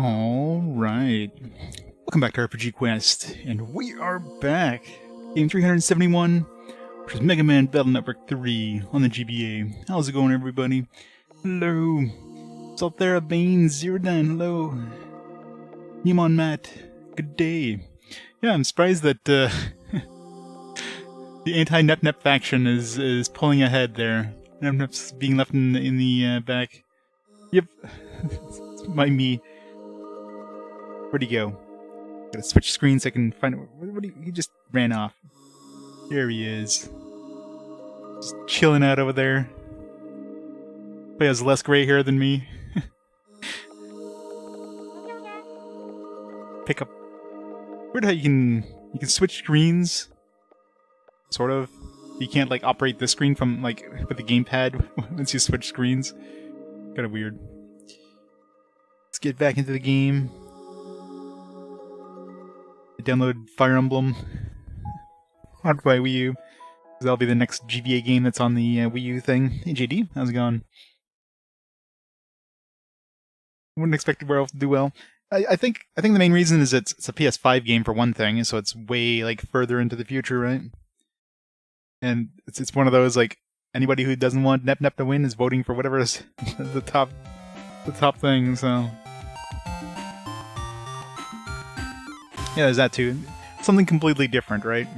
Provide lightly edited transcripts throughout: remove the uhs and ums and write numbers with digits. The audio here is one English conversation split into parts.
Alright. Welcome back to RPG Quest, and we are back! Game 371, which is Mega Man Battle Network 3 on the GBA. How's it going, everybody? Hello! Salthera Bane 09, hello! Nemon Matt, good day. Yeah, I'm surprised that the anti-Nep faction is pulling ahead there. Nep's being left in the back. Yep, by me. Where'd he go? Gotta switch screens so I can find it. He just ran off. There he is. Just chilling out over there. He has less gray hair than me. Pick up. Weird how you can switch screens. Sort of. You can't like operate the screen from like with the gamepad once you switch screens. Kinda weird. Let's get back into the game. Download Fire Emblem on my Wii U. That'll be the next GBA game that's on the Wii U thing. Hey JD, how's it going? Wouldn't expect Werewolf to do well. I think the main reason is it's a PS5 game for one thing, so it's way like further into the future, right? And it's one of those like anybody who doesn't want Nep to win is voting for whatever is the top thing. So. Yeah, there's that too. Something completely different, right?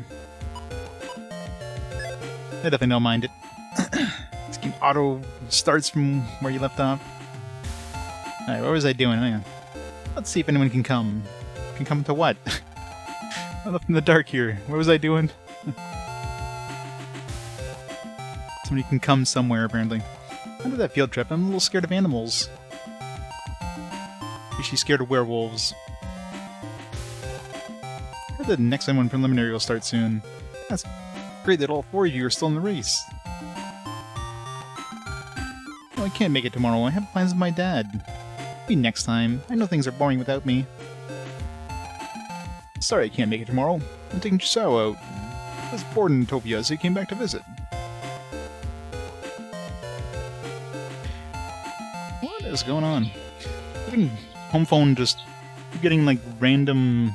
I definitely don't mind it. This game auto starts from where you left off. Alright, what was I doing? Hang on. Let's see if anyone can come. Can come to what? I'm left in the dark here. What was I doing? Somebody can come somewhere, apparently. Under that field trip, I'm a little scared of animals. She's scared of werewolves. The next one preliminary will start soon. That's great that all four of you are still in the race. Oh, I can't make it tomorrow. I have plans with my dad. Maybe next time. I know things are boring without me. Sorry I can't make it tomorrow. I'm taking Chisao out. I was bored in Utopia, so he came back to visit. What is going on? Home phone just getting like random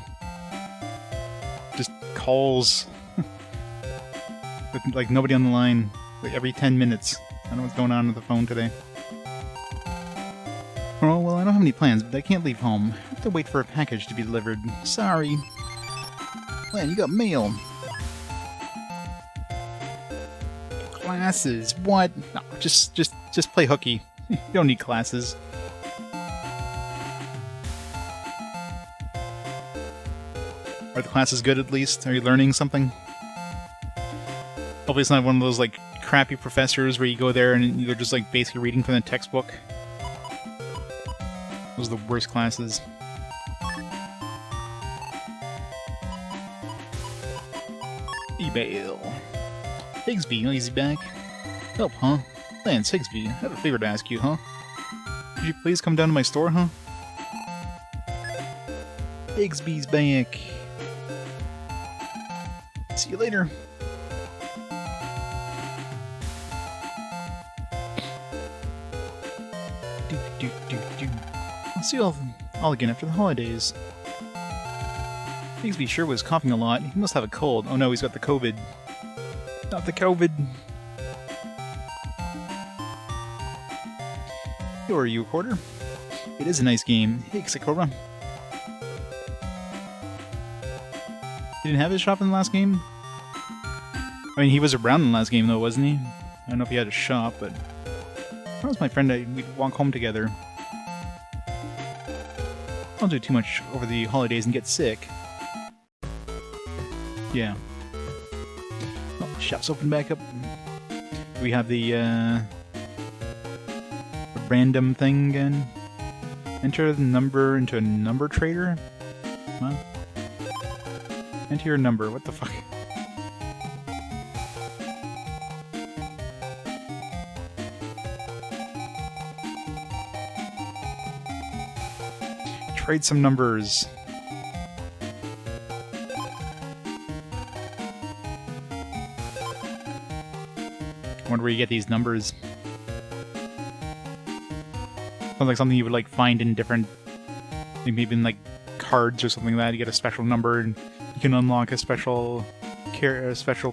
calls with like nobody on the line like every 10 minutes. I don't know what's going on with the phone today. Oh, well, I don't have any plans, but I can't leave home. I have to wait for a package to be delivered. Sorry. Man, you got mail. Classes. What? No, just play hooky. You don't need classes. Are the classes good at least? Are you learning something? Hopefully it's not one of those like crappy professors where you go there and they're just like basically reading from the textbook. Those are the worst classes. Email. Higsby, he's back. Help, huh? Lance, Higsby, I have a favor to ask you, huh? Could you please come down to my store, huh? Higsby's back. See you later. I'll see you all again after the holidays. Higsby sure was coughing a lot. He must have a cold. Oh no, he's got the COVID. Not the COVID. Who are you, Recorder? It is a nice game. Hey, Sakura. He didn't have his shop in the last game? I mean, he was around in the last game, though, wasn't he? I don't know if he had a shop, but... That was my friend. We'd walk home together. Don't do too much over the holidays and get sick. Yeah. Oh, the shop's open back up. We have the random thing again. Enter the number into a number trader? Huh? Enter your number, what the fuck? Trade some numbers. I wonder where you get these numbers. Sounds like something you would like find in different maybe in like cards or something like that, you get a special number and you can unlock a special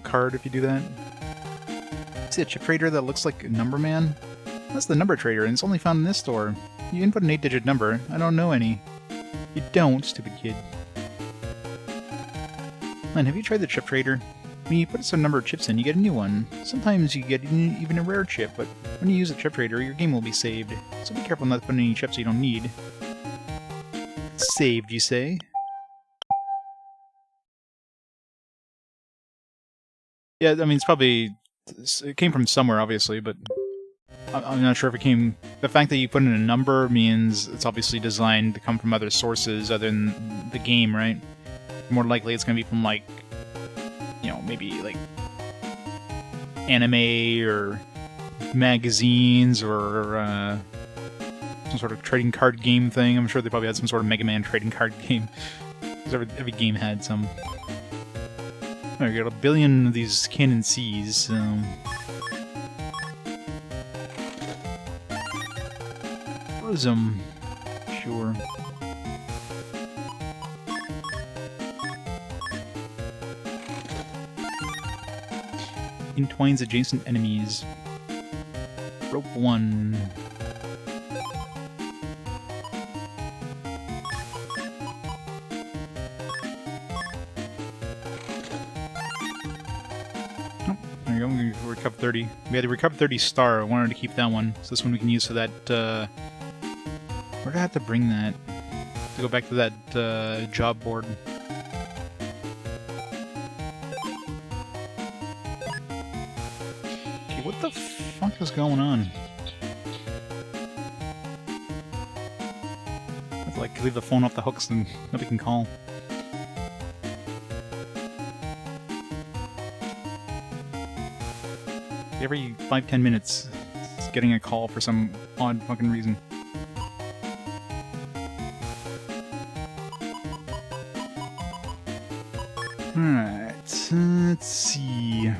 card if you do that. See a chip trader that looks like a number man? That's the number trader, and it's only found in this store. You input an 8-digit number. I don't know any. You don't, stupid kid. Man, have you tried the chip trader? When you put some number of chips in, you get a new one. Sometimes you get even a rare chip, but when you use a chip trader, your game will be saved. So be careful not to put in any chips you don't need. Saved, you say? Yeah, I mean, it came from somewhere, obviously, but I'm not sure if it came... The fact that you put in a number means it's obviously designed to come from other sources other than the game, right? More likely it's going to be from, like, you know, maybe, like, anime or magazines or some sort of trading card game thing. I'm sure they probably had some sort of MegaMan trading card game. Because every game had some. Oh, we got 1 billion of these Cannon Cs, so... Rosum. Sure. Entwines adjacent enemies. Rope 1. Oh, there you go. We recovered 30. We had to recover 30 star. I wanted to keep that one. So this one we can use for that, where did I have to bring that? To go back to that, job board. What the fuck is going on? I have to, like, leave the phone off the hooks and nobody can call. Every 5-10 minutes, it's getting a call for some odd fucking reason. Alright, let's see...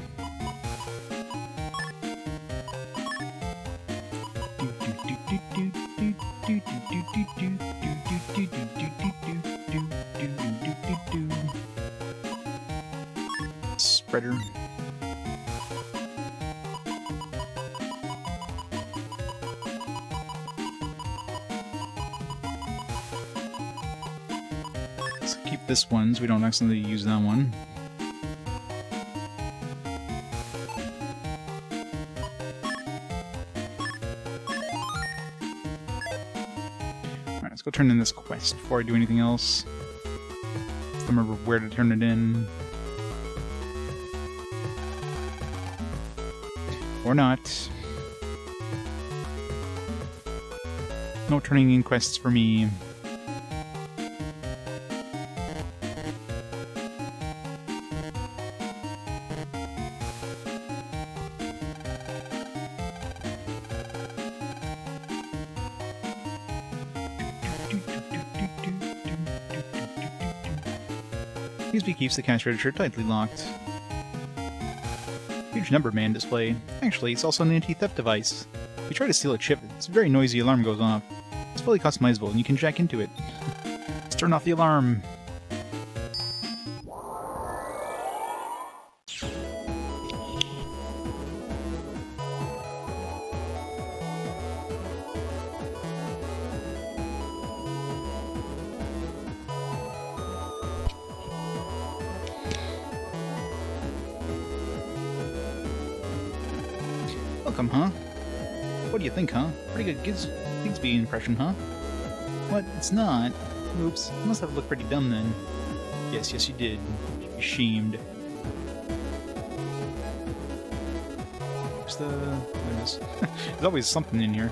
Spreader. Let's keep this one so we don't accidentally use that one. Alright, let's go turn in this quest before I do anything else. Let's remember where to turn it in. Or not. No turning in quests for me. USB keeps the cash register tightly locked. Huge number man display. Actually, it's also an anti-theft device. If you try to steal a chip, it's a very noisy alarm goes off. It's fully customizable, and you can jack into it. Let's turn off the alarm. Welcome, huh? What do you think, huh? Pretty good Gigsby impression, huh? What? It's not? Oops. You must have looked pretty dumb then. Yes, you did. You're ashamed. Where's the... There's always something in here.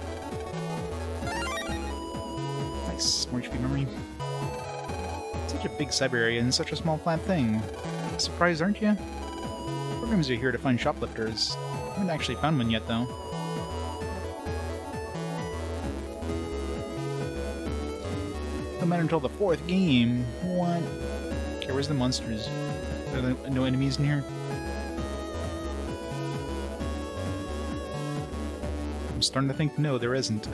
Nice. More HP memory. Such a big cyber area and such a small flat thing. Surprised, aren't you? Programs are here to find shoplifters. I haven't actually found one yet, though. Don't matter until the 4th game. What? Okay, where's the monsters? Are there no enemies in here? I'm starting to think no, there isn't.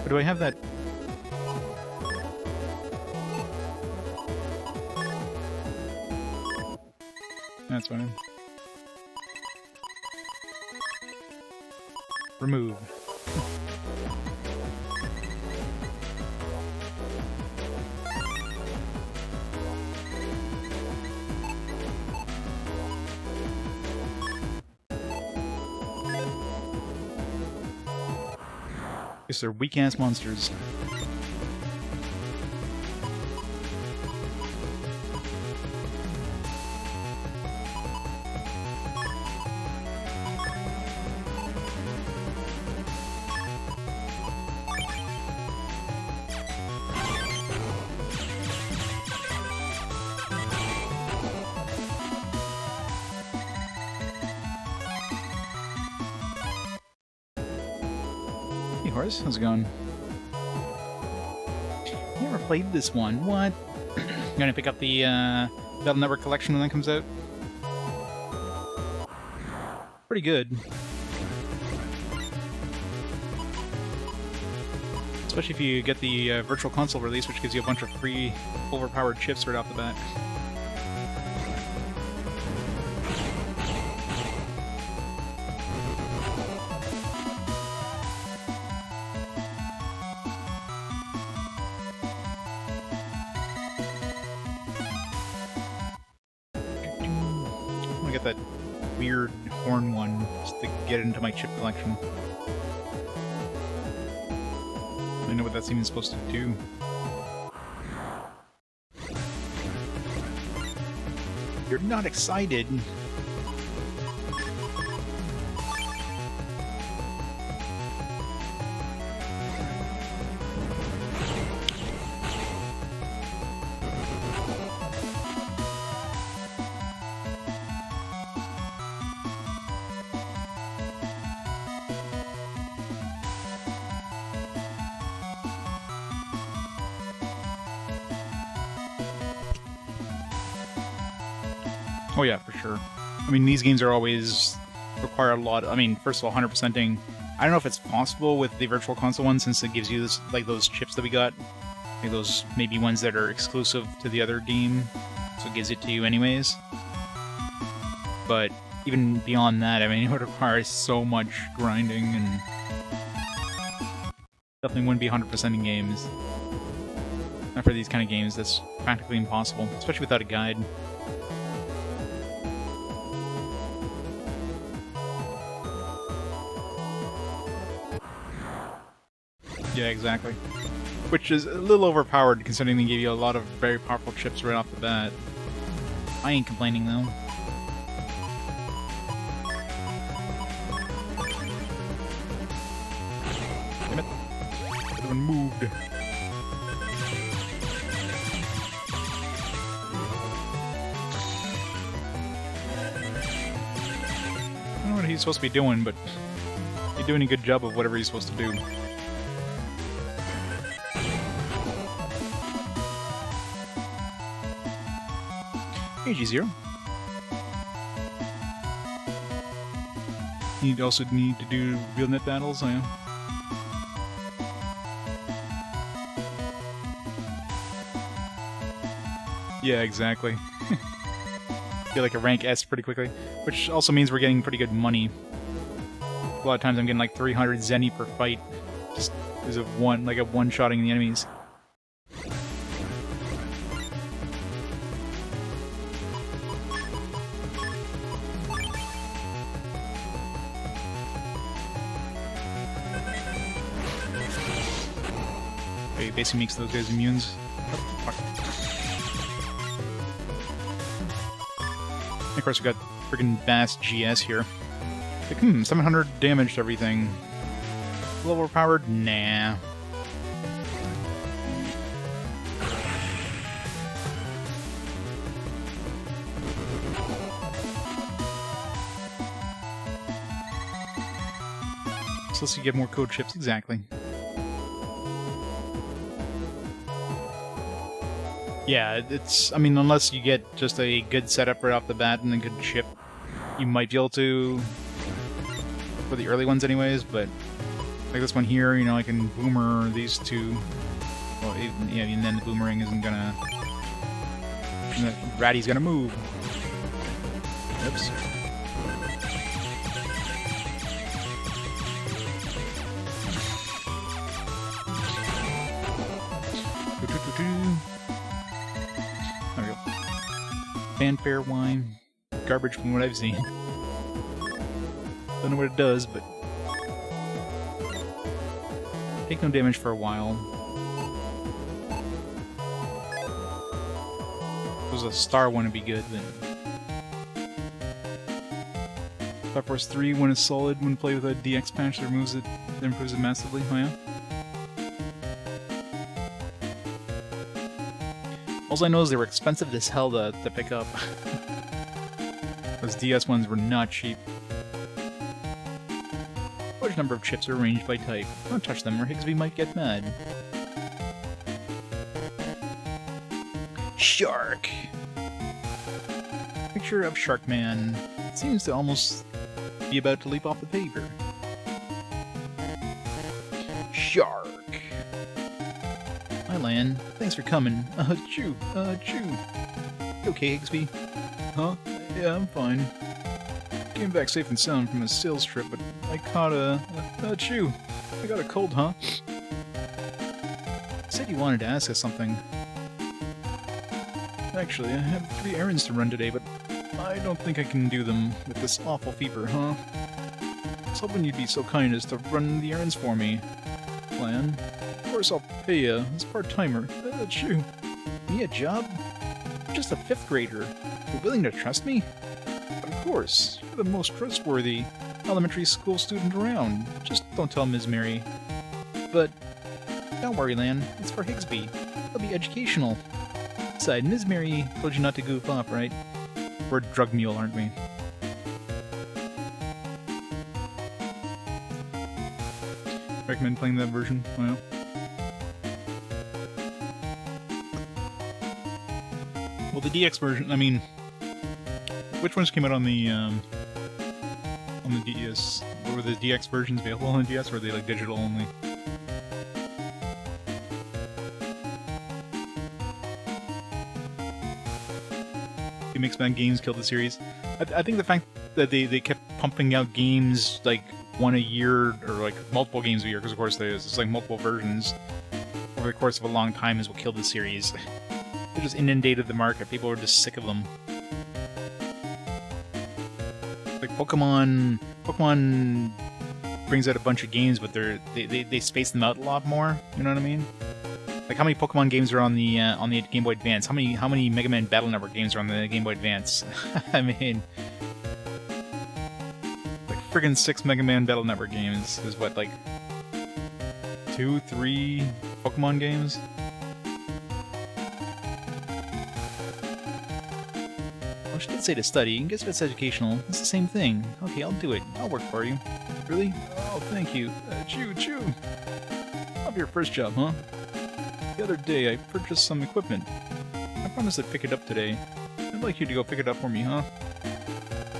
But do I have that... That's fine. Remove. Guess they're weak-ass monsters. Hey Horace, how's it going? Never played this one. What? You gonna pick up the Battle Network collection when that comes out? Pretty good. Especially if you get the Virtual Console release, which gives you a bunch of free, overpowered chips right off the bat. I get that weird horn one just to get it into my chip collection. I know what that's even supposed to do. You're not excited. Oh yeah, for sure. I mean, these games are always require a lot. I mean, first of all, 100%ing. I don't know if it's possible with the Virtual Console one, since it gives you this, like those chips that we got, like those maybe ones that are exclusive to the other game, so it gives it to you anyways. But even beyond that, I mean, it would require so much grinding, and definitely wouldn't be 100%ing games. Not for these kind of games. That's practically impossible, especially without a guide. Yeah, exactly. Which is a little overpowered considering they gave you a lot of very powerful chips right off the bat. I ain't complaining though. Damn it. That one moved. I don't know what he's supposed to be doing, but he's doing a good job of whatever he's supposed to do. AG0. You also need to do real net battles, I am. Yeah, exactly. Get like a rank S pretty quickly, which also means we're getting pretty good money. A lot of times I'm getting like 300 zenny per fight, just because of one-shotting the enemies. Okay, basically makes those guys immunes. Of course, we got friggin' Bass GS here. Like, 700 damage to everything. A little overpowered? Nah. So let's get more code chips, exactly. Yeah, it's, I mean, unless you get just a good setup right off the bat and a good chip, you might be able to, for the early ones anyways, but like this one here, you know, I can boomer these two. Well, even then the boomerang isn't gonna, Ratty's gonna move. Oops. There we go. Fanfare wine. Garbage from what I've seen. Don't know what it does, but... Take no damage for a while. If it was a star one, it'd be good, then. Fire Force 3, when it's solid, when played with a DX patch that removes it, that improves it massively. Oh yeah? All I know is they were expensive as hell to pick up. Those DS ones were not cheap. Large number of chips are arranged by type. Don't touch them or Higsby might get mad. Shark! Picture of Sharkman. It seems to almost be about to leap off the paper. Shark! Hi, Lan. Thanks for coming. Chew. Chew. Okay, Higsby? Huh? Yeah, I'm fine. Came back safe and sound from a sales trip, but I caught chew. I got a cold, huh? Said you wanted to ask us something. Actually, I have 3 errands to run today, but I don't think I can do them with this awful fever, huh? I was hoping you'd be so kind as to run the errands for me. Plan. Of course I'll pay you as part-timer. Chew. Me a job? I'm just a 5th grader. You're willing to trust me? Of course. You're the most trustworthy elementary school student around. Just don't tell Ms. Mary. But don't worry, Lan. It's for Higsby. It'll be educational. Besides, Ms. Mary told you not to goof off, right? We're a drug mule, aren't we? Recommend playing that version? Well. Well, the DX version, I mean... Which ones came out on the DS? Were the DX versions available on the DS, or were they, like, digital only? MegaMan games killed the series. I think the fact that they kept pumping out games, like, one a year, or, like, multiple games a year, because, of course, there's, like, multiple versions over the course of a long time is what killed the series. They just inundated the market. People were just sick of them. Like, Pokemon brings out a bunch of games, but they space them out a lot more, you know what I mean? Like, how many Pokemon games are on the Game Boy Advance? How many MegaMan Battle Network games are on the Game Boy Advance? I mean, like friggin' 6 MegaMan Battle Network games is what, like 2, 3 Pokemon games? Well, she did say to study. Guess if it's educational, it's the same thing. Okay, I'll do it. I'll work for you. Really? Oh, thank you. Chew. Love your first job, huh? The other day, I purchased some equipment. I promised I'd pick it up today. I'd like you to go pick it up for me, huh?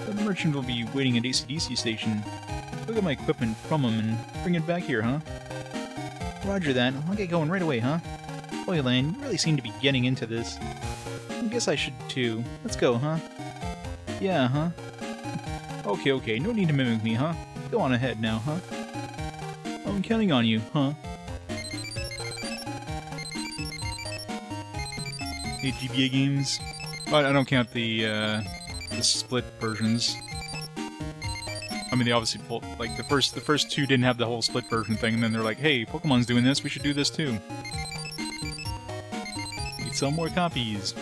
The merchant will be waiting at AC/DC station. Go get my equipment from him and bring it back here, huh? Roger that. I'll get going right away, huh? Boy, Lan, you really seem to be getting into this. I guess I should too. Let's go, huh? Yeah, huh? Okay. No need to mimic me, huh? Go on ahead now, huh? I'm counting on you, huh? The GBA games, but I don't count the split versions. I mean, they obviously pulled, like, the first 2 didn't have the whole split version thing, and then they're like, hey, Pokemon's doing this, we should do this too. Need some more copies.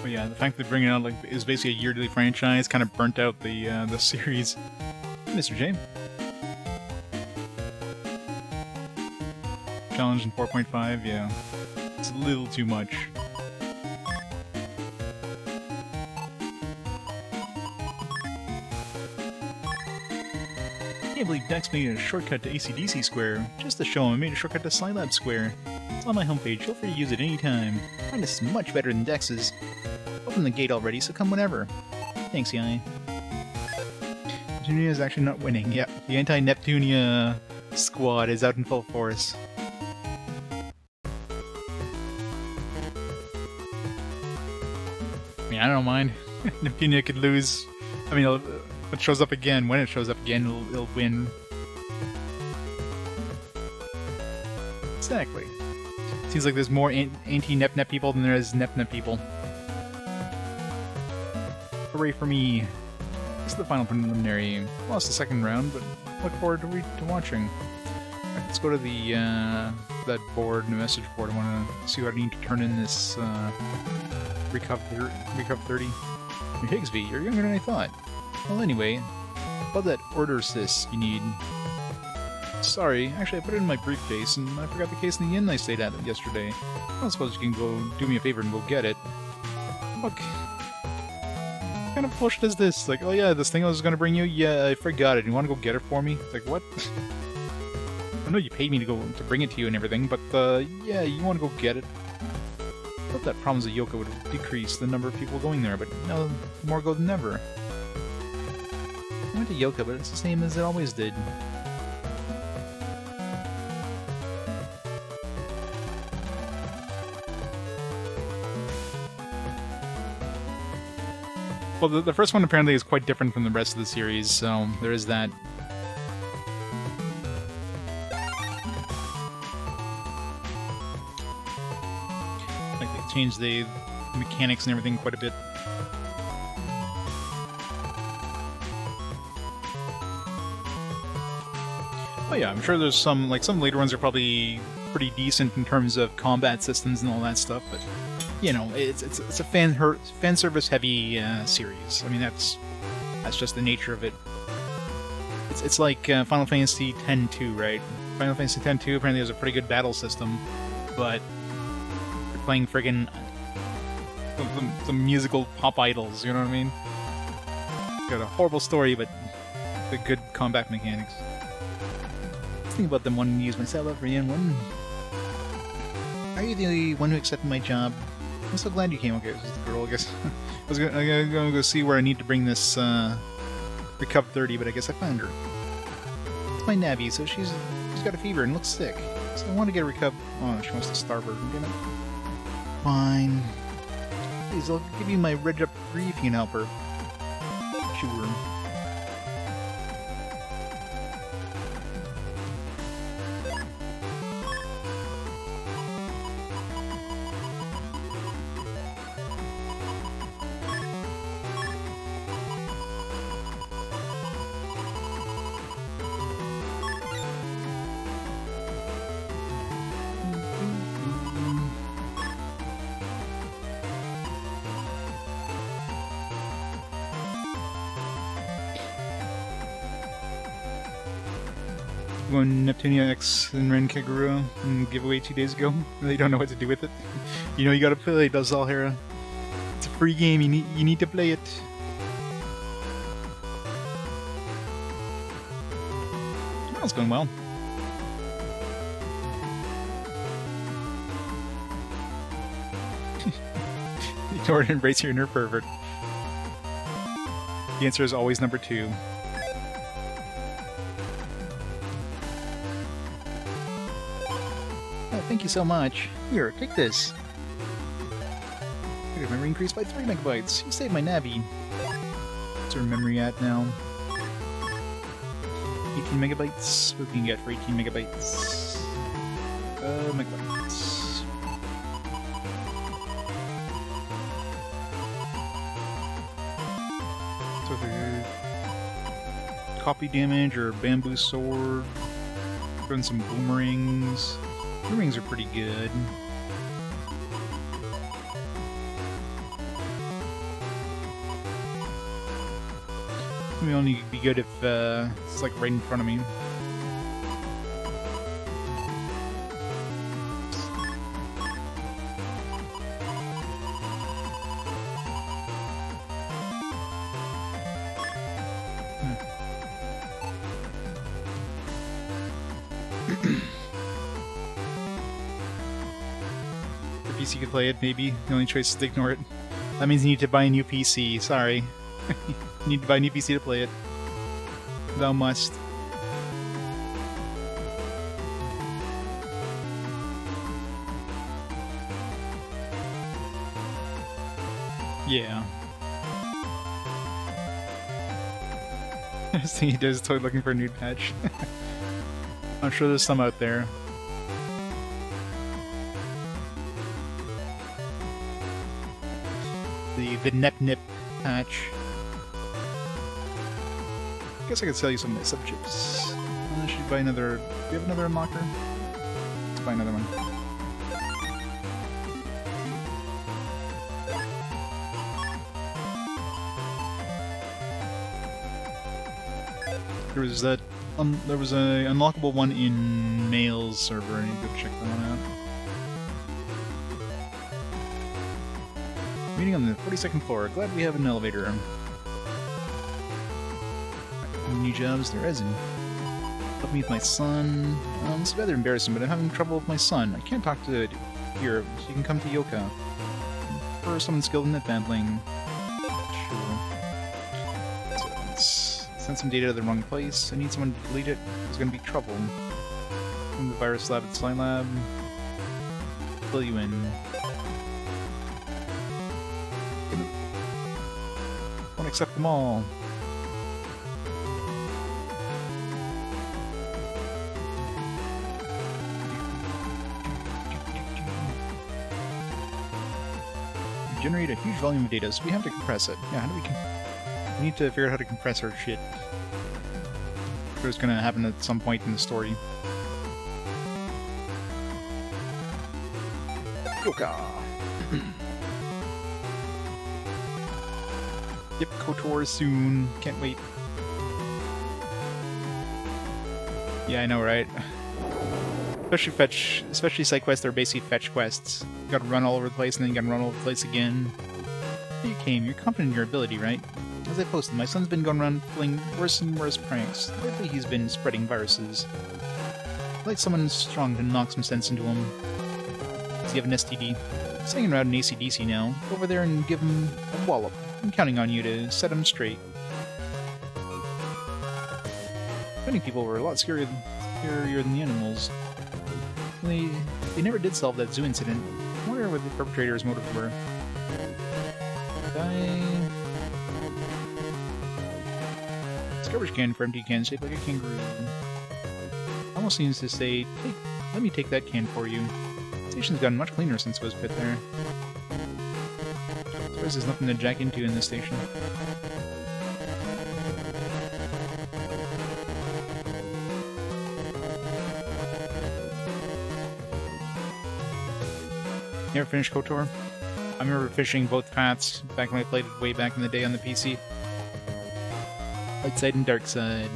But yeah, the fact that they bring it out, like, is basically a yearly franchise kind of burnt out the series. Mr. J. Challenge in 4.5, yeah. It's a little too much. I can't believe Dex made a shortcut to AC/DC Square. Just to show him, I made a shortcut to Scilab Square. It's on my homepage, feel free to use it anytime. Mine is much better than Dex's. Open the gate already, so come whenever. Thanks, Yai. Neptunia is actually not winning. Yep, the anti-Neptunia squad is out in full force. I mean, I don't mind. Neptunia could lose. I mean, if it shows up again, when it shows up again, it'll win. Exactly. Seems like there's more anti-Nep people than there is Nep people. Hooray for me. This is the final preliminary. Lost the second round, but look forward to watching. Right, let's go to the that board, the message board. I want to see what I need to turn in this Recup 30. Higsby, you're younger than I thought. Well, anyway, about that order assist you need. Sorry, actually I put it in my briefcase and I forgot the case in the inn I stayed at yesterday. I don't suppose you can go do me a favor and go get it. Look. What kind of bullshit is this? Like, oh yeah, this thing I was gonna bring you? Yeah, I forgot it. You wanna go get it for me? It's like, what? I know you paid me to bring it to you and everything, but yeah, you wanna go get it? I thought that problems at Yoka would decrease the number of people going there, but no, more go than ever. I went to Yoka, but it's the same as it always did. Well, the first one apparently is quite different from the rest of the series, so there is that. Like, they changed the mechanics and everything quite a bit. Oh yeah, I'm sure there's some later ones are probably pretty decent in terms of combat systems and all that stuff, but you know, it's a fan service heavy series. I mean, that's just the nature of it. It's like Final Fantasy X-2, right? Final Fantasy X-2 apparently has a pretty good battle system, but you're playing friggin' some musical pop idols. You know what I mean? Got a horrible story, but the good combat mechanics. Think about them wanting to use my cell for Yen 1. Are you the one who accepted my job? I'm so glad you came. Okay, this is the girl, I guess. I was gonna go see where I need to bring this Recup 30, but I guess I found her. It's my Nabby, so she's got a fever and looks sick. So I want to get a Recup. Oh, she wants to starve her. Damn it. Fine. Please, I'll give you my Reg Up 3 if you can help her. Sure. Won Neptunia X and Ren Kagura and giveaway 2 days ago. They don't know what to do with it. You know you gotta play Dazalhera. It's a free game, you need to play it. Well, it's going well. Ignore and embrace your inner pervert. The answer is always number 2. Thank you so much. Here, take this. Your memory increased by 3 megabytes. You saved my Nabby. What's our memory at now? 18 megabytes. What can you get for 18 megabytes? Megabytes. So the copy damage or bamboo sword. Throwing some boomerangs. Boomerangs are pretty good. Maybe only be good if it's like right in front of me. PC could play it, maybe. The only choice is to ignore it. That means you need to buy a new PC. Sorry. You need to buy a new PC to play it. Thou must. Yeah. First thing he does is totally looking for a nude patch. I'm sure there's some out there. The nip patch. Guess I could sell you some of my sub-chips. I should buy another... Do you have another unlocker? Let's buy another one. There was that... there was a unlockable one in Mail's server. I need to go check that one out. Meeting on the 42nd floor. Glad we have an elevator. New jobs, there isn't. Help me with my son. This is rather embarrassing, but I'm having trouble with my son. I can't talk to here, so you can come to Yoka. For someone skilled in netbattling. Sure. So let's send some data to the wrong place. I need someone to delete it. There's gonna be trouble. From the virus lab at the Sly Lab. Fill you in. Won't accept them all. Generate a huge volume of data, so we have to compress it. Yeah, how do we need to figure out how to compress our shit. It's gonna happen at some point in the story. Yoka! Yep, KOTOR soon. Can't wait. Yeah, I know, right? Especially side quests, they're basically fetch quests. You gotta run all over the place, and then you gotta run all over the place again. You came. You're confident in your ability, right? As I posted, my son's been going around pulling worse and worse pranks. Lately he's been spreading viruses. I'd like someone strong to knock some sense into him. Does he have an STD? He's hanging around in AC/DC now. Go over there and give him a wallop. I'm counting on you to set him straight. Many people were a lot scarier than the animals. They never did solve that zoo incident. I wonder what the perpetrator's motives were. Garbage can for empty cans shaped like a kangaroo. Almost seems to say, let me take that can for you. The station's gotten much cleaner since it was put there. Suppose there's nothing to jack into in this station. You ever finished KOTOR? I remember fishing both paths back when I played it way back in the day on the PC. Light side and dark side.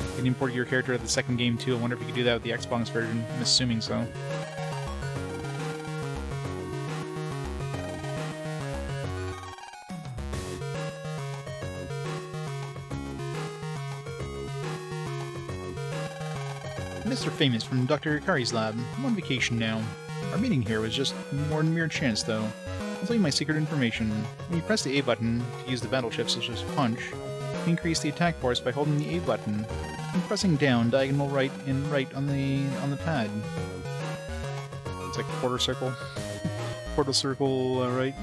You can import your character to the second game too. I wonder if you could do that with the Xbox version. I'm assuming so. Mr. Famous from Dr. Ikari's lab. I'm on vacation now. Our meeting here was just more than mere chance, though. I'll tell you my secret information. When you press the A button to use the battle chips such as punch, you can increase the attack force by holding the A button and pressing down diagonal right and right on the pad. It's like quarter circle. Quarter circle right.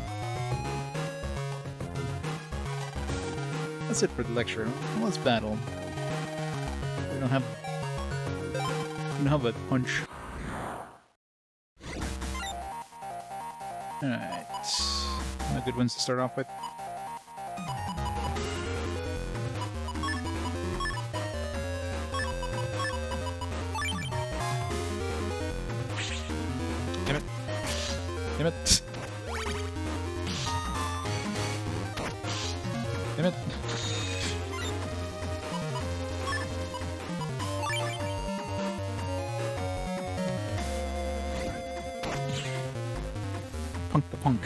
That's it for the lecture. Well, let's battle. We don't have a punch. Alright. No good ones to start off with. Damn it. Damn it. Damn it. Punk the punk.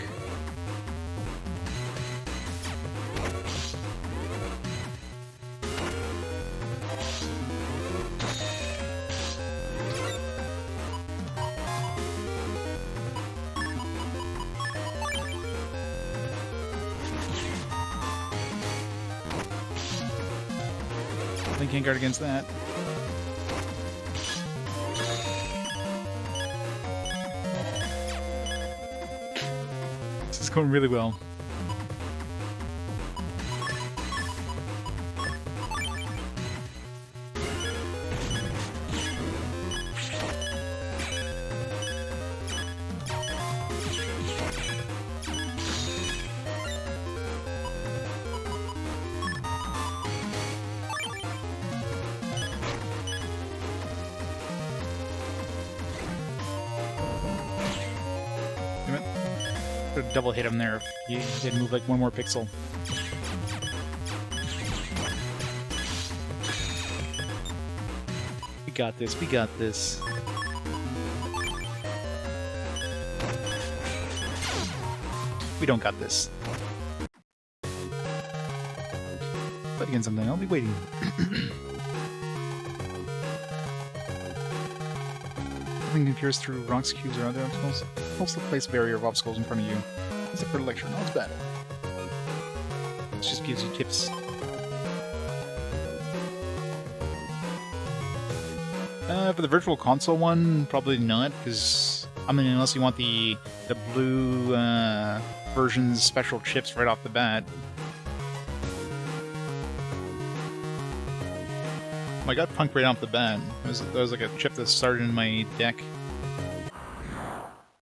I can't guard against that. This is going really well. could have double hit him there if he didn't move like one more pixel. We got this, we got this. We don't got this. But again, something, I'll be waiting. Nothing can pierce through rocks, cubes, or other obstacles. Helps to place a barrier of obstacles in front of you. It's a predilection, not a battle. This just gives you tips. For the Virtual Console one, probably not, because I mean, unless you want the blue version's special chips right off the bat. I got Punk right off the bat. That was like a chip that started in my deck.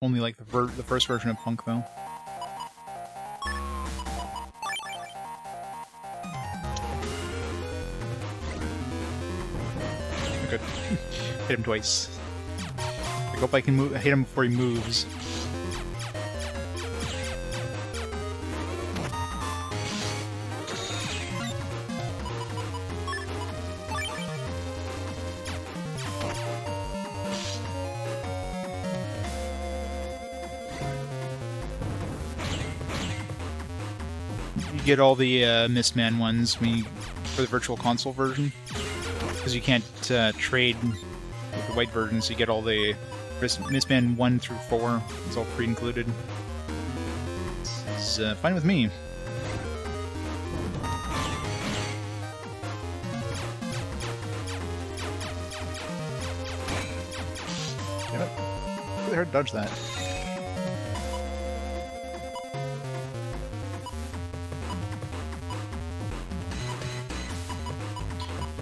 Only like the first version of Punk though. Good. Hit him twice. I hope I can hit him before he moves. You get all the MegaMan ones for the Virtual Console version. Because you can't trade with the white version, so you get all the MegaMan 1 through 4. It's all pre-included. This is fine with me. Damn it. Really hard to dodge that.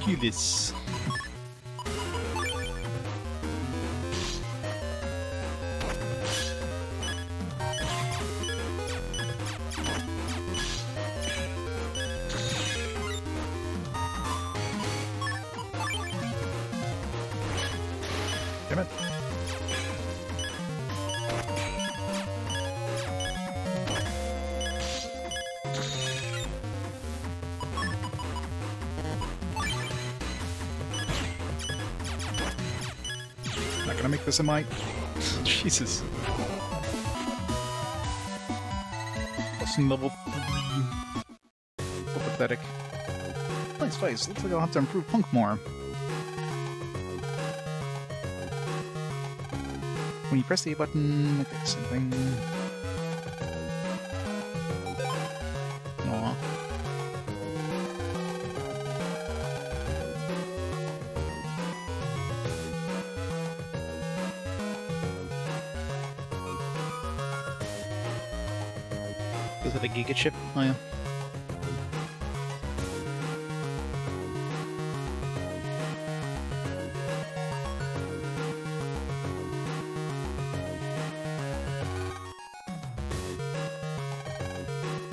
Cue this. Damn it. Not gonna make this a mic. Jesus. Bossing level 3. So pathetic. Nice face. Looks like I'll have to improve Punk more. When you press the A button, okay, same thing. Aww. Does it have a Giga chip? Oh yeah.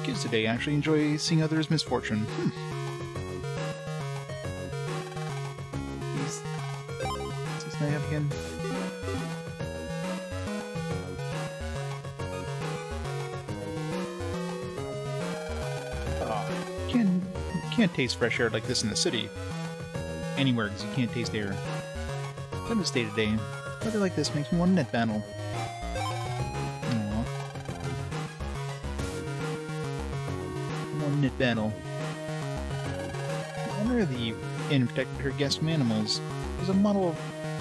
Kids today actually enjoy seeing others' misfortune. Is this night up again? You can't taste fresh air like this in the city. Anywhere, because you can't taste air. Time to stay today. Weather like this makes me want a net battle. Aww. One net battle. The owner of the inn protected her guests from animals. There's a model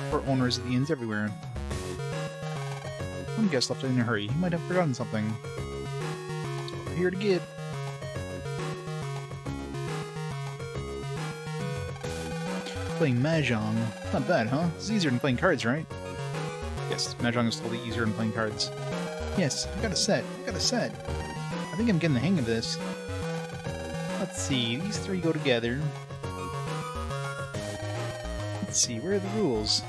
for owners of the inns everywhere. One guest left in a hurry. He might have forgotten something. That's what we're here to get. Playing Mahjong. Not bad, huh? It's easier than playing cards, right? Yes, Mahjong is totally easier than playing cards. Yes, I got a set. I think I'm getting the hang of this. Let's see, these three go together. Let's see, where are the rules?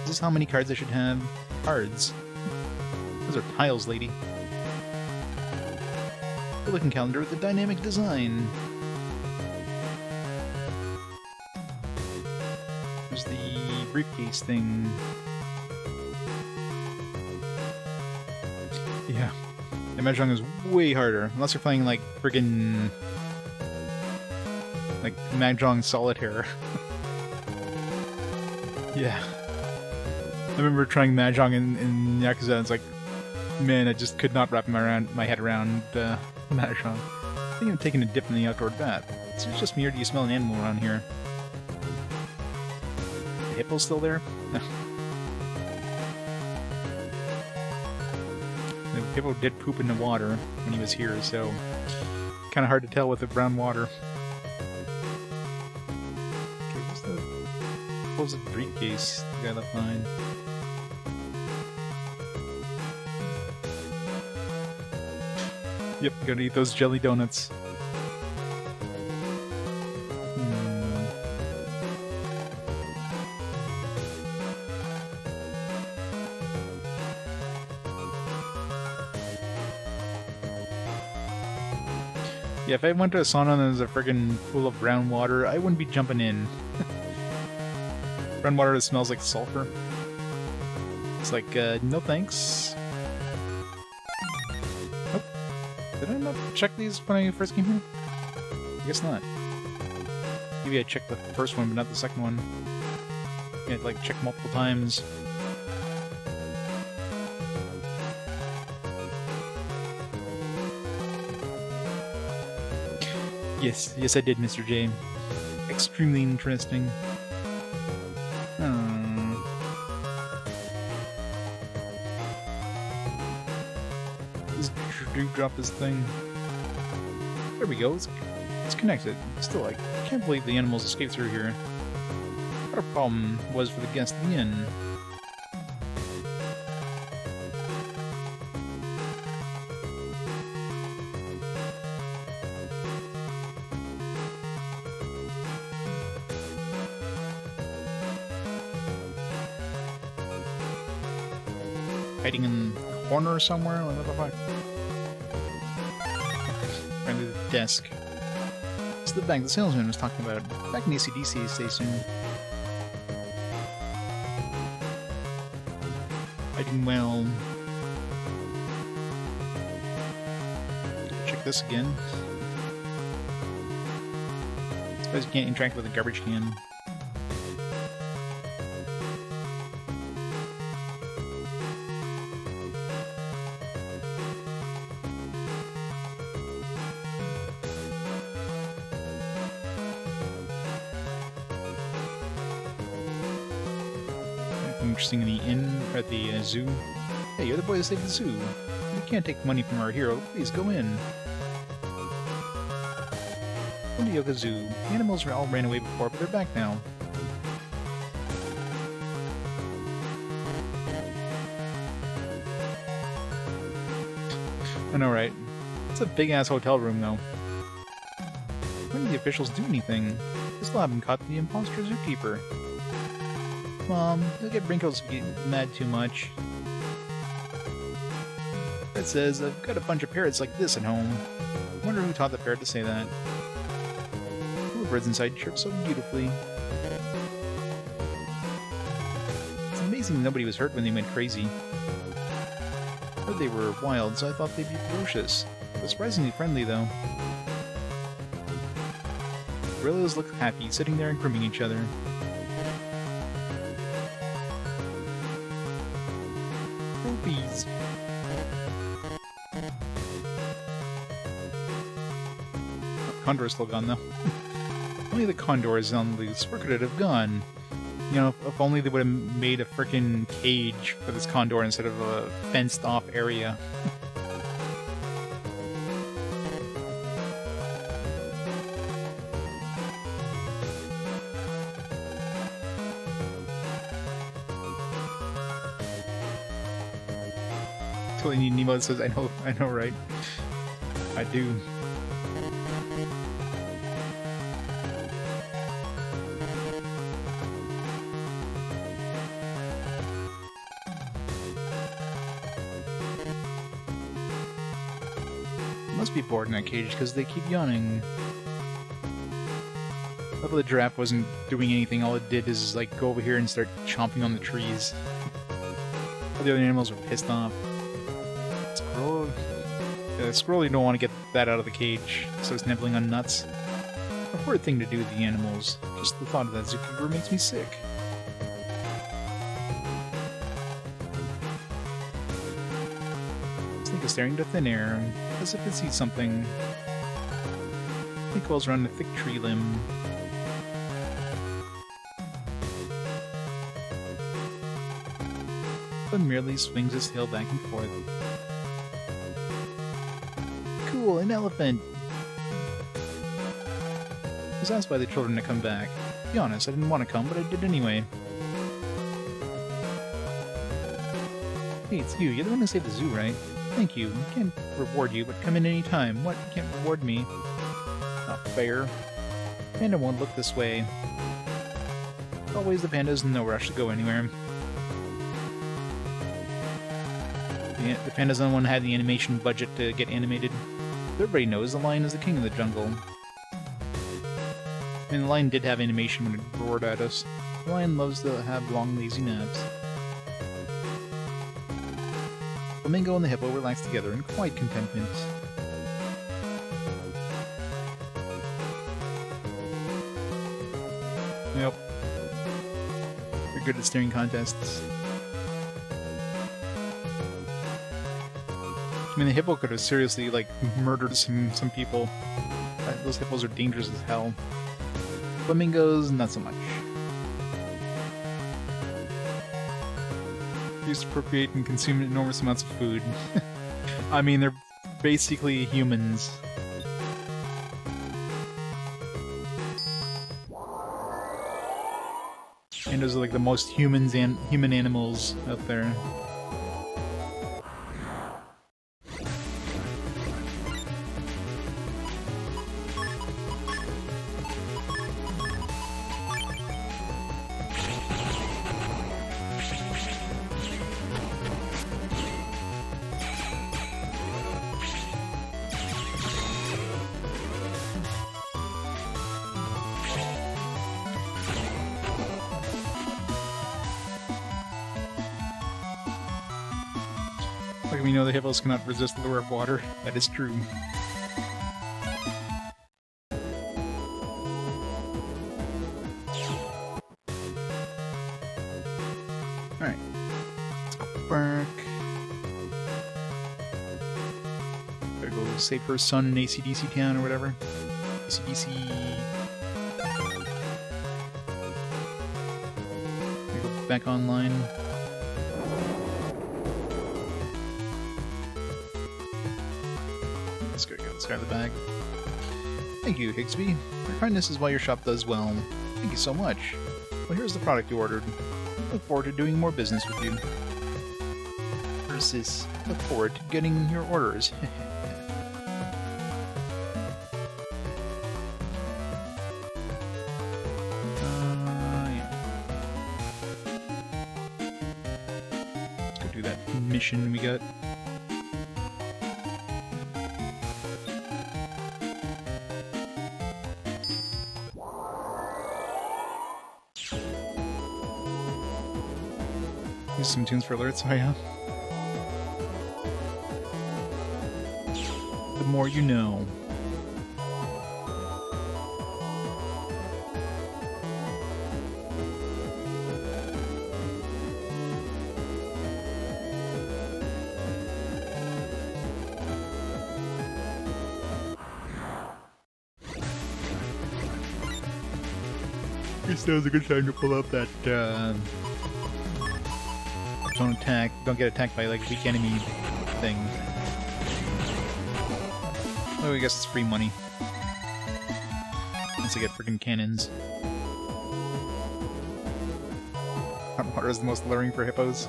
Is this how many cards I should have? Cards. Those are tiles, lady. Good looking calendar with a dynamic design. There's the briefcase thing. Yeah, The Mahjong is way harder, unless you're playing like friggin' like Mahjong Solitaire. Yeah. I remember trying Mahjong in Yakuza, and it's like, man, I just could not wrap my head around Mahjong. I think I'm taking a dip in the outdoor bath. Is it just me, or do you smell an animal around here? The hippo's still there? No. The hippo did poop in the water when he was here, so kind of hard to tell with the brown water. Okay, what's the... What was the briefcase the guy left behind? Yep, gotta eat those jelly donuts. Yeah, if I went to a sauna and there was a friggin' pool of brown water, I wouldn't be jumping in. Brown water that smells like sulfur. It's like, no thanks. Nope. Did I not check these when I first came here? I guess not. Maybe I checked the first one, but not the second one. Yeah, I'd like check multiple times. Yes, I did, Mr. J. Extremely interesting. Just drop this thing. There we go. It's connected. Still, I can't believe the animals escaped through here. What a problem was for the guests in the inn. Hiding in the corner somewhere? What the fuck? Right to the desk. It's the bank the salesman was talking about. Back in the AC/DC station. Hiding well. Check this again. I suppose you can't interact with a garbage can. Interesting in the inn, or at the zoo. Hey, you're the boy that saved the zoo. You can't take money from our hero. Please go in. Yoga Zoo. The animals all ran away before, but they're back now. I know, right? It's a big-ass hotel room, though. When did the officials do anything? They still haven't caught the imposter zookeeper. Mom, they'll get wrinkles if you get mad too much. It says, I've got a bunch of parrots like this at home. I wonder who taught the parrot to say that. The birds inside chirp so beautifully. It's amazing nobody was hurt when they went crazy. I heard they were wild, so I thought they'd be ferocious. They're surprisingly friendly, though. Gorillas look happy, sitting there and grooming each other. Rupees. Condor is still gone, though. Only the condor is on the loose. Where could it have gone? You know, if only they would have made a frickin' cage for this condor instead of a fenced-off area. Totally need Nemo that says, I know, right? I do. Must be bored in that cage because they keep yawning. Luckily the giraffe wasn't doing anything. All it did is like go over here and start chomping on the trees. All the other animals were pissed off. The squirrel, you don't want to get that out of the cage, so it's nibbling on nuts. A horrid thing to do with the animals. Just the thought of that zookeeper makes me sick. Snake is staring into thin air, as if it sees something. Snake coils around a thick tree limb. But merely swings his tail back and forth. Cool, an elephant! I was asked by the children to come back. To be honest, I didn't want to come, but I did anyway. Hey, it's you. You're the one who saved the zoo, right? Thank you. I can't reward you, but come in any time. What? You can't reward me? Not fair. Panda won't look this way. Always the panda's in no rush to go anywhere. The panda's the one who had the animation budget to get animated. Everybody knows the lion is the king of the jungle. I mean, the lion did have animation when it roared at us. The lion loves to have long, lazy naps. Flamingo and the hippo relax together in quiet contentment. Yep. You're good at steering contests. I mean, the hippo could have seriously, like, murdered some people. Those hippos are dangerous as hell. Flamingos, not so much. They used to procreate and consume enormous amounts of food. I mean, they're basically humans. And those are like the most human animals out there. Like we know the hippos cannot resist the lure of water. That is true. Alright. Let's go back. Gotta go save her son in AC/DC town or whatever. AC/DC. Go back online. Out of the bag. Thank you, Higsby. Your kindness is why your shop does well. Thank you so much. Well, here's the product you ordered. Look forward to doing more business with you. Versus, look forward to getting your orders. Yeah. Let's go do that mission we got. Use some tunes for alerts, oh yeah. The more you know. I guess that was a good time to pull up that, don't get attacked by, like, weak enemy thing. Oh, I guess it's free money. Once I get freaking cannons. Water is the most alluring for hippos.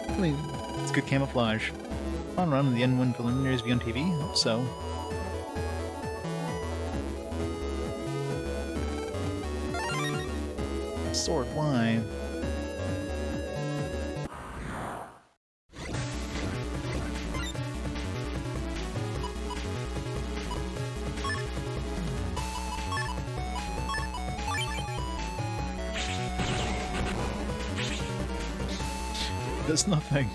I mean, it's good camouflage. On run the N1 preliminaries be on TV? I hope so. Sword, why? Does nothing.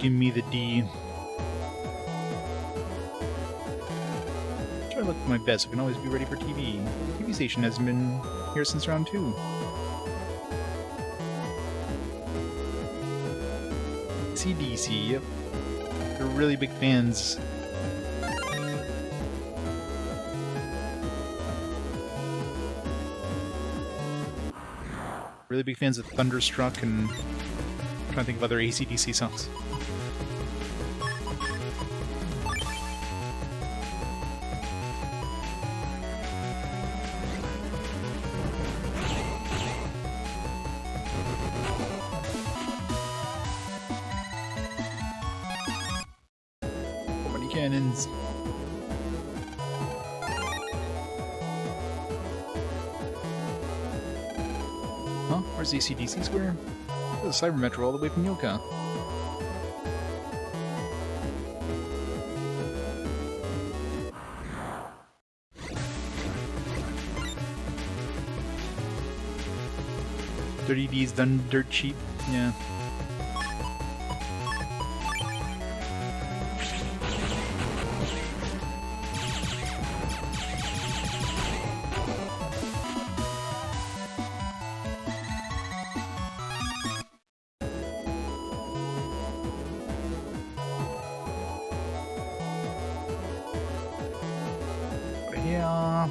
give me the D. Try to look my best. I can always be ready for TV. The TV station hasn't been here since round 2. CDC, yep. They're really big fans. Really big fans of Thunderstruck, and I'm trying to think of other AC/DC songs. So many cannons. Huh? Where's the AC/DC Square? The Cyber Metro all the way from Yoka. $30D's done dirt cheap, yeah. Yeah.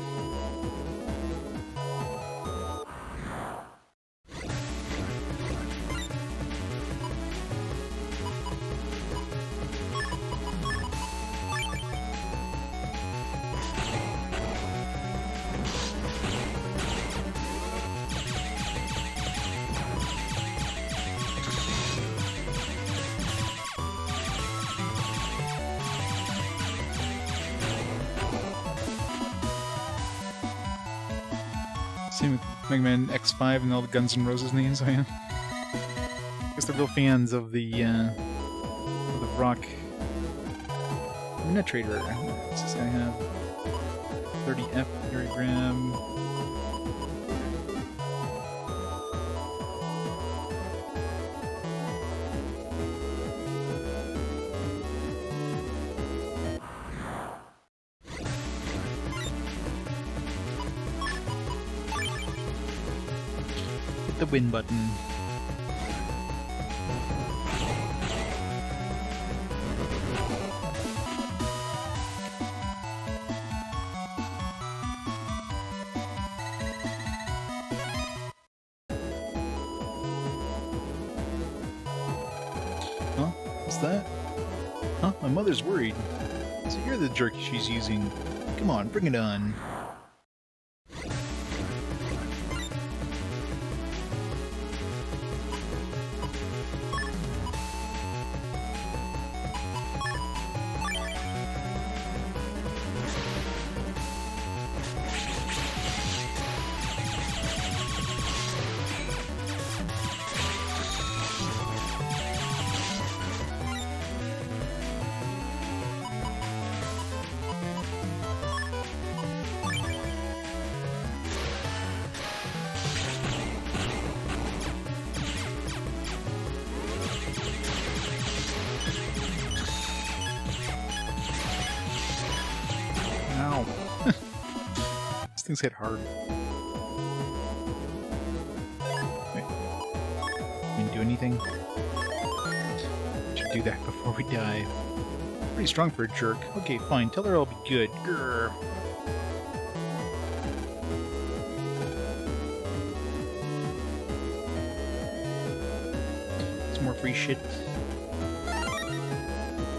Same with MegaMan X5 and all the Guns N' Roses names, oh yeah. I guess they're real fans of the rock Net Trader. What's this guy have? 30F, Gary Graham. Hit the win button. Huh? What's that? Huh? My mother's worried. So you're the jerk she's using. Come on, bring it on. Ow. These things hit hard. Wait. Can do anything? Should do that before we die. Pretty strong for a jerk. Okay, fine. Tell her I'll be good. Grr. Some more free shit.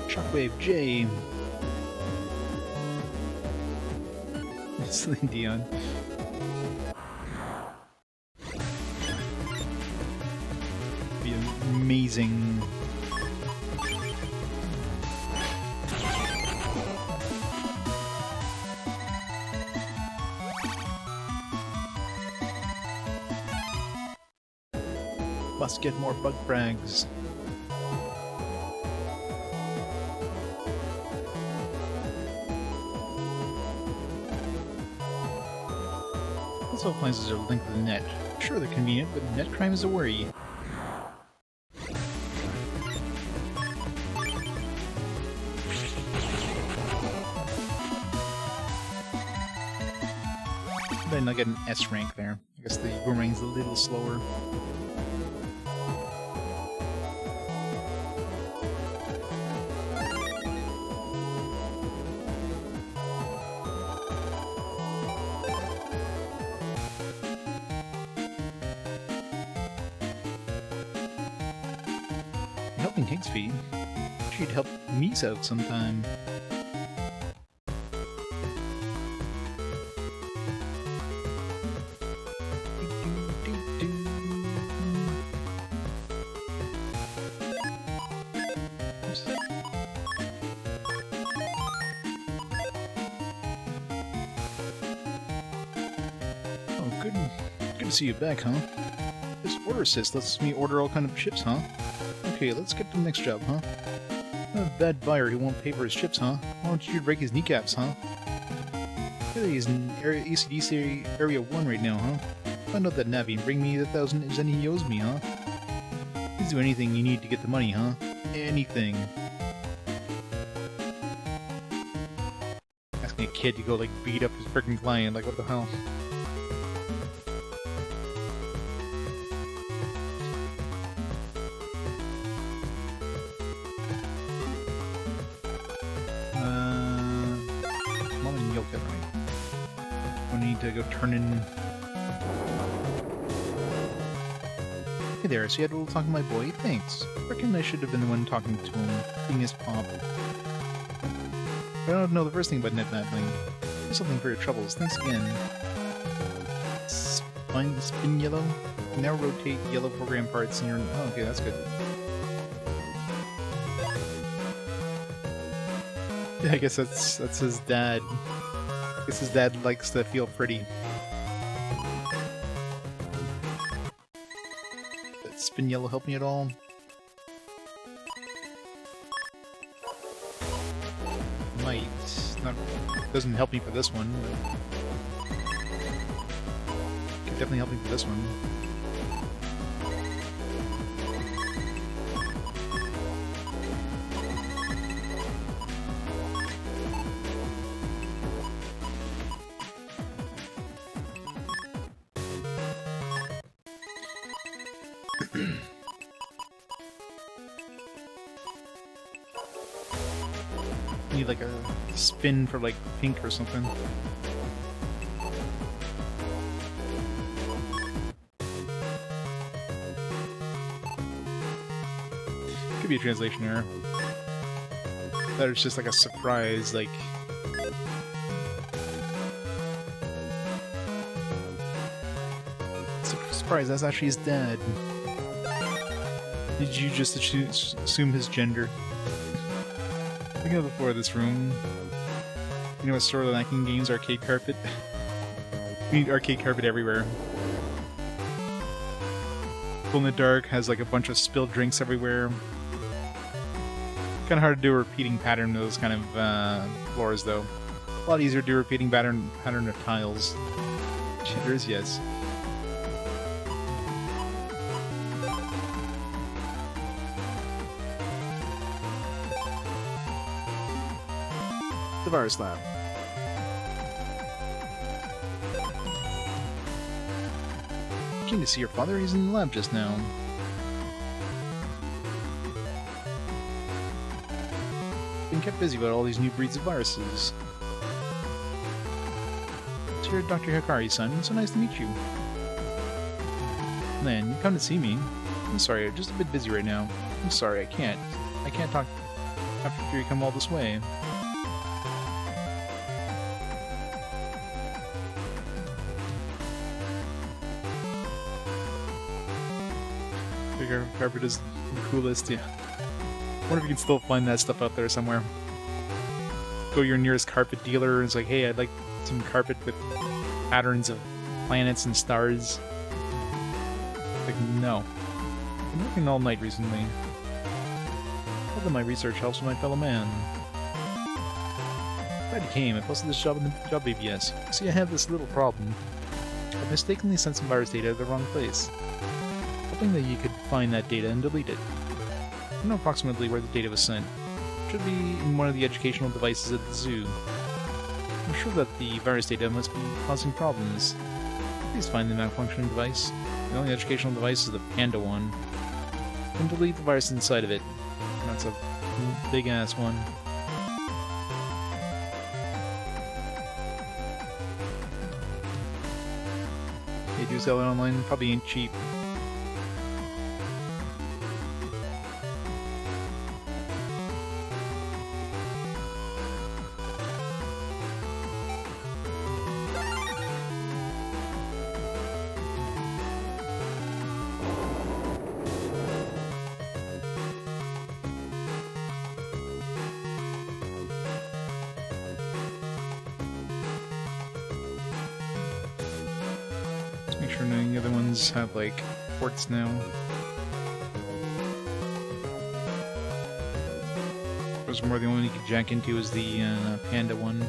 Shockwave J. Celine Dion. Be amazing. Must get more bug frags. All appliances are linked to the net. Sure, they're convenient, but net crime is a worry. Then I get an S rank there. I guess the boomerang's a little slower. Helping Higsby. She'd help me out sometime. Oh, good to see you back, huh? This order assist lets me order all kind of chips, huh? Okay, let's get to the next job, huh? A bad buyer who won't pay for his chips, huh? Why don't you break his kneecaps, huh? Really, he's in ACDC Area 1 right now, huh? Find out that Navi and bring me the 1,000 yen he owes me, huh? Please do anything you need to get the money, huh? Anything. Asking a kid to go, like, beat up his freaking client, like, what the hell? To go turn in. Hey there, so you had a little talk to my boy? Thanks. I reckon I should have been the one talking to him, being his pop. I don't know the first thing about netbattling. Here's something for your troubles. Thanks again. Spin yellow? Now rotate yellow program parts in your... Oh, okay, that's good. Yeah, I guess that's his dad. I guess his dad likes to feel pretty. Does spin yellow help me at all? Might. Not, doesn't help me for this one, but can definitely help me for this one. Need like a spin for like pink or something. Could be a translation error. That is just like a surprise, like... Surprise, that's actually his dad. Did you just assume his gender? Looking at the floor of this room, you know what store lacking games? Arcade carpet. We need arcade carpet everywhere. Glow in the dark has like a bunch of spilled drinks everywhere. Kind of hard to do a repeating pattern of those kind of floors, though. A lot easier to do a repeating pattern of tiles. Jitters, yes. The virus lab. Keen to see your father? He's in the lab just now. Been kept busy about all these new breeds of viruses. So you're Dr. Hikari's son. So nice to meet you. Man, you come to see me. I'm sorry, I'm just a bit busy right now. I'm sorry, I can't talk after you come all this way. Carpet is the coolest, yeah. I wonder if you can still find that stuff out there somewhere. Go to your nearest carpet dealer and it's like, hey, I'd like some carpet with patterns of planets and stars. Like, no. I've been working all night recently. Hope that my research helps my fellow man. Glad you came. I posted this job in the job ABS. See, I have this little problem. I've mistakenly sent some virus data to the wrong place. Hoping that you could find that data and delete it. I know approximately where the data was sent. It should be in one of the educational devices at the zoo. I'm sure that the virus data must be causing problems. Please find the malfunctioning device. The only educational device is the Panda one. And delete the virus inside of it. And that's a big-ass one. They do sell it online, probably ain't cheap. Make sure none of the other ones have, like, ports now. Those more the only one you can jack into is the Panda one.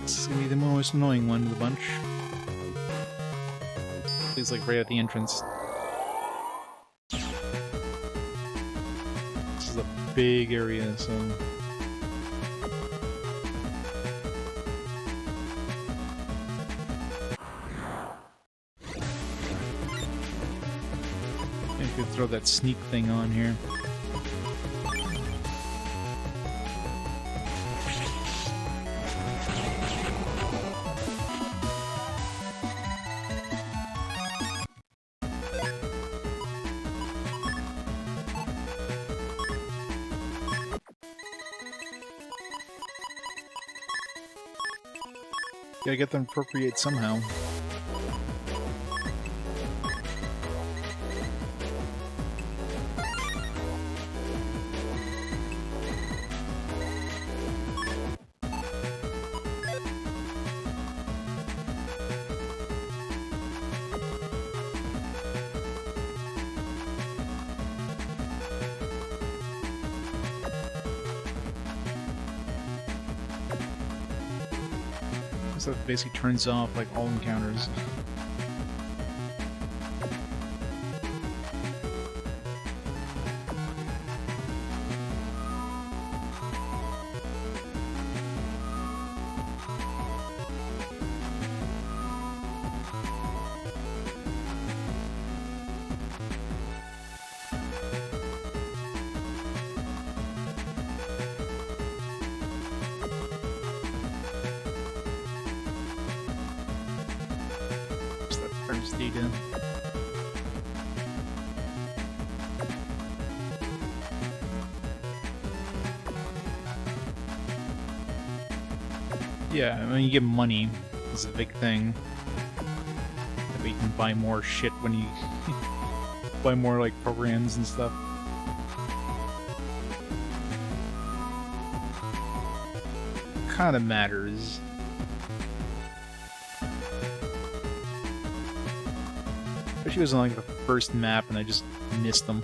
This is gonna be the most annoying one of the bunch. It's like right at the entrance. This is a big area, so... I could throw that sneak thing on here. Gotta get them appropriate somehow. So it basically turns off like all encounters. Data. Yeah, I mean, you get money is a big thing. That way you can buy more shit when you buy more like programs and stuff. Kinda matters. She was on like the first map and I just missed them.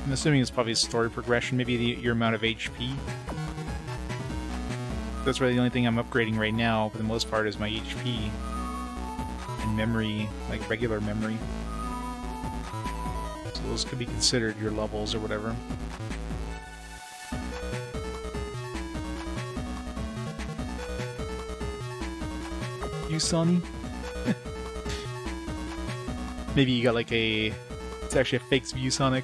I'm assuming it's probably story progression, maybe your amount of HP. That's really the only thing I'm upgrading right now, for the most part, is my HP. Memory, like regular memory. So those could be considered your levels or whatever. You, Sonny? Maybe you got like a... It's actually a fake ViewSonic.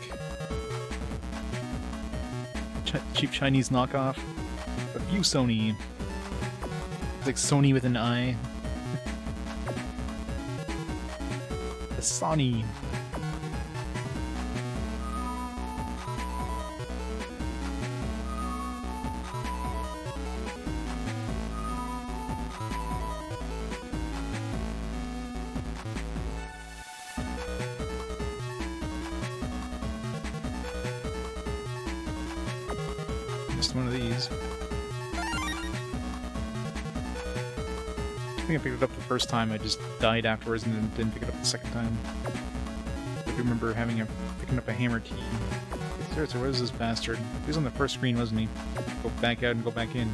Cheap Chinese knockoff. But ViewSony. It's like Sony with an I. Sonny. missed one of these. I think I picked it up the first time, I just died afterwards and then didn't pick it up the second time. I do remember picking up a hammer key. So where is this bastard? He was on the first screen, wasn't he? Go back out and go back in.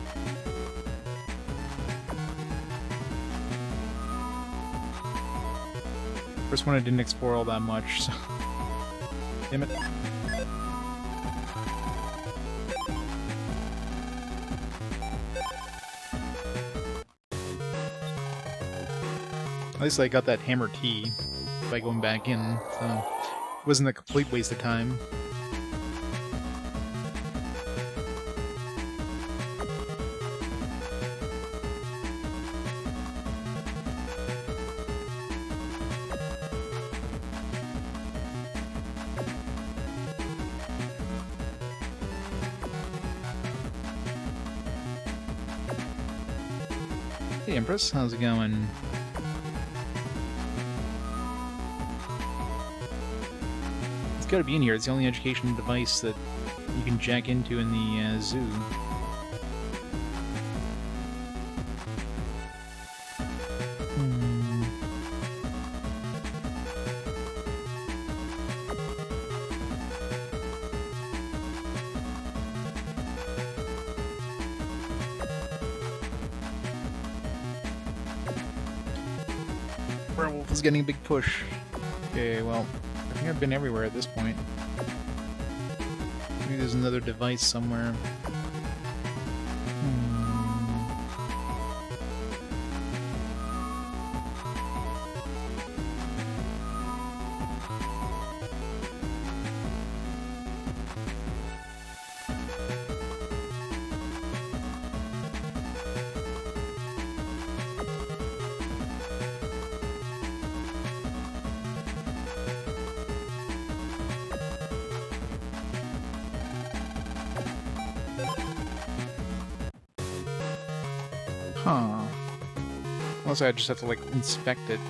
First one I didn't explore all that much, so... Damn it. At least I got that hammer key by going back in, so it wasn't a complete waste of time. Hey Empress, how's it going? It's gotta be in here, it's the only educational device that you can jack into in the zoo. Werewolf is getting a big push. Okay, well, I think I've been everywhere at this point. Maybe there's another device somewhere. Huh. Also, I just have to, like, inspect it.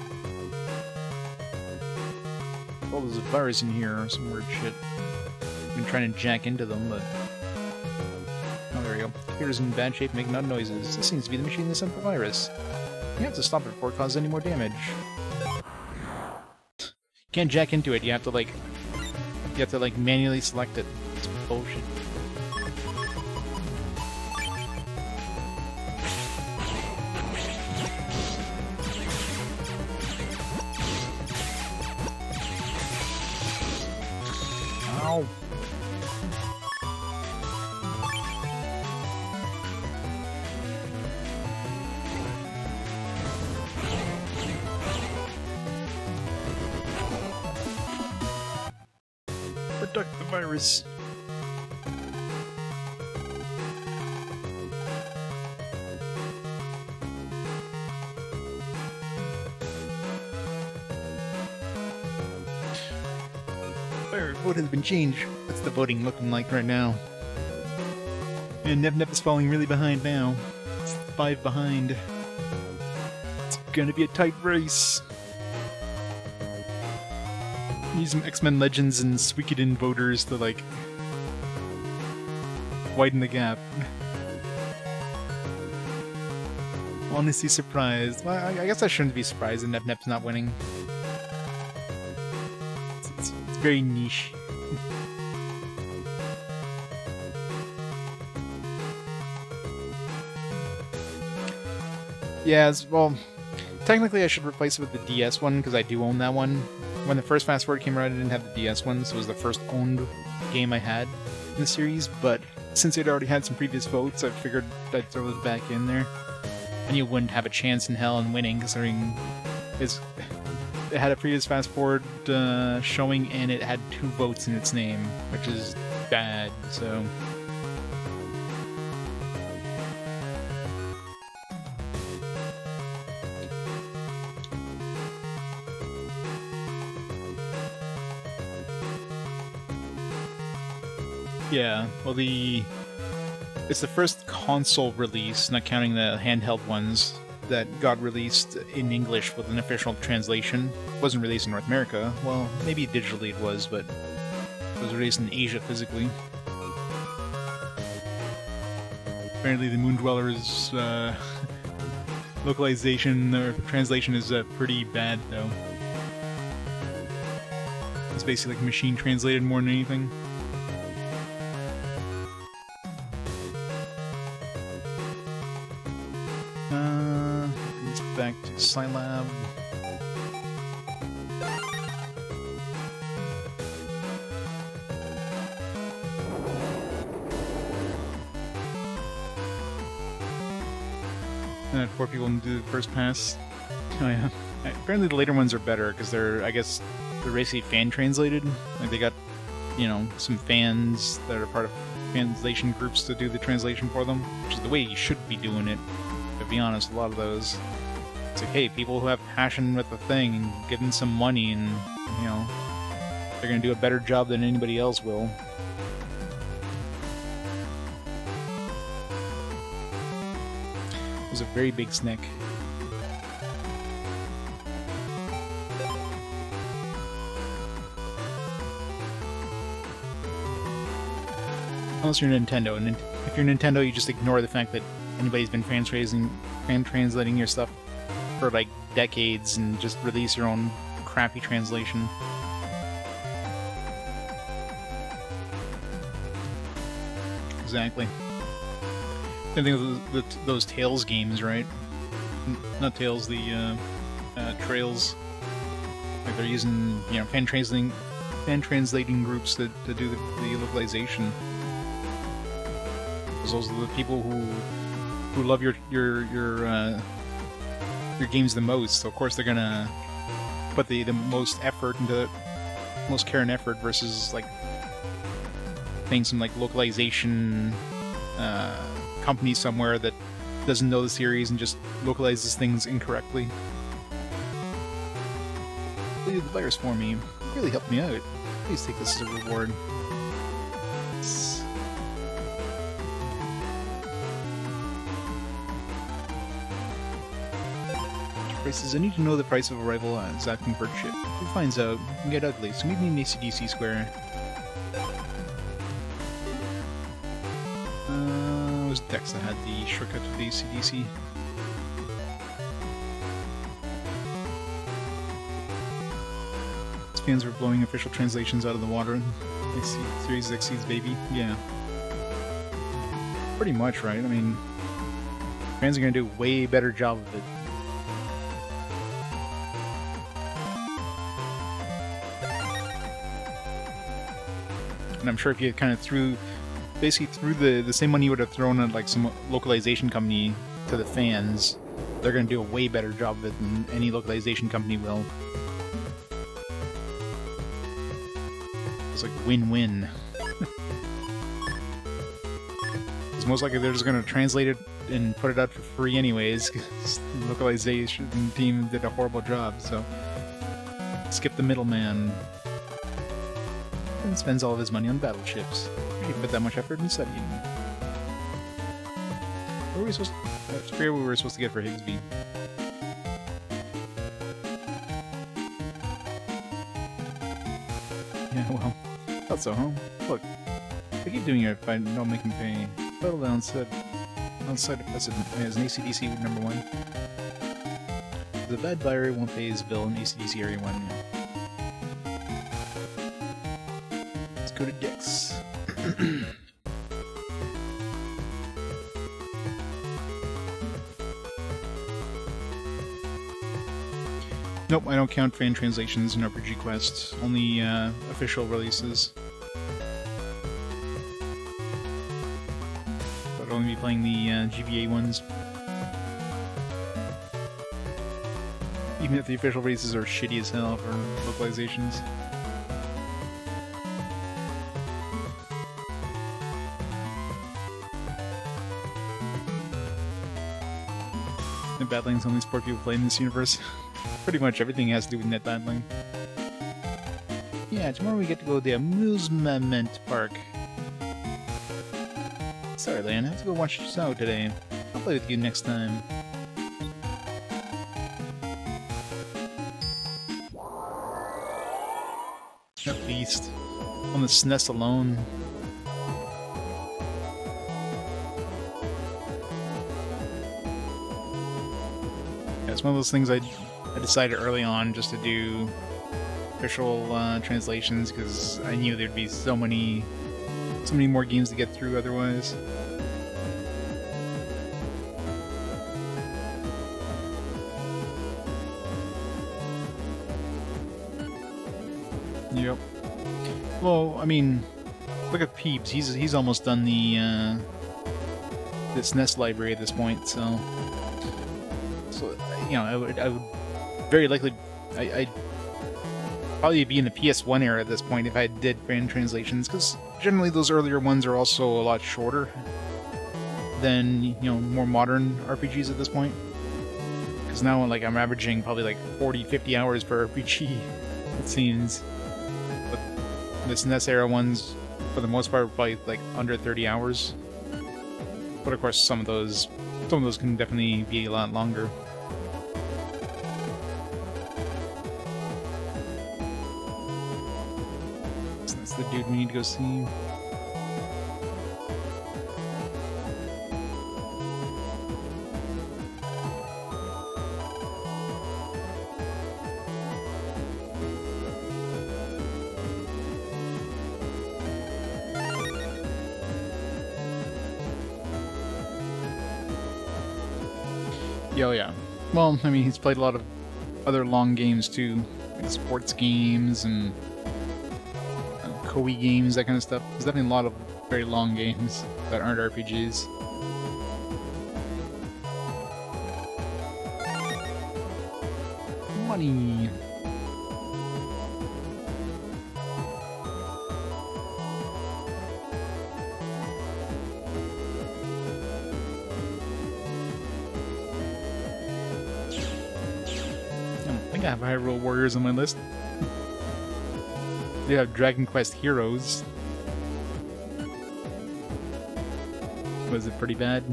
Oh, there's a virus in here or some weird shit. I've been trying to jack into them, but... Oh, there we go. Computer's in bad shape, making odd noises. This seems to be the machine that sent the virus. You have to stop it before it causes any more damage. You can't jack into it, you have to, like, manually select it. It's bullshit. Ow. Protect the virus. Our vote has been changed. What's the voting looking like right now? And Nep is falling really behind now. It's 5 behind. It's gonna be a tight race. Need some X-Men Legends and Suikoden voters to, like, widen the gap. Honestly surprised. Well, I guess I shouldn't be surprised that Nep's not winning. It's very niche. Yeah, well, technically I should replace it with the DS one, because I do own that one. When the first Fast Forward came out, I didn't have the DS one, so it was the first owned game I had in the series, but since it already had some previous votes, I figured I'd throw it back in there. And you wouldn't have a chance in hell in winning, considering it had a previous Fast Forward showing, and it had 2 votes in its name, which is bad, so... Yeah, well it's the first console release, not counting the handheld ones, that got released in English with an official translation. It wasn't released in North America. Well, maybe digitally it was, but it was released in Asia physically. Apparently the Moon Dwellers localization or translation is pretty bad, though. It's basically like machine translated more than anything. Let's back to Scilab. And 4 people do the first pass. Oh yeah. Apparently the later ones are better because they're, I guess, they're basically fan translated. Like they got, you know, some fans that are part of translation groups to do the translation for them, which is the way you should be doing it. To be honest, a lot of those, it's like, hey, people who have passion with the thing and getting some money, and you know, they're gonna do a better job than anybody else will. It was a very big snack. Unless you're Nintendo, and if you're Nintendo, you just ignore the fact that anybody's been fan translating your stuff for like decades and just release your own crappy translation. Exactly. Same thing with those Tales games, right? Not Tales, the Trails. Like they're using, you know, fan translating groups to do the localization. Because those are the people who love your games the most. So of course they're gonna put the most effort into it, most care and effort versus like paying some like localization company somewhere that doesn't know the series and just localizes things incorrectly. Leave the virus for me. It really helped me out. Please take this as a reward. Prices. I need to know the price of arrival on Zapkin per chip. Who finds out? It can get ugly, so meet me in AC/DC Square. It was Dex that had the shortcut to the AC/DC. These fans were blowing official translations out of the water. I see Series X's baby. Yeah. Pretty much, right? I mean, fans are gonna do a way better job of it. And I'm sure if you kind of basically threw the same money you would have thrown at like some localization company to the fans, they're going to do a way better job of it than any localization company will. It's like win-win. Because most likely they're just going to translate it and put it out for free anyways, because the localization team did a horrible job, so skip the middleman. And spends all of his money on battleships. He put that much effort in studying. What were we supposed to... I forget what we were supposed to get for Higsby. Yeah, well, thought so, huh? Look, I keep doing it if I don't make him pay. Battle downside of precedent as an AC/DC #1. The bad buyer won't pay his bill in AC/DC Area 1 now. Go to Dex. Nope, I don't count fan translations in RPG Quest. Only official releases. But I'll only be playing the GBA ones. Even if the official releases are shitty as hell for localizations. Netbattling is the only sport people play in this universe. Pretty much everything has to do with netbattling. Yeah, tomorrow we get to go to the amusement park. Sorry, Lan, I have to go watch Snow today. I'll play with you next time. At least. On the SNES alone. it's one of those things I decided early on just to do official translations because I knew there'd be so many more games to get through otherwise. Yep. Well, I mean, look at Peeps. He's almost done the this NES library at this point. So you know, I would very likely I'd probably be in the PS1 era at this point if I did fan translations, because generally those earlier ones are also a lot shorter than, you know, more modern RPGs at this point. Because now, like, I'm averaging probably like 40-50 hours per RPG, it seems. But this NES era ones, for the most part, are probably like under 30 hours. But of course, some of those can definitely be a lot longer. So that's the dude we need to go see. Oh yeah. Well, I mean, he's played a lot of other long games too, like sports games and Koei games, that kind of stuff. There's definitely a lot of very long games that aren't RPGs. Money. I have Hyrule Warriors on my list. They have Dragon Quest Heroes. Was it pretty bad?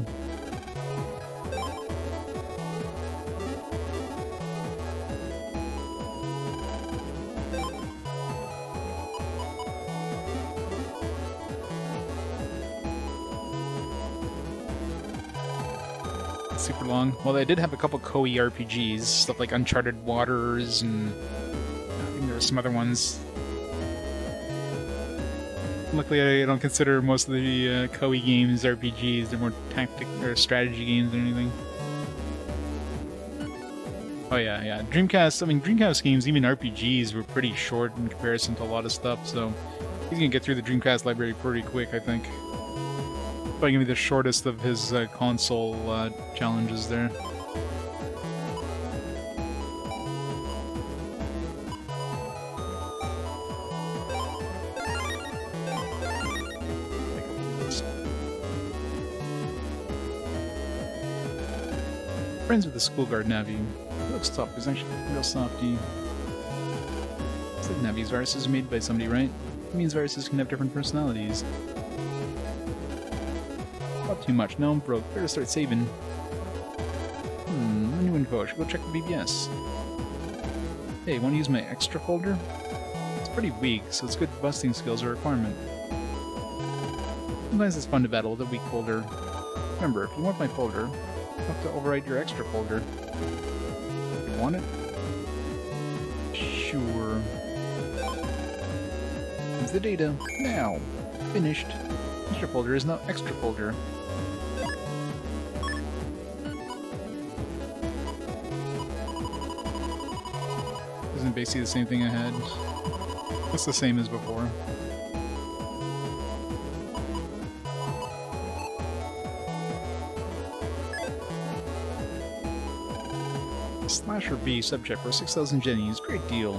Super long. Well, they did have a couple Koei RPGs, stuff like Uncharted Waters, and I think there were some other ones. Luckily, I don't consider most of the Koei games RPGs. They're more tactic or strategy games than anything. Oh yeah. Dreamcast. I mean, Dreamcast games, even RPGs, were pretty short in comparison to a lot of stuff. So he's gonna get through the Dreamcast library pretty quick, I think. Probably gonna be the shortest of his console challenges there. Friends with the School Guard Navi. He looks tough. He's actually real softy. It's like Navi's viruses are made by somebody, right? It means viruses can have different personalities. Not too much. No, I'm broke. Better start saving. New info. I should go check the BBS. Hey, want to use my extra folder? It's pretty weak, so it's good busting skills are a requirement. Sometimes it's fun to battle with a weak folder. Remember, if you want my folder, you have to overwrite your extra folder. You want it? Sure. Here's the data. Now. Finished. Extra folder is now extra folder. Isn't basically the same thing I had. It's the same as before. Slasher B subject for 6,000 jennies. Great deal.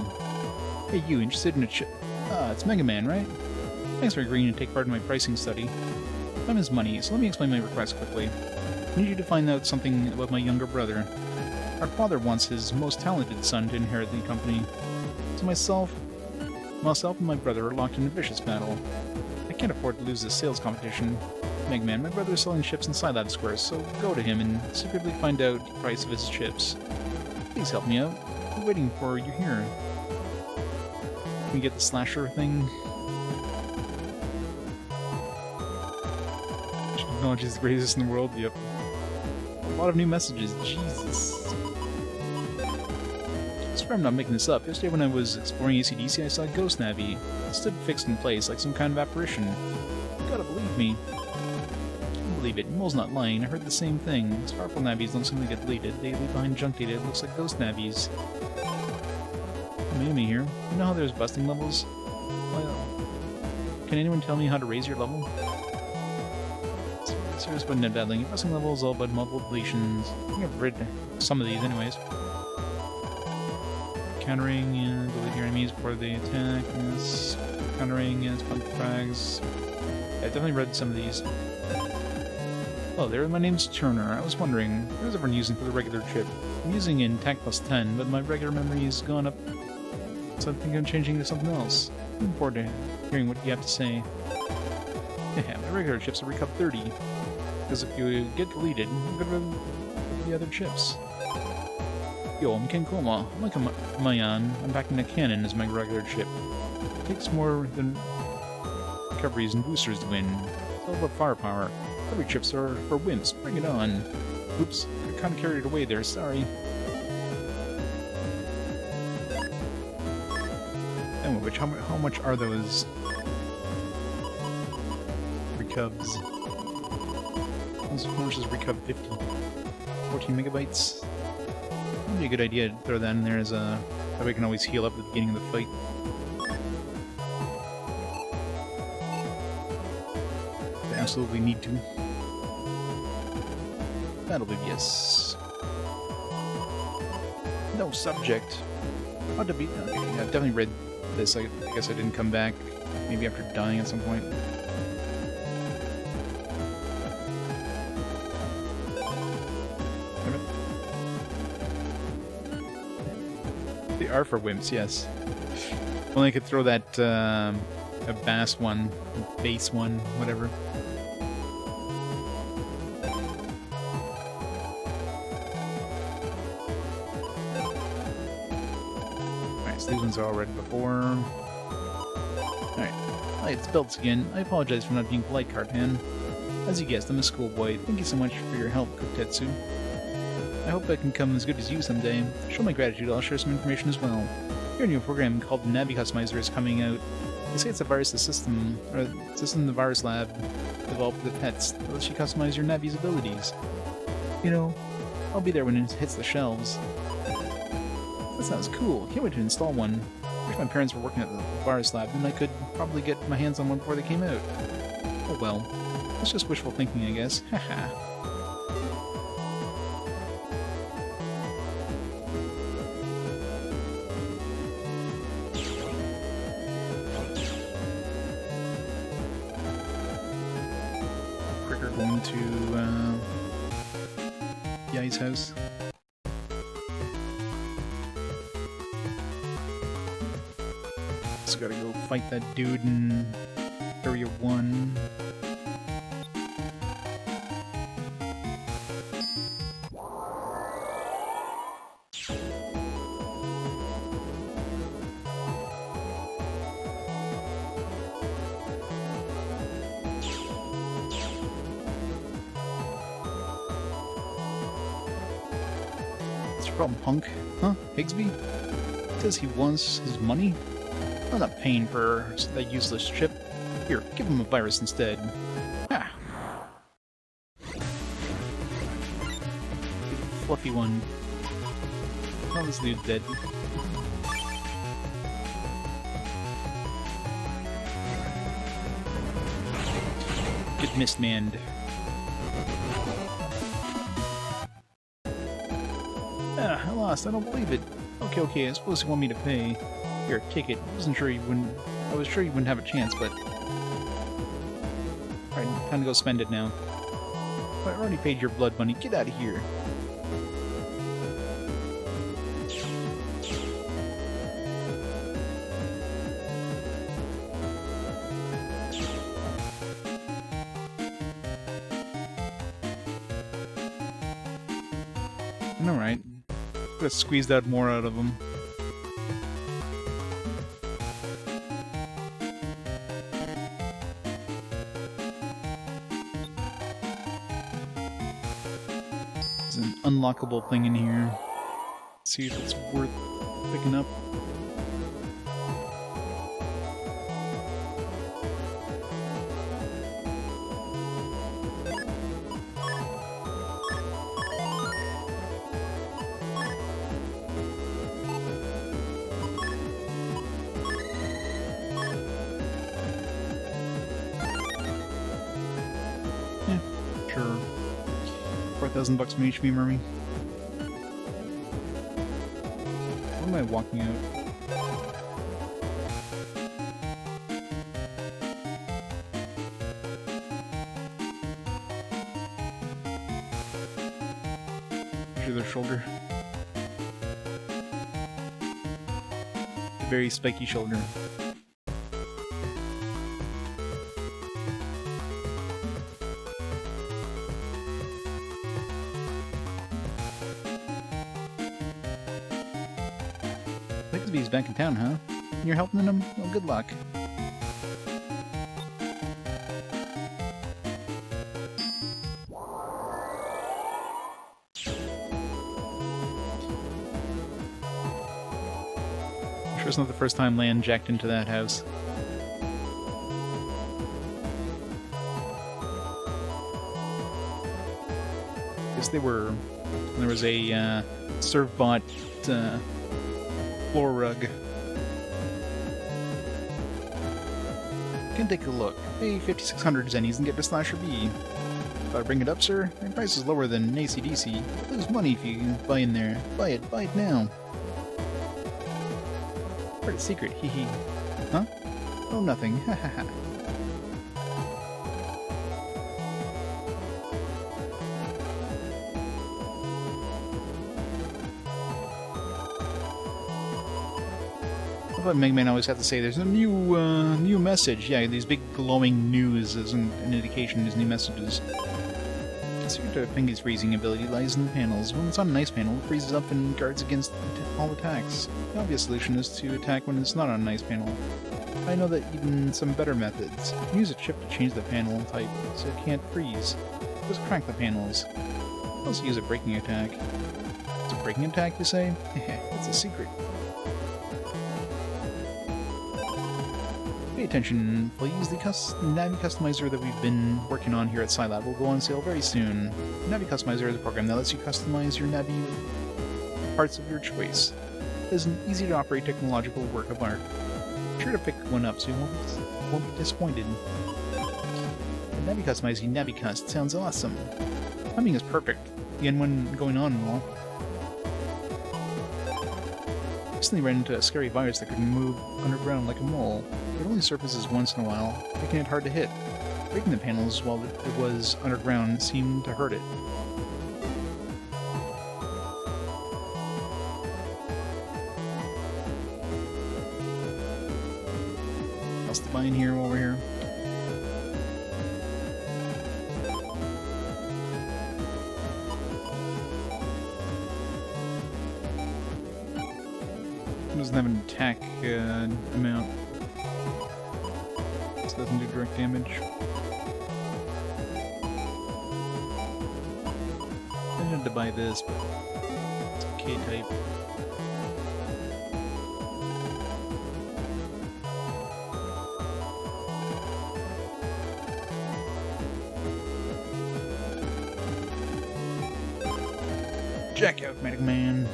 Hey, you interested in a chip? Ah, it's MegaMan, right? Thanks for agreeing to take part in my pricing study. Time is money, so let me explain my request quickly. I need you to find out something about my younger brother. Our father wants his most talented son to inherit the company. So myself and my brother are locked in a vicious battle. I can't afford to lose this sales competition. MegaMan, my brother is selling chips in Scilab Square, so go to him and secretly find out the price of his chips. Please help me out. I'm waiting for you here. Can we get the slasher thing? Technology is the greatest in the world, yep. A lot of new messages, Jesus. swear I'm not making this up. Yesterday when I was exploring AC/DC, I saw a ghost Navi. It stood fixed in place, like some kind of apparition. You gotta believe me. I can't believe it. Mole's not lying. I heard the same thing. These powerful Navis don't simply get deleted. They leave behind junk data. It looks like ghost Navis. Maybe here. You know how there's busting levels? Well, can anyone tell me how to raise your level? Serious about net battling. Your busting level is all about multiple deletions. I think I've read some of these anyways. Countering, delete your enemies before they attack. Yes. Countering, yes, pump frags. Yeah, I've definitely read some of these. Oh, there, my name's Turner. I was wondering, what is everyone using for the regular chip? I'm using in TAC plus 10, but my regular memory's gone up, so I think I'm changing to something else. I'm looking forward to hearing what you have to say. Yeah, my regular chips are Recap 30, because if you get deleted, you get rid of the other chips. Yo, I'm Ken Koma. Like a Mayan, I'm backing a cannon as my regular chip. It takes more than recoveries and boosters to win. It's all about firepower. Every chips are for wimps. Bring it on. Oops, I kind of carried it away there. Sorry. Anyway, which how much are those recubs? Those versus recub 50. 14 megabytes. Would be a good idea to throw that in there as a... that way we can always heal up at the beginning of the fight. I absolutely need to. That'll be yes. No subject. Ought to be... okay, yeah, I've definitely read this. I guess I didn't come back. Maybe after dying at some point. They are for wimps, yes. Only I could throw that, a bass one, a base one, whatever. Alright, so these ones are all read before. Alright, hi, it's Belts again. I apologize for not being polite, Cartan. As you guessed, I'm a schoolboy. Thank you so much for your help, Kotetsu. I hope I can come as good as you someday. To show my gratitude, I'll share some information as well. Your new program called the Navi Customizer is coming out. They say it's a virus system, or system the virus lab developed for the pets that lets you customize your Navi's abilities. You know, I'll be there when it hits the shelves. That sounds cool. Can't wait to install one. I wish my parents were working at the virus lab, then I could probably get my hands on one before they came out. Oh well. That's just wishful thinking, I guess. Haha. Going to Yai's house. Just gotta go fight that dude in Area 1. Problem, punk? Huh? Higsby? Says he wants his money? I'm not paying for that useless chip. Here, give him a virus instead. Ah! Fluffy one. Oh, this dude's dead. Get mist-manned. Ah, I lost. I don't believe it. Okay, I suppose you want me to pay. Here, take it. I was sure you wouldn't have a chance, but... Alright, time to go spend it now. I already paid your blood money. Get out of here. Alright. Could have squeezed out more out of them. There's an unlockable thing in here. Let's see if it's worth Picking up. Yeah, sure. $4,000 from HP Murray. Why am I walking out? Measure their shoulder. Very spiky shoulder. Bigsby's back in town, huh? You're helping him? Well, good luck. I'm sure it's not the first time Lan jacked into that house. Guess they were... There was a serve-bot floor rug. Can take a look. Pay 5,600 zennies and get to Slasher B. If I bring it up, sir, my price is lower than AC/DC. Lose money if you buy in there. Buy it now. Part of secret, hee hee. Huh? Oh, nothing. Ha ha ha. I thought MegaMan always had to say there's a new message. Yeah, these big glowing news is an indication there's new messages. The secret to Pingy's freezing ability lies in the panels. When it's on an ice panel, it freezes up and guards against all attacks. The obvious solution is to attack when it's not on an ice panel. I know that even some better methods. Use a chip to change the panel type so it can't freeze. Just crack the panels. Also use a breaking attack. It's a breaking attack, you say? It's a secret. Pay attention, please. The Navi Customizer that we've been working on here at Scilab will go on sale very soon. Navi Customizer is a program that lets you customize your Navi with parts of your choice. It is an easy-to-operate technological work of art. Be sure to pick one up so you won't be disappointed. The Navi Customizing NaviCust sounds awesome. Timing is perfect. The N1 going on and all. Recently ran into a scary virus that could move underground like a mole. It only surfaces once in a while, making it hard to hit. Breaking the panels while it was underground seemed to hurt it. Else to buy in here while we're here. Doesn't have an attack amount. This doesn't do direct damage. I had to buy this, but it's a K-type. Jack out, MegaMan.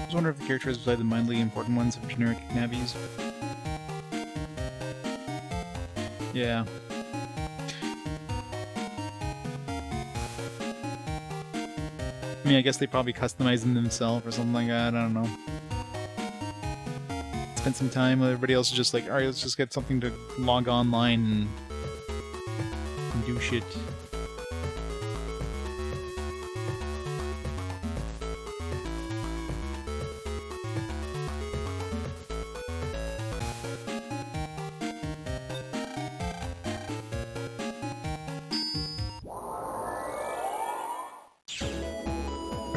I wonder if the characters play the mindly important ones of generic navies. Yeah. I mean, I guess they probably customize them themselves or something like that, I don't know. Spend some time with everybody else is just like, alright, let's just get something to log online and do shit.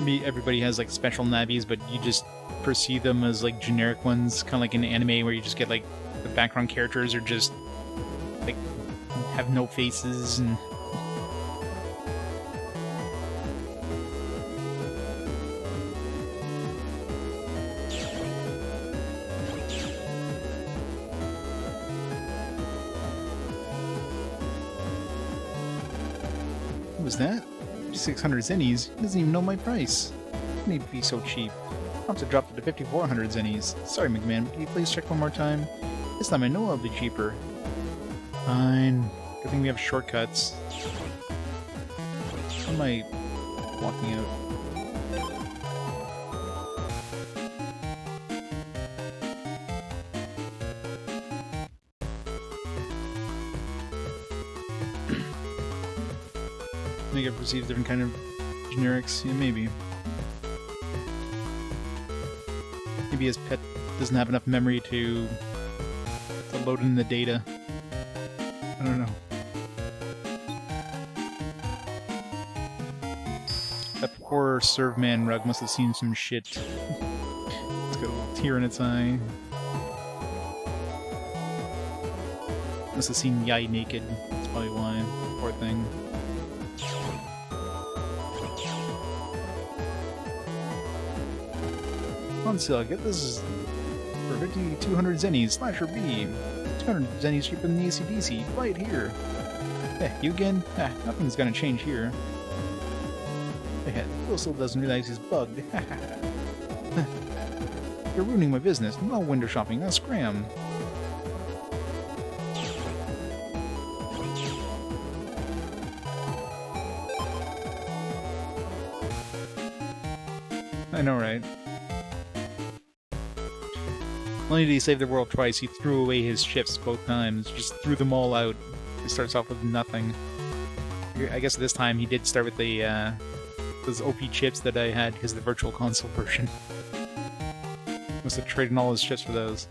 Maybe everybody has like special nabbies, but you just perceive them as like generic ones, kind of like in anime where you just get like the background characters are just like have no faces and. What was that? 600 zennies? He doesn't even know my price. I need to be so cheap. I'll have to drop it to 5,400 zennies. Sorry, MegaMan, but can you please check one more time? This time I know I'll be cheaper. Fine. Good thing we have shortcuts. How am I walking out? Maybe I perceive different kind of generics. Yeah, maybe. Maybe his pet doesn't have enough memory to load in the data. I don't know. That poor Servman rug must have seen some shit. It's got a little tear in its eye. Must have seen Yai naked. That's probably why. Poor thing. On sale, get this for 5,200 zennies, slasher B. 200 zennies cheaper than the AC/DC. Buy it here. Eh, you again? Ah, nothing's gonna change here. Eh, Phil still doesn't realize he's bugged. You're ruining my business. No window shopping, I'll scram. I know, right? Only did he save the world twice, he threw away his ships both times. Just threw them all out. He starts off with nothing. I guess this time he did start with the those OP chips that I had because of the Virtual Console version. Must have traded all his chips for those.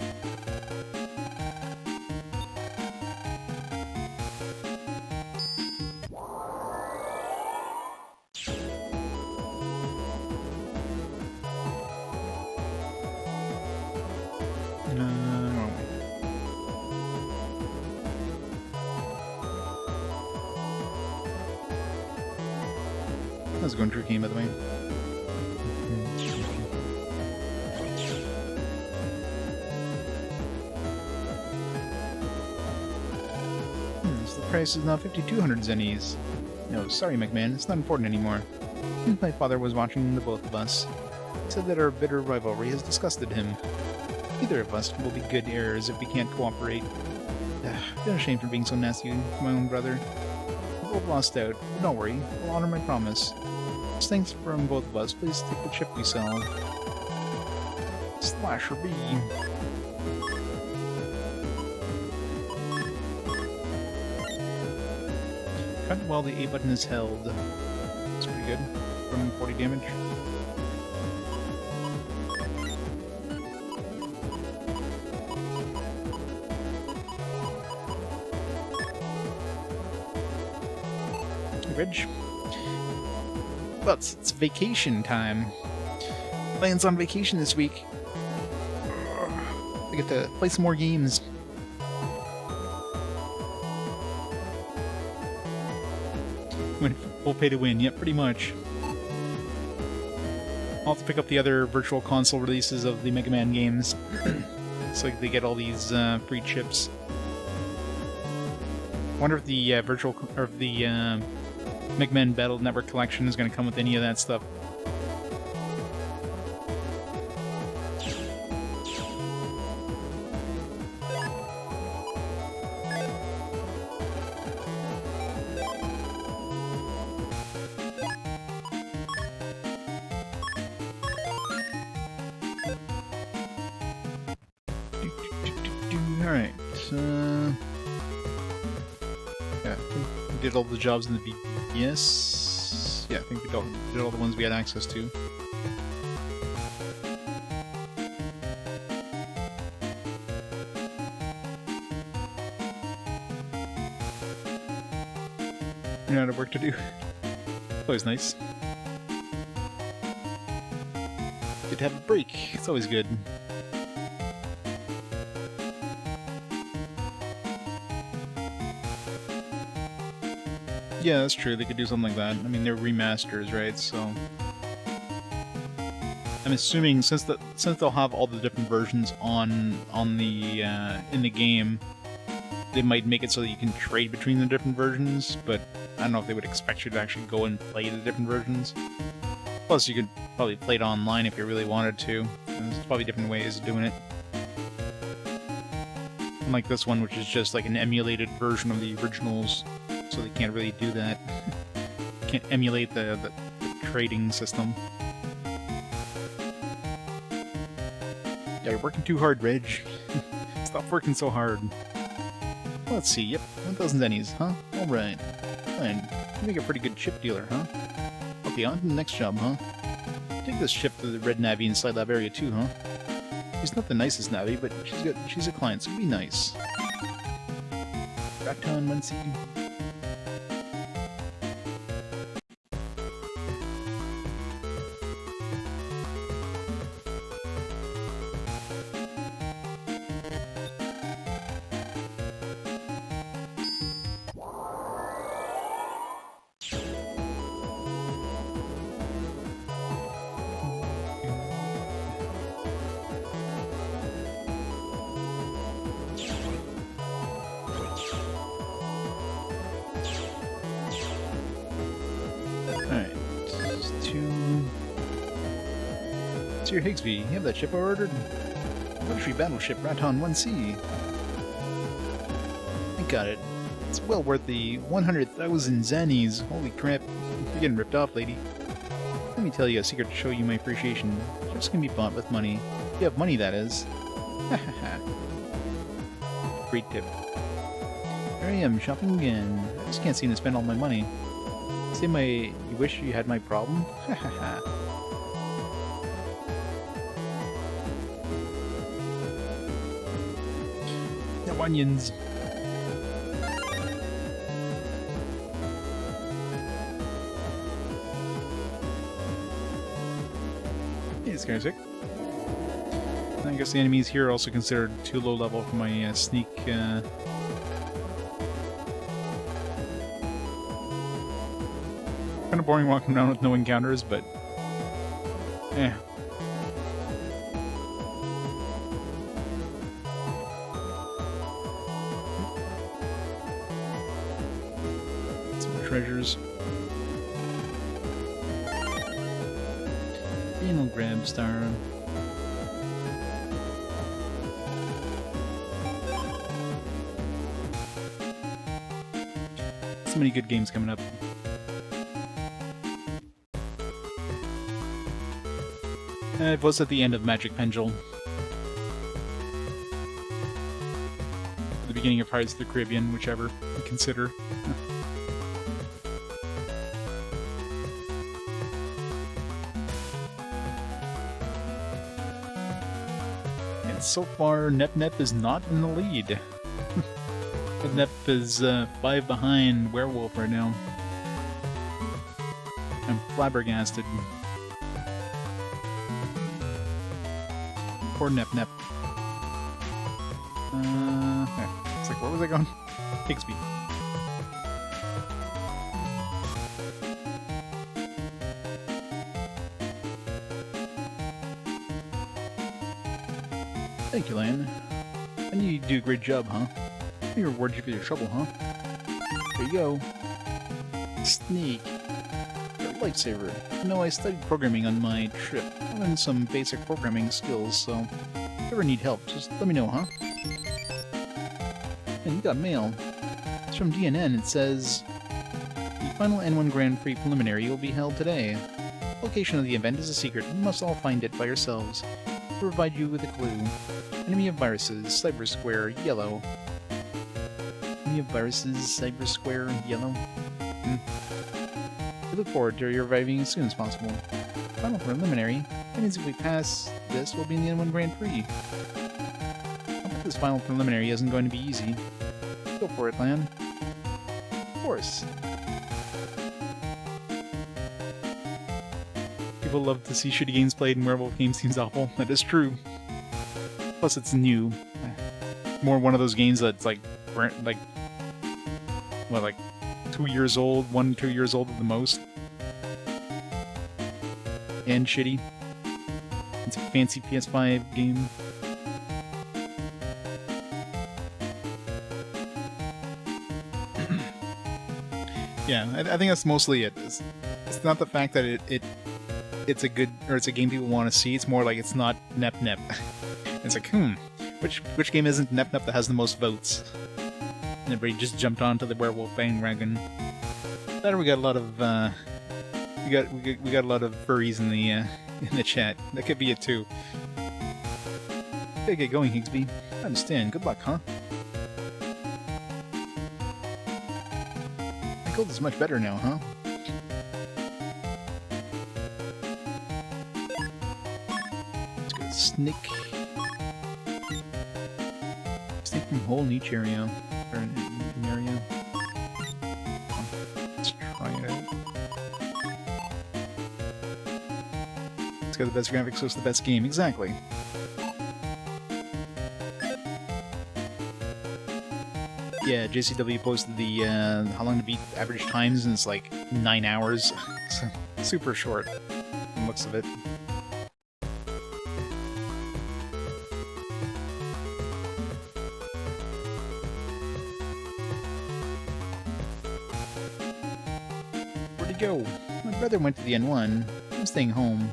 That was going through game, by the way. So the price is now 5,200 zennies. No, sorry, MegaMan, it's not important anymore. My father was watching the both of us. He said that our bitter rivalry has disgusted him. Neither of us will be good heirs if we can't cooperate. Been ashamed for being so nasty to my own brother. We've both lost out, but don't worry, I'll honor my promise. Just thanks from both of us, please take the chip we sell. Slasher B. Cut while the A button is held. That's pretty good. From 40 damage. Bridge. Well, it's vacation time. Lan's on vacation this week. I get to play some more games. Full pay to win, yep, pretty much. I'll have to pick up the other Virtual Console releases of the MegaMan games. So they get all these free chips. I wonder if the MegaMan Battle Network Collection is going to come with any of that stuff. Alright, yeah, I think we did all the jobs in the BS. Yeah, I think we did all the ones we had access to. Ran out of work to do. Always nice. Good to have a break. It's always good. Yeah, that's true. They could do something like that. I mean, they're remasters, right? So I'm assuming since they'll have all the different versions on the in the game, they might make it so that you can trade between the different versions. But I don't know if they would expect you to actually go and play the different versions. Plus, you could probably play it online if you really wanted to. And there's probably different ways of doing it. Unlike this one, which is just like an emulated version of the originals, so they can't really do that. Can't emulate the trading system. Yeah, you're working too hard, Reg. Stop working so hard. Let's see, yep, 1,000 zennies, huh? Alright. Fine. You make a pretty good ship dealer, huh? Okay, on to the next job, huh? Take this ship to the red navvy inside Lab Area 2, huh? She's not the nicest navvy, but she's a client, so be nice. Raton Muncie. Sir Higsby, you have that ship I ordered? Military battleship Raton 1C. I got it. It's well worth the 100,000 zennies. Holy crap. You're getting ripped off, lady. Let me tell you a secret to show you my appreciation. Ships can be bought with money. If you have money, that is. Hahaha. Great tip. Here I am, shopping again. I just can't seem to spend all my money. You wish you had my problem? Hahaha. No onions. Hey, Scarsik. I guess the enemies here are also considered too low level for my sneak. Kind of boring walking around with no encounters, but eh. Some treasures. Anal grab star. So many good games coming up. It was at the end of Magic Pendulum. The beginning of Pirates of the Caribbean, whichever you consider. And so far, Nep is not in the lead. Nep is 5 behind Werewolf right now. I'm flabbergasted. Poor Nep. Okay. It's like, where was I going? Higsby. Thank you, Lan. I knew you'd do a great job, huh? Let me reward you for your trouble, huh? There you go. Sneak. You're a lifesaver. No, I studied programming on my trip. I learned some basic programming skills, so if you ever need help, just let me know, huh? And you got mail. It's from DNN. It says, the final N1 Grand Prix preliminary will be held today. The location of the event is a secret. You must all find it by yourselves. I'll provide you with a clue. Enemy of viruses, Cyber Square, yellow. Enemy of viruses, Cyber Square, yellow. We look forward to your arriving as soon as possible. Final preliminary. That means if we pass this, we'll be in the N1 Grand Prix. I'll bet this final preliminary isn't going to be easy. Go for it, Lan. Of course. People love to see shitty games played, and werewolf games seems awful. That is true. Plus, it's new. More one of those games that's like what, like 2 years old, 1 2 years old at the most, and shitty. It's a fancy PS5 game. Yeah, I think that's mostly it. It's not the fact that it's a good, or it's a game people want to see. It's more like it's not Nep. It's like, which game isn't Nep that has the most votes? And everybody just jumped onto the werewolf bandwagon. Better, we got a lot of we got a lot of furries in the chat. That could be it too. Gotta get going, Higsby. I understand. Good luck, huh? My gold is much better now, huh? Let's go to Snick. Snick from whole niche area. Or an area. Let's try it out. It's got the best graphics, so it's the best game. Exactly. Yeah, JCW posted the how long to beat average times, and it's like 9 hours. So, super short from the looks of it. Where'd he go? My brother went to the N1. I'm staying home.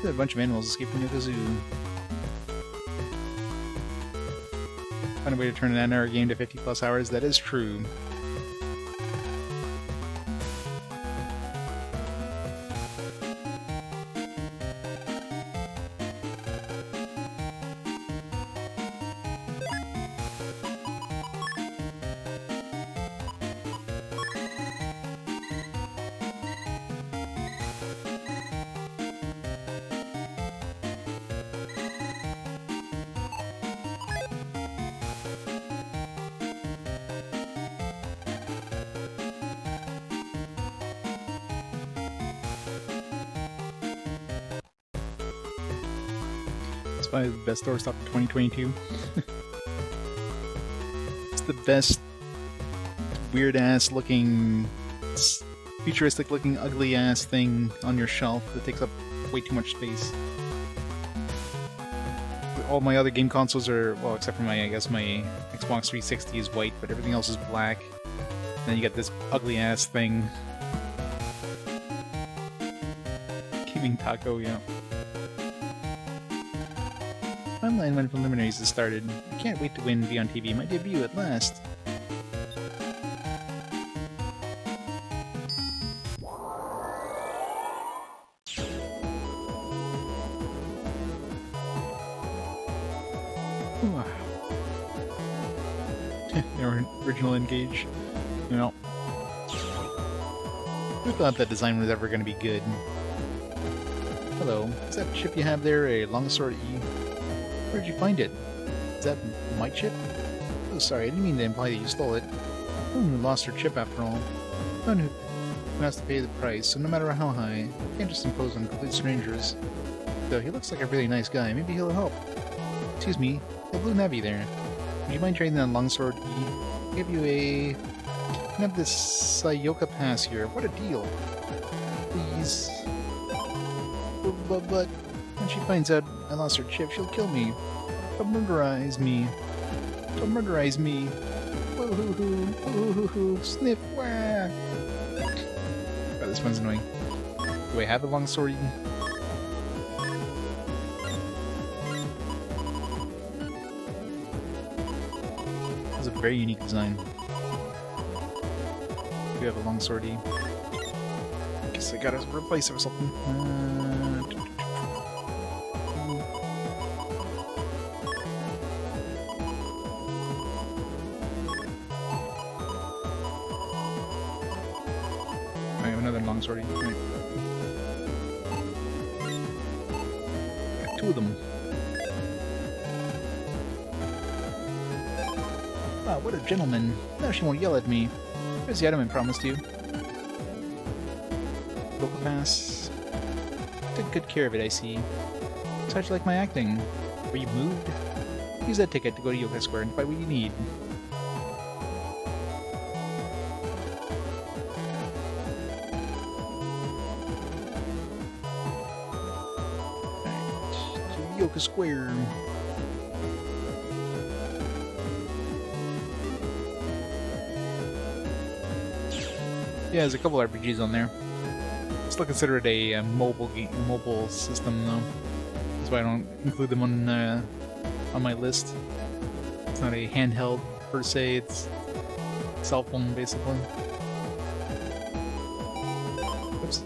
A bunch of animals escaped from the zoo. Find a way to turn an hour game to 50+ hours. That is true. Probably the best door stop in 2022. It's the best weird-ass looking, futuristic-looking, ugly-ass thing on your shelf that takes up way too much space. All my other game consoles are, well, except for I guess my Xbox 360 is white, but everything else is black. And then you got this ugly-ass thing. Gaming Taco, yeah. Online when preliminaries has started. I can't wait to win Be on TV, my debut at last. Their original Engage. You know. Who thought that design was ever going to be good? Hello, is that chip you have there a longsword E? Where'd you find it? Is that my chip? Oh, sorry, I didn't mean to imply that you stole it. No one who lost her chip after all. No one who has to pay the price, so no matter how high, you can't just impose on complete strangers. Though he looks like a really nice guy, maybe he'll help. Excuse me, the blue navvy there. Would you mind trading on longsword E? I'll give you a... I have this Sayoka pass here. What a deal. Please. But... when she finds out I lost her chip, she'll kill me. Don't murderize me. Don't murderize me. Woo-hoo-hoo. Sniff. Wah. Oh, this one's annoying. Do I have a long sword? That's a very unique design. Do you have a long sword? Guess I gotta replace it or something. Sorry. Right. Got 2 of them. Wow, what a gentleman. Now she won't yell at me. Here's the item I promised you. Local pass. Took good care of it, I see. So how'd you like my acting? Were you moved? Use that ticket to go to Yoga Square and buy what you need. Alright, to Yoga Square. Yeah, there's a couple RPGs on there. Still consider it a mobile system, though. That's why I don't include them on my list. It's not a handheld per se. It's a cell phone, basically. Oops.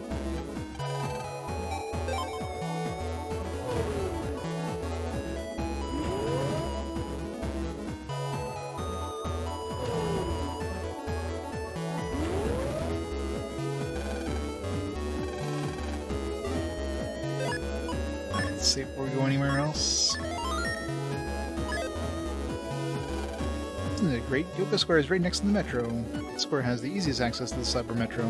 Let's see if we go anywhere else. Isn't it great? Yoga Square is right next to the metro. The square has the easiest access to the Cyber Metro.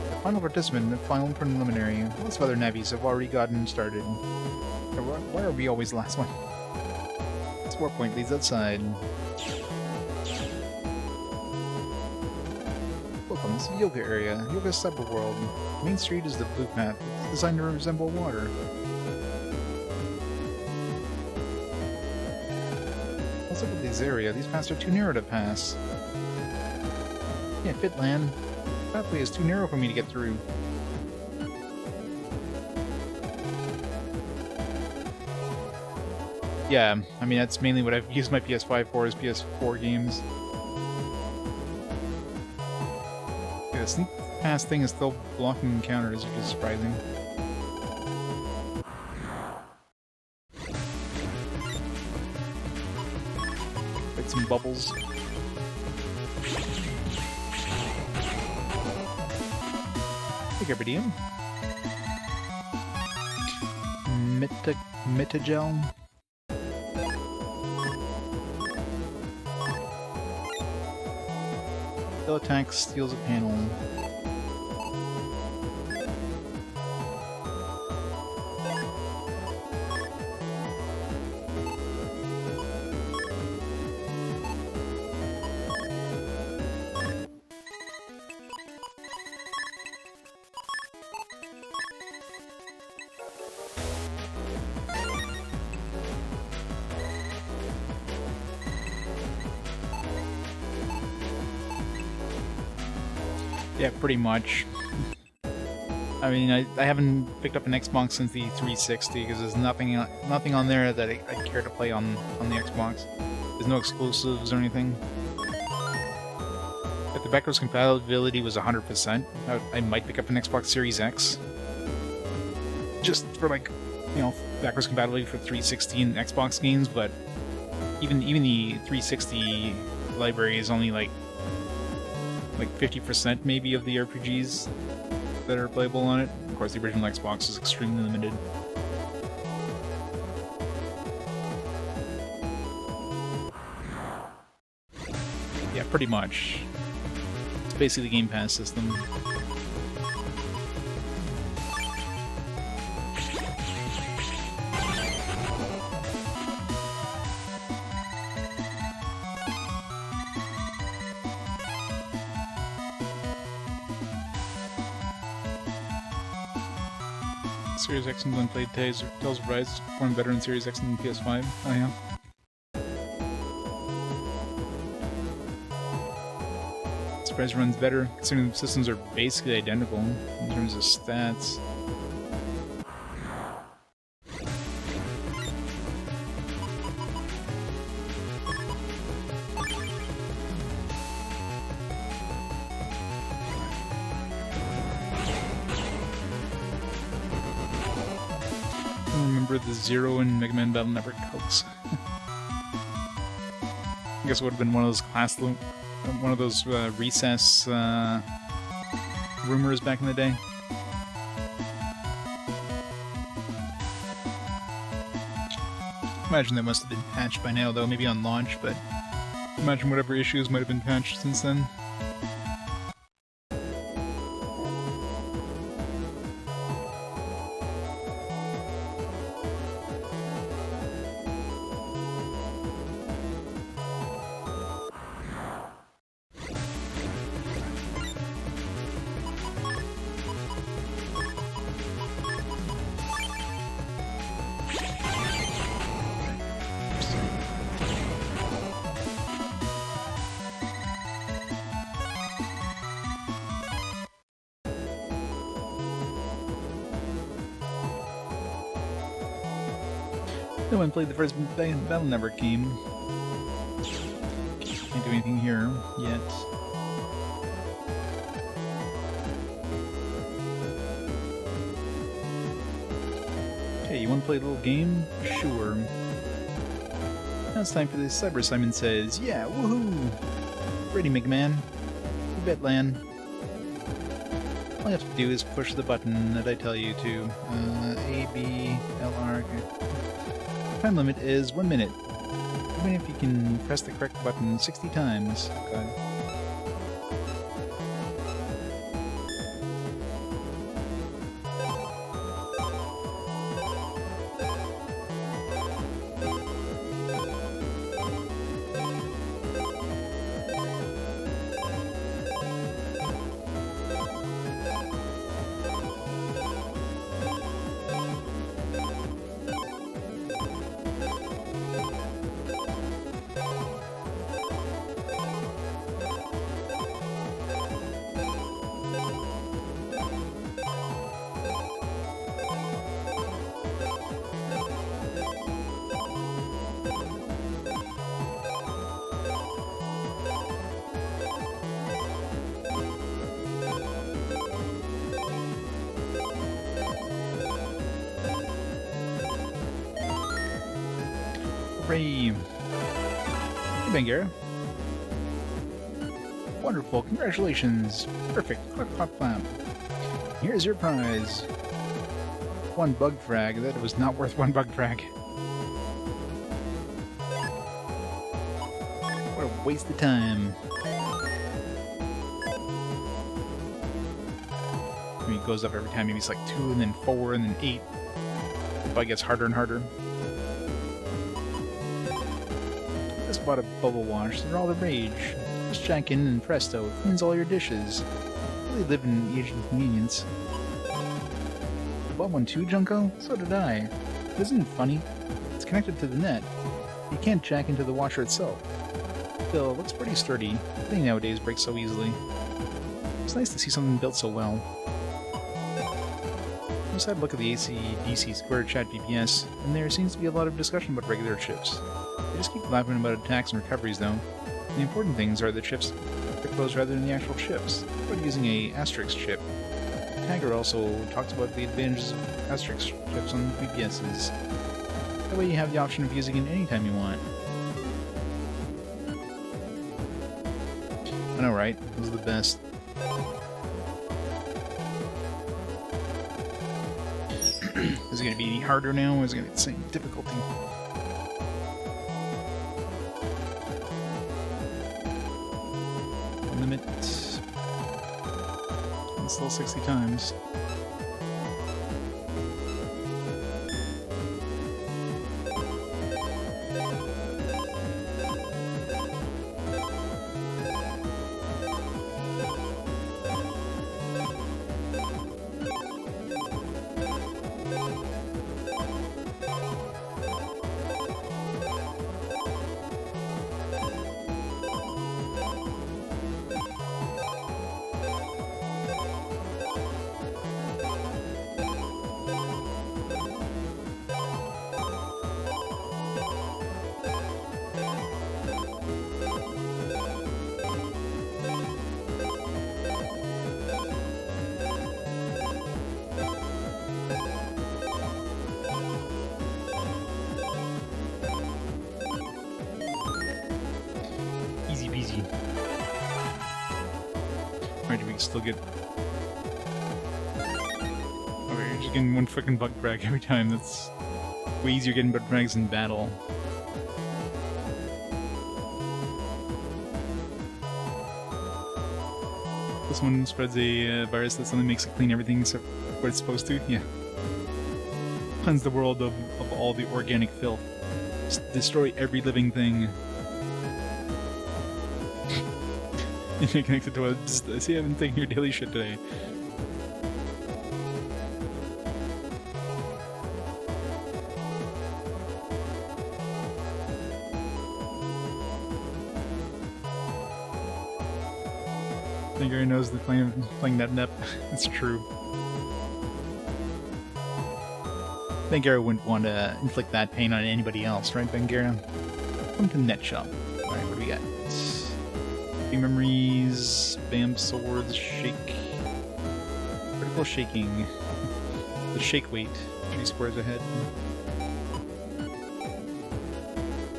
The final participant in the final preliminary. Lots of other navies have already gotten started. Why are we always the last one? This warpoint leads outside. Welcome, this is the Yoga area. Yoga Cyber World. Main Street is the blue path. It's designed to resemble water. What's up with this area? These paths are too narrow to pass. Can't fit, land. The pathway is too narrow for me to get through. Yeah, I mean, that's mainly what I've used my PS5 for, is PS4 games. Yeah, the sneak past thing is still blocking encounters, which is surprising. Like some bubbles. Hey, Gerbedium. Metagel. Still attacks, steals a panel. Yeah, pretty much. I mean, I haven't picked up an Xbox since the 360 because there's nothing on there that I care to play on the Xbox. There's no exclusives or anything. If the backwards compatibility was 100%, I might pick up an Xbox Series X. Just for, like, you know, backwards compatibility for 360 and Xbox games, but even the 360 library is only like 50% maybe of the RPGs that are playable on it. Of course, the original Xbox is extremely limited. Yeah, pretty much. It's basically the Game Pass system. Series X and Glenn played Tales of Rise performed better in Series X than PS5. Oh yeah. Surprise runs better, considering the systems are basically identical in terms of stats. The Zero and MegaMan Battle Network hoax. I guess it would have been one of those recess rumors back in the day. imagine that must have been patched by now, though, maybe on launch, but imagine whatever issues might have been patched since then. No one played the first Battle Network game. Can't do anything here yet. Hey, you want to play a little game? Sure. Now it's time for the Cyber Simon Says. Yeah, woohoo! Ready, MegaMan. You bet, Lan. All you have to do is push the button that I tell you to. A, B, L, R. Time limit is 1 minute. Even if you can press the correct button 60 times. Okay. Hooray! Hey, Bangara. Wonderful, congratulations! Perfect, clap, clap, clap. Here's your prize. 1 bug frag. That was not worth 1 bug frag. What a waste of time. I mean, it goes up every time. Maybe it's like 2 and then 4 and then 8. The bug gets harder and harder. Just bought a bubble wash. They're all the rage. Just jack in and presto, it cleans all your dishes. Really live in an age of convenience. You bought one too, Junko? So did I. Isn't it funny? It's connected to the net. You can't jack into the washer itself. Still, it looks pretty sturdy. Everything nowadays breaks so easily. It's nice to see something built so well. I just had a look at the AC/DC Square Chat BBS, and there seems to be a lot of discussion about regular chips. They just keep laughing about attacks and recoveries, though. The important things are the chips those rather than the actual chips. What about using a asterisk chip? Tiger also talks about the advantages of asterisk chips on BBSs. That way you have the option of using it anytime you want. I know, right? Those are the best. Is it going to be any harder now, or is it going to be the same difficulty? Limit. And still 60 times. Easy peasy. Alright, we can still get... Okay, you're just getting 1 frickin' bug frag every time, that's Way easier getting boomerangs in battle. This one spreads a virus that suddenly makes it clean everything except what it's supposed to. Yeah. Cleanse the world of all the organic filth. Just destroy every living thing. You're connected to a... See, I've been taking your daily shit today. I think Gary knows the playing that nep. It's true. I think Gary wouldn't want to inflict that pain on anybody else, right, Ben Gary? Welcome to the net shop. Alright, what do we got? Memories, Bam swords, shake. Critical shaking. The shake weight. 3 squares ahead.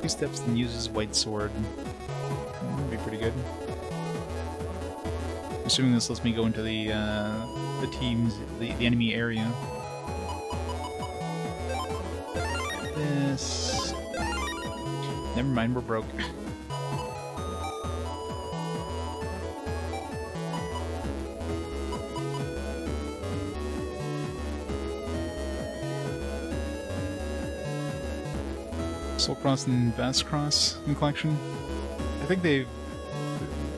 2 steps, then uses white sword. That'd be pretty good. Assuming this lets me go into the teams, the enemy area. This. Never mind, we're broke. Soul Cross and Vast Cross in the collection. I think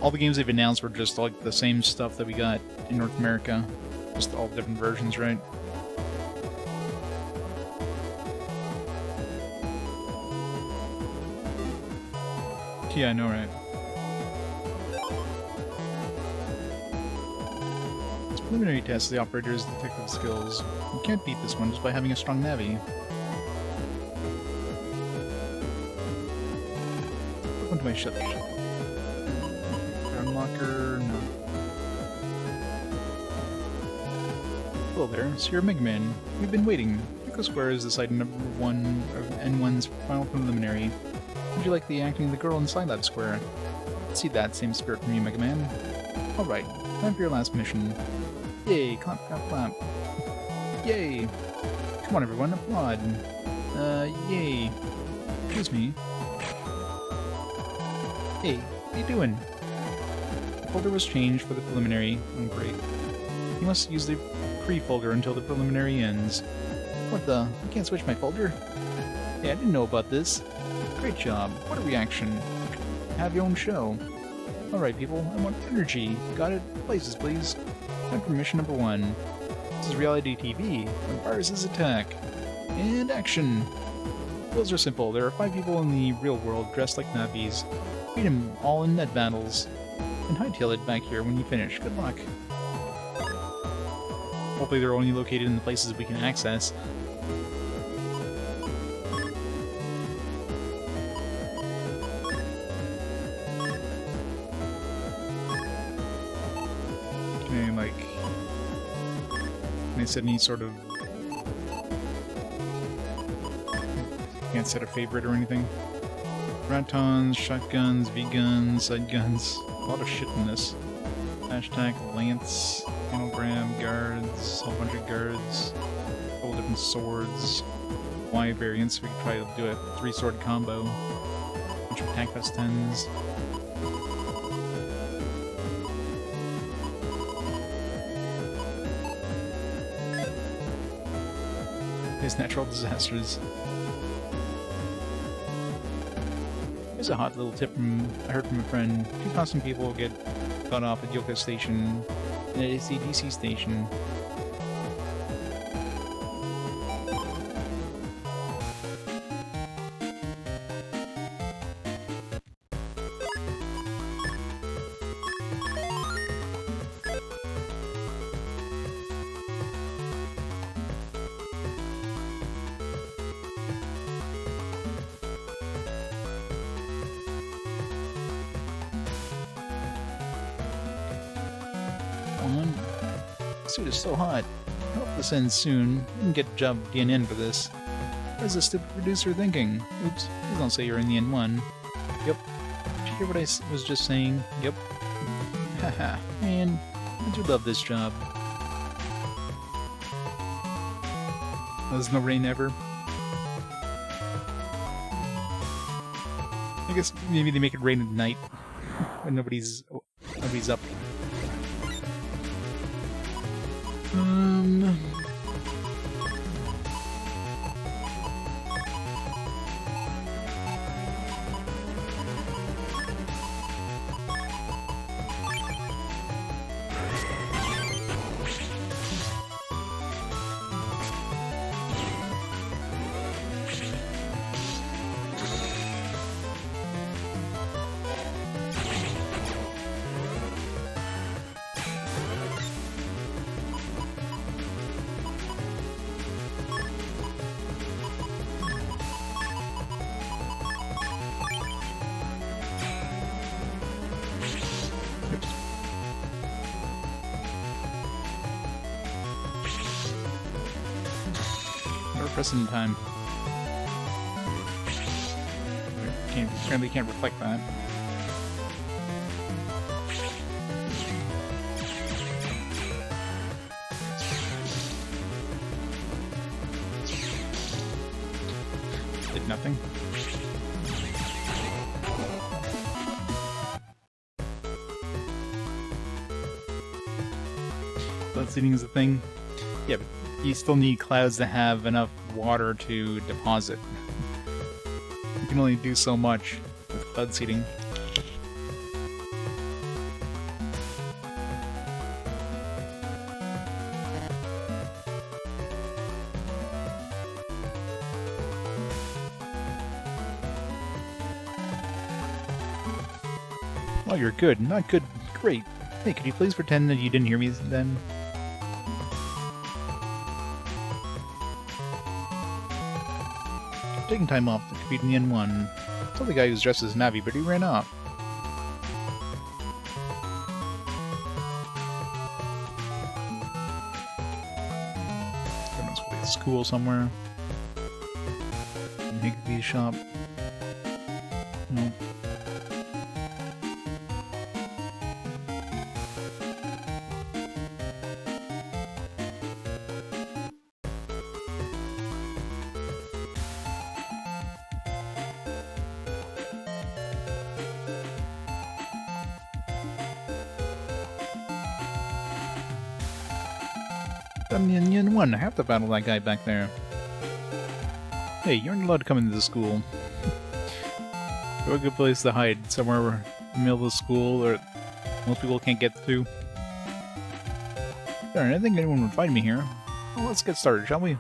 all the games they've announced were just like the same stuff that we got in North America. Just all different versions, right? Yeah, I know, right? It's preliminary test of the operator's detective skills. You can't beat this one just by having a strong navvy. What do I shut? Unlocker, no. Hello there, so you're MegaMan. We've been waiting. Pico Square is this item number 1 of N1's final preliminary. Would you like the acting of the girl in Scilab Square? Let's see that same spirit from you, MegaMan. Alright, time for your last mission. Yay, clap, clap, clap. Yay! Come on everyone, applaud. Yay. Excuse me. Hey, what are you doing? The folder was changed for the preliminary. Oh, great. You must use the pre-folder until the preliminary ends. What the? I can't switch my folder? Yeah, I didn't know about this. Great job. What a reaction. Have your own show. Alright, people, I want energy. Got it? Places, please. Time for mission number 1. This is reality TV. When viruses attack. And action. Rules are simple. There are 5 people in the real world dressed like navvies. Beat them all in net battles. And hightail it back here when you finish. Good luck. Hopefully they're only located in the places we can access. Can I set any sort of... Can't set a favorite or anything. Ratons, shotguns, V-guns, side guns. A lot of shit in this. Hashtag lance, anagram, guards, a whole bunch of guards. A couple different swords. Y variants, we could try to do a 3-sword combo. A bunch of attack plus 10s. These natural disasters. Here's a hot little tip I heard from a friend. 2 constant people get cut off at Yoka Station and at ACDC Station. Suit is so hot. I hope this ends soon. I can get a job at DNN for this. What is the stupid producer thinking? Oops, please don't say you're in the N1. Yep. Did you hear what I was just saying? Yep. Haha. Man, I do love this job. There's no rain ever. guess maybe they make it rain at night when nobody's up. Pressing time. Apparently can't reflect that. Did nothing. Cloud seeding is a thing. Yeah, but you still need clouds to have enough water to deposit. You can only do so much with cloud seeding. Oh, you're good. Not good. Great. Hey, could you please pretend that you didn't hear me then? Taking time off, that could be in the N1. I told the guy who's dressed as Navi, but he ran off. There must be a school somewhere. MegaMan shop. No. Onion 1, I have to battle that guy back there. Hey, you aren't allowed to come into the school. Go a good place to hide, somewhere in the middle of the school or most people can't get through. Darn, I didn't think anyone would find me here. Well, let's get started, shall we?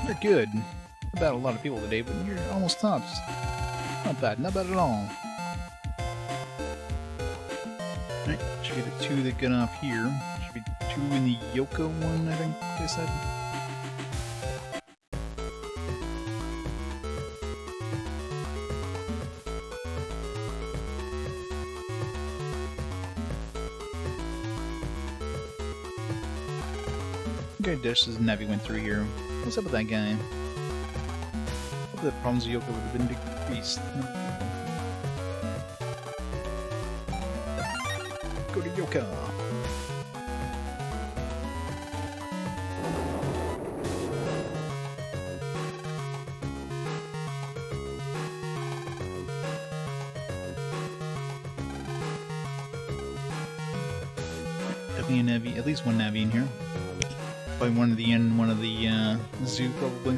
You're good. I battled a lot of people today, but you're almost tops. Not bad, not bad at all. Alright, should be the two that get off here. Should be two in the Yoko one, I think they said. Okay, Dish says Navi went through here. What's up with that guy? Hope the problems with Yoko would have been decreased. Go to Yoko! Definitely a Navi, at least one Navi in here. Probably one of the inn, one of the zoo, probably.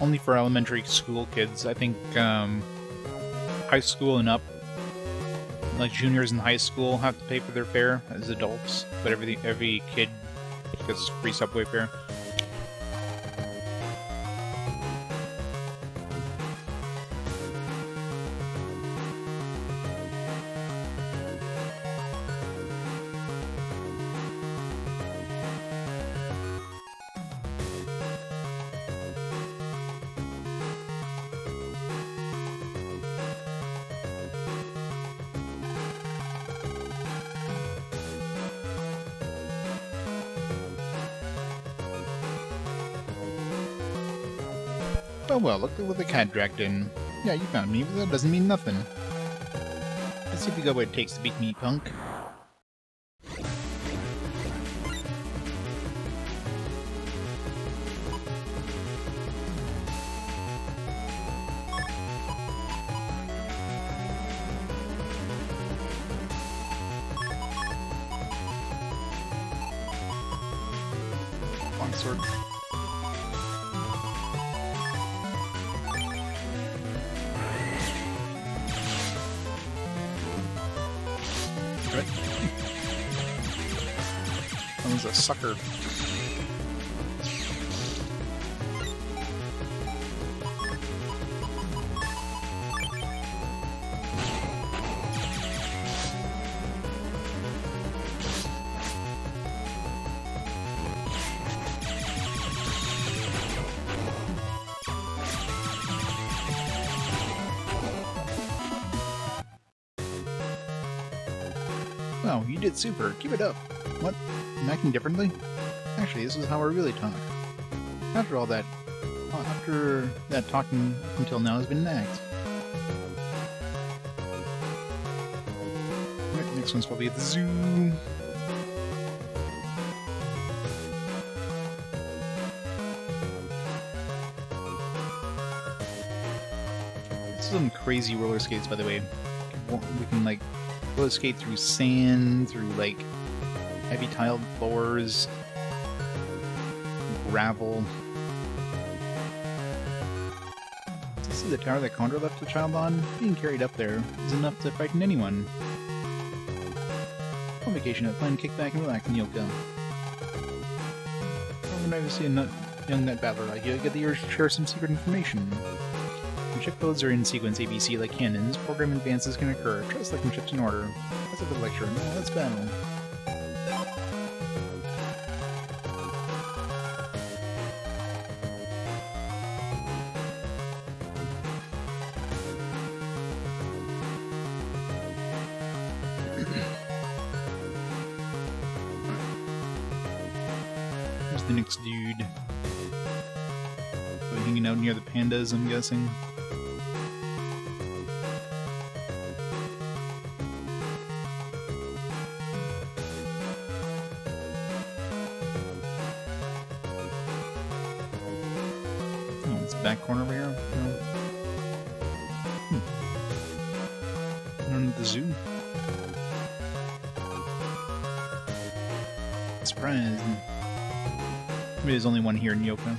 only for elementary school kids. I think high school and up, like juniors in high school, have to pay for their fare as adults, but every kid gets free subway fare. Well, look at what the cat dragged in. Yeah, you found me, but that doesn't mean nothing. Let's see if we got what it takes to beat me, punk. Longsword. That was a sucker. Wow, you did super. Keep it up. What? I'm acting differently? Actually, this is how I really talk. After that talking up until now has been an act. Right, next one's probably at the zoo. This is some crazy roller skates, by the way. We can like roller skate through sand, through like heavy tiled floors, gravel. This is the tower that Condor left the child on. Being carried up there is enough to frighten anyone. On vacation, I plan to kick back and relax in Yoka. Whenever I see a young Netbattler like you, I get the urge to share some secret information. When ship codes are in sequence ABC like cannons, program advances can occur. Try selecting ships in order. That's a good lecture. Now let's battle. Here's the next dude. Probably hanging out near the pandas, I'm guessing. Back corner over here? No. None at the zoo. Surprise. Maybe there's only one here in Yoka.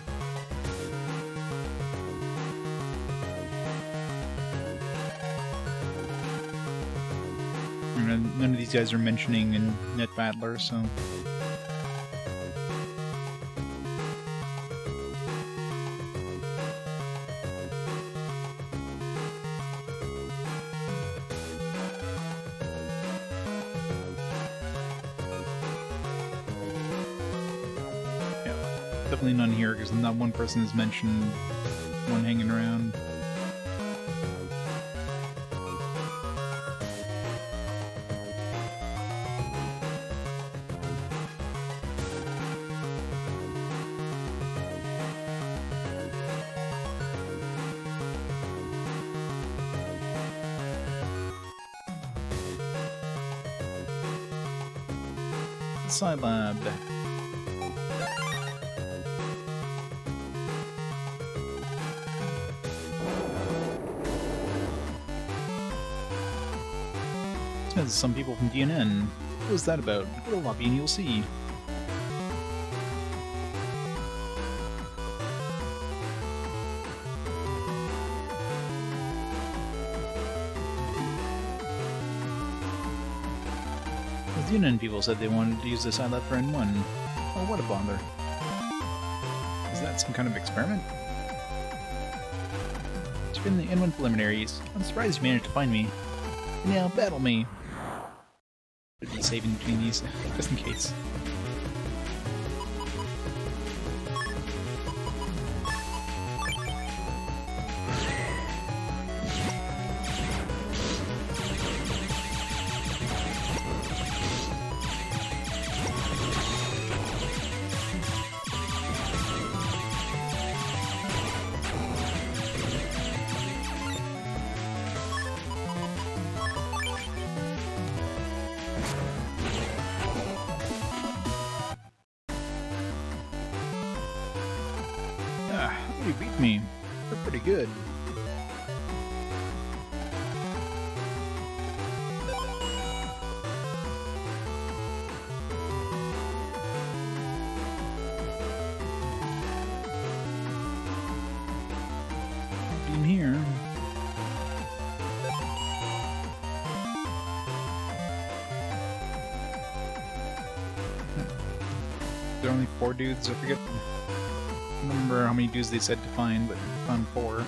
None of these guys are mentioning in Netbattler, so... Definitely none here, because not one person has mentioned one hanging around. Scilab. Says some people from DNN. What was that about? Go to the lobby and you'll see. Yunnan people said they wanted to use this islet for N1. Oh, what a bother. Is that some kind of experiment? It's been the N1 preliminaries. I'm surprised you managed to find me. Now battle me. Should be saving between these, just in case. You beat me. You're pretty good. In here. There are only 4 dudes, I forget. I don't remember how many dudes they said to find, but I found 4.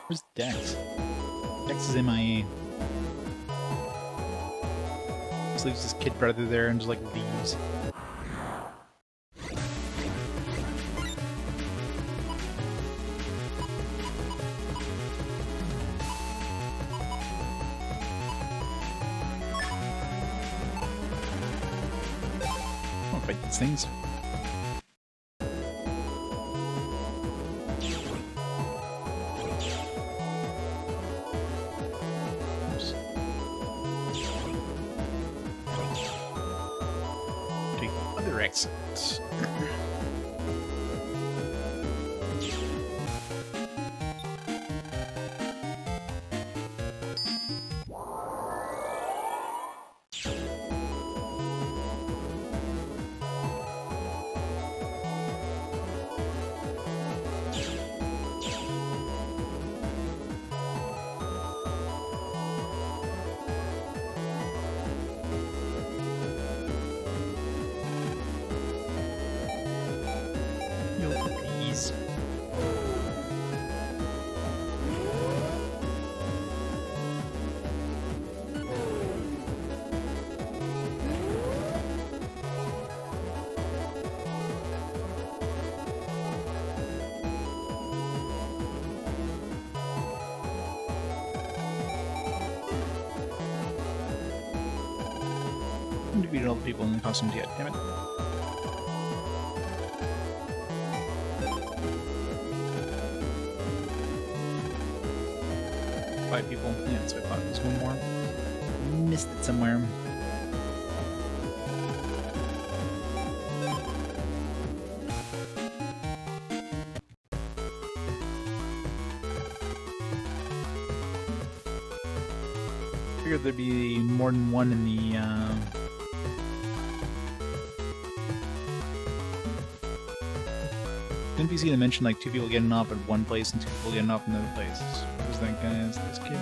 Where's Dex? Dex is MIA. Just leaves his kid brother there and just like leaves. I'll fight these things. Excellent. Defeated all the people in the costumes yet, damn it. Five people. Yeah, that's what I thought. There's one more. Missed it somewhere. Figured there'd be more than one in the Didn't you see them mention like 2 people getting off at one place and 2 people getting off in another place? Who's that guy? Is this kid?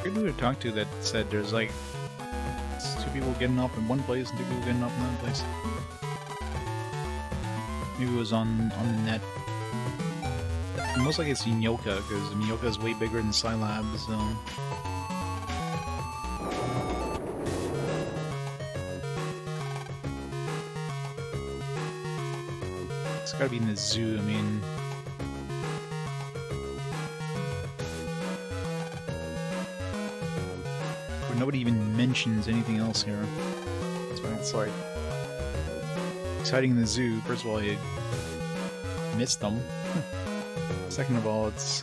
Who did I talk to that said there's like 2 people getting off in one place and 2 people getting off in another place? Maybe it was on the net. Most likely it's Minyoka, because Minyoka is way bigger than Scilab, so... It's gotta be in the zoo, I mean... But nobody even mentions anything else here. That's why it's like... It's hiding in the zoo. First of all, you missed them. Second of all, it's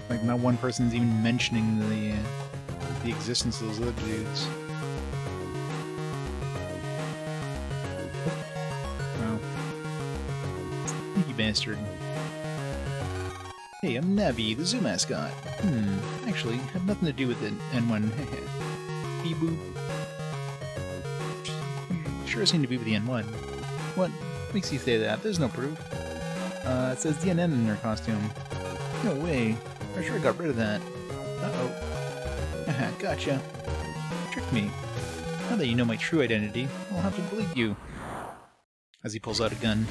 like not one person's even mentioning the existence of those other dudes. Wow. Sneaky bastard. Hey, I'm Navi, the zoo mascot. Actually, have nothing to do with it. N1. Beep boop. You sure seem to be with the N1. What makes you say that? There's no proof. It says DNN in her costume. No way. I sure got rid of that. Uh-oh. Haha, gotcha. Tricked me. Now that you know my true identity, I'll have to believe you. As he pulls out a gun.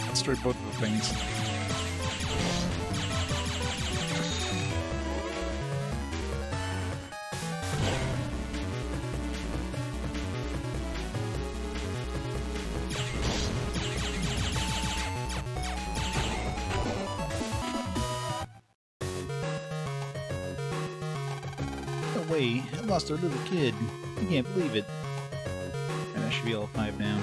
Destroy both of the things. No way, I lost our little kid. I can't believe it. And I should be all 5 now.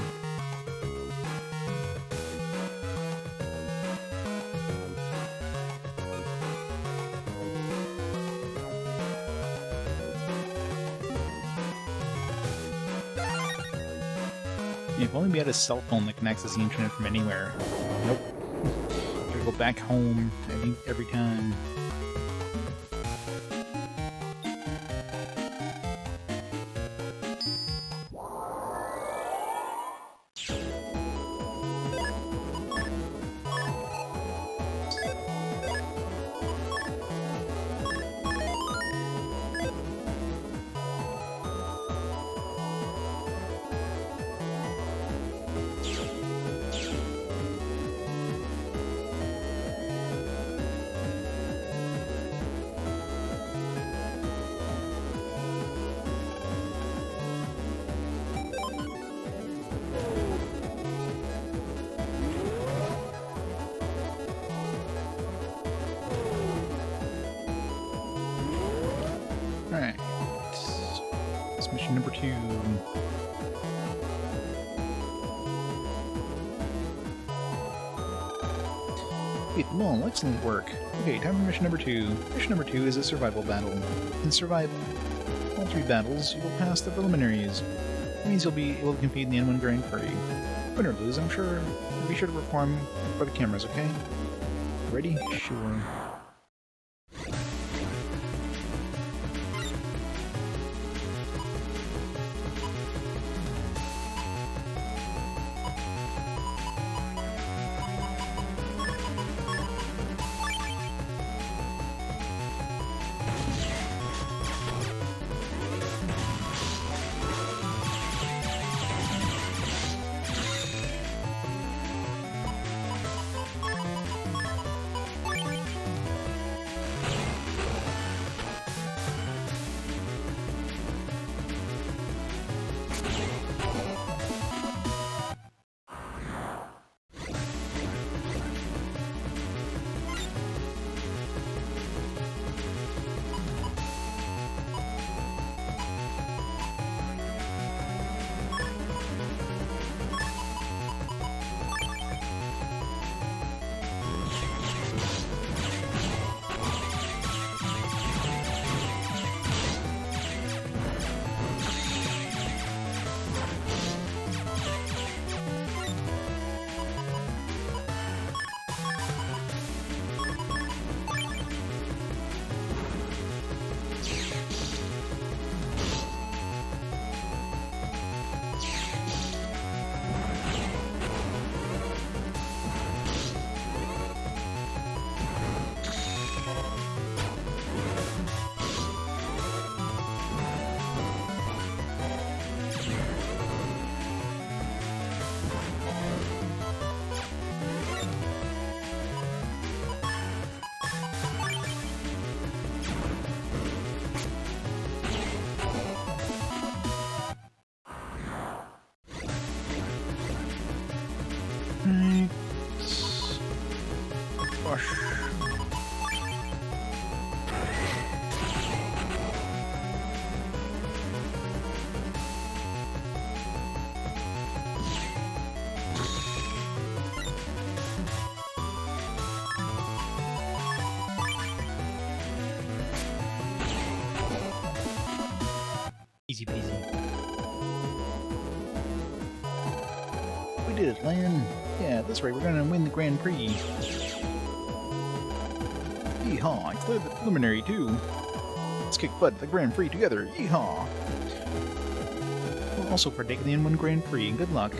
If only we had a cell phone that can access the internet from anywhere. Nope. Gotta go back home, I think, every time. Alright. That's mission number 2. Wait, well, excellent work. Okay, time for mission number 2. Mission number 2 is a survival battle. In survival, all 3 battles, you will pass the preliminaries. It means you'll be able to compete in the N1 Grand Prix. Win or lose, I'm sure. Be sure to perform for the cameras, okay? Ready? Sure. Easy peasy. We did it, Lan. Yeah, that's right, we're gonna win the Grand Prix. Yeehaw, I cleared the preliminary too. Let's kick butt at the Grand Prix together, yeehaw! We'll also partake in the N1 Grand Prix, good luck.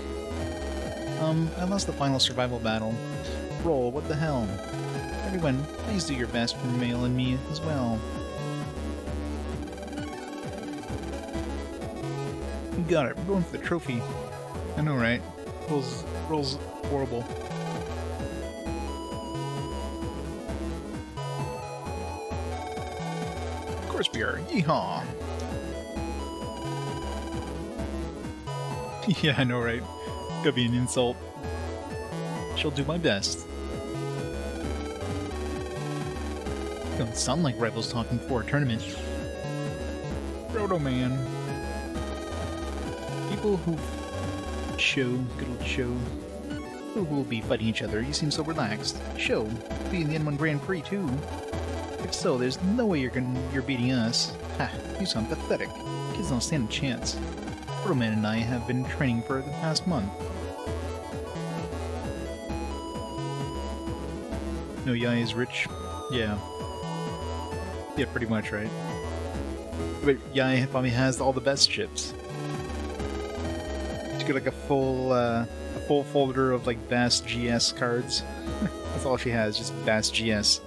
I lost the final survival battle. Roll, what the hell? Everyone, please do your best for Mail and me as well. You got it, we're going for the trophy. I know, right? Roll's horrible. Of course we are, yeehaw! Yeah, I know, right? Could be an insult. Shall do my best. Don't sound like rivals talking for a tournament. Proto Man. People who good old show, who will be fighting each other, you seem so relaxed. Show, be in the N1 Grand Prix too. If so, there's no way you're beating us. Ha, you sound pathetic. Kids don't stand a chance. Proto Man and I have been training for the past month. No, Yai is rich. Yeah. Yeah, pretty much, right? But Yai probably has all the best chips. She's got like a full folder of like Bass GS cards. That's all she has, just Bass GS.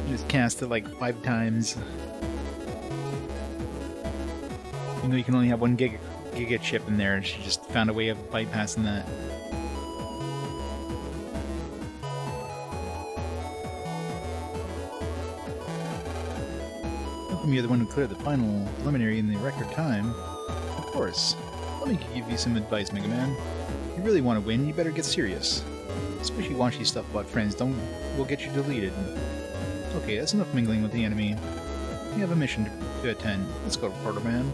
She just cast it like 5 times. You know you can only have 1 giga chip in there, and she just found a way of bypassing that. You're the one who cleared the final preliminary in the record time. Of course. Let me give you some advice, MegaMan. If you really want to win, you better get serious. Especially washy stuff about friends will get you deleted. Okay, that's enough mingling with the enemy. You have a mission to attend. Let's go, Proto Man.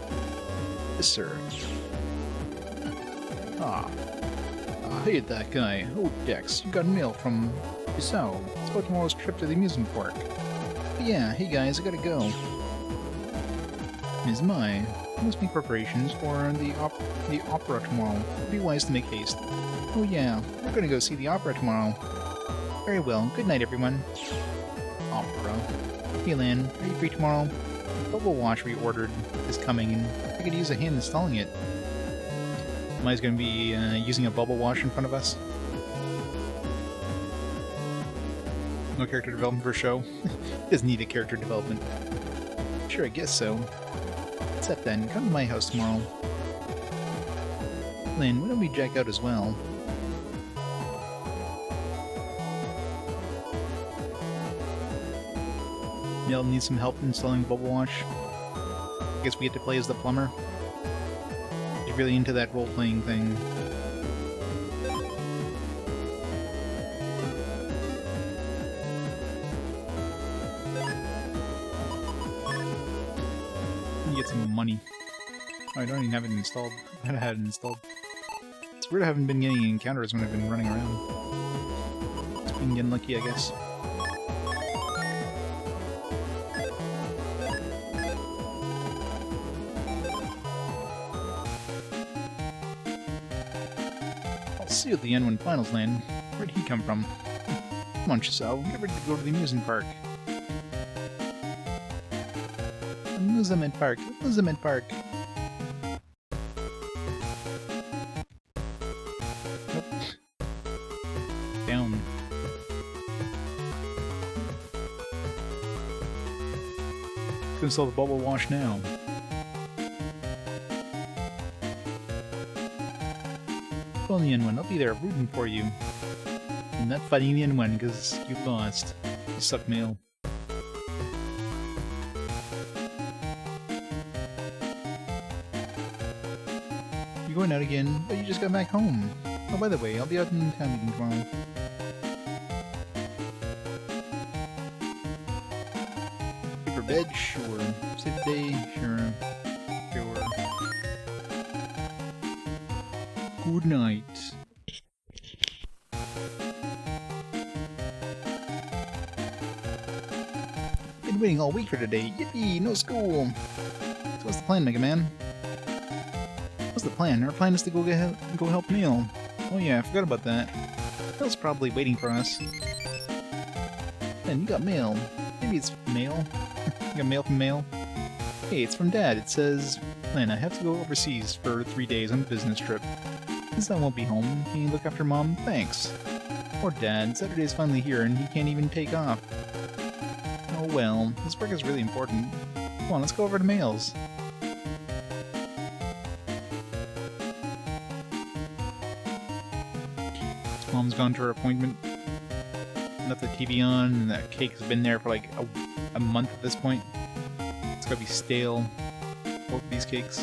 Yes, sir. I hate that guy. Oh, Dex, you got mail from Bissau. It's about tomorrow's trip to the amusement park. But yeah, hey guys, I gotta go. Ms. Mai, I must make preparations for the opera tomorrow. Be wise to make haste. Oh yeah, we're gonna go see the opera tomorrow. Very well, good night everyone. Opera. Hey Lan, are you free tomorrow? Bubble Wash we ordered is coming and I could use a hand installing it. Mai's gonna be using a bubble wash in front of us. No character development for show. Doesn't need a character development. Sure, I guess so. What's up then? Come to my house tomorrow. Lynn, why don't we jack out as well? Mel needs some help installing Bubble Wash. I guess we get to play as the plumber. He's really into that role-playing thing. Get some money. Oh, I don't even have it installed. I had it installed. It's weird I haven't been getting encounters when I've been running around. Just been getting lucky, I guess. I'll see you at the N1 Finals Land. Where'd he come from? Come on, Chisel. Get ready to go to the amusement park. Amusement park. Amusement park. Nope. Down. Go install the Bubble Wash now. Go on the N1. I'll be there rooting for you. I'm not fighting the N1 because you lost. You suck, Mail. You're going out again, but you just got back home. Oh, by the way, I'll be out in town meeting tomorrow. Sleep for bed? Sure. Save the day? Sure. Sure. Good night. Good been waiting all week for today. Yippee! No school! So what's the plan, MegaMan? What's the plan? Our plan is to go help Neil. Oh yeah, I forgot about that. Neil's probably waiting for us. Then you got mail. Maybe it's mail. You got mail from mail? Hey, it's from Dad. It says, Len, I have to go overseas for 3 days on a business trip. Since I won't be home, can you look after Mom? Thanks. Poor Dad. Saturday's finally here and he can't even take off. Oh well, this work is really important. Come on, let's go over to Mail's. Mom's gone to her appointment. Left the TV on, and that cake's been there for like a month at this point. It's gotta be stale. Both of these cakes.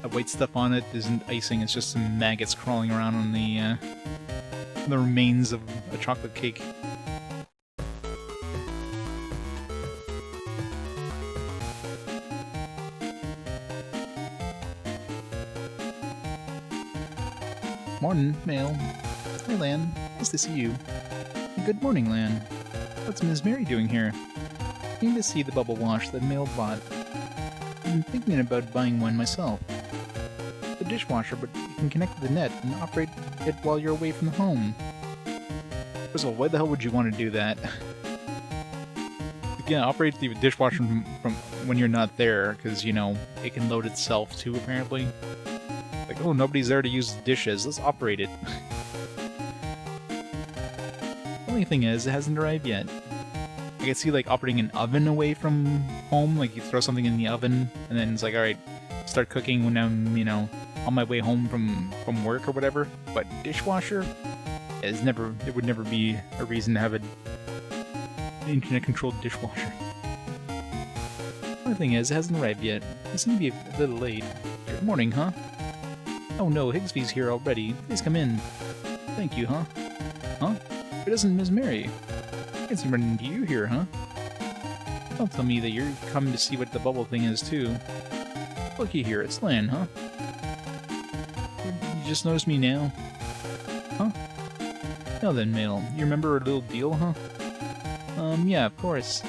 The white stuff on it isn't icing, it's just some maggots crawling around on the remains of a chocolate cake. Morning, Mail. Hi, Lan. Nice to see you. Good morning, Lan. What's Ms. Mary doing here? I need to see the bubble wash that Mail bought. I'm thinking about buying one myself. The dishwasher, but you can connect to the net and operate it while you're away from the home. First of all, why the hell would you want to do that? Again, operate the dishwasher from when you're not there, because, you know, it can load itself too, apparently. Like, oh, nobody's there to use the dishes, let's operate it. Only thing is, it hasn't arrived yet. I can see, like, operating an oven away from home, like you throw something in the oven, and then it's like, alright, start cooking when I'm, you know, on my way home from work or whatever. But dishwasher? It would never be a reason to have an internet-controlled dishwasher. Only thing is, it hasn't arrived yet. It seems to be a little late. Good morning, huh? Oh no, Higsby's here already. Please come in. Thank you, huh? Huh? It isn't Ms. Mary. I can see running into you here, huh? Don't tell me that you're coming to see what the bubble thing is, too. Looky here, it's Lan, huh? You just noticed me now? Huh? Now then, Mail, you remember our little deal, huh? Yeah, of course.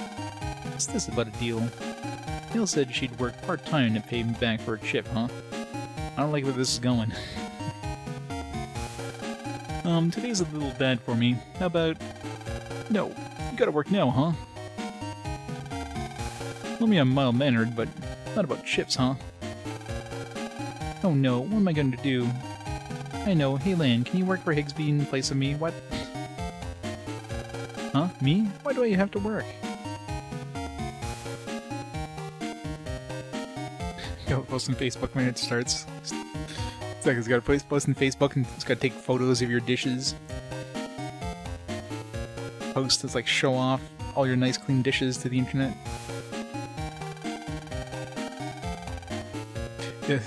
What's this about a deal? Mail said she'd work part-time to pay me back for a chip, huh? I don't like where this is going. Today's a little bad for me. How about... No, you gotta work now, huh? Well, me I'm mild-mannered, but not about chips, huh? Oh no, what am I going to do? I know, hey Lan, can you work for Higsby in place of me? What? Huh? Me? Why do I have to work? Go post on Facebook when it starts. It's like it's gotta post on Facebook and it's gotta take photos of your dishes. Post that's like show off all your nice clean dishes to the internet. Yeah,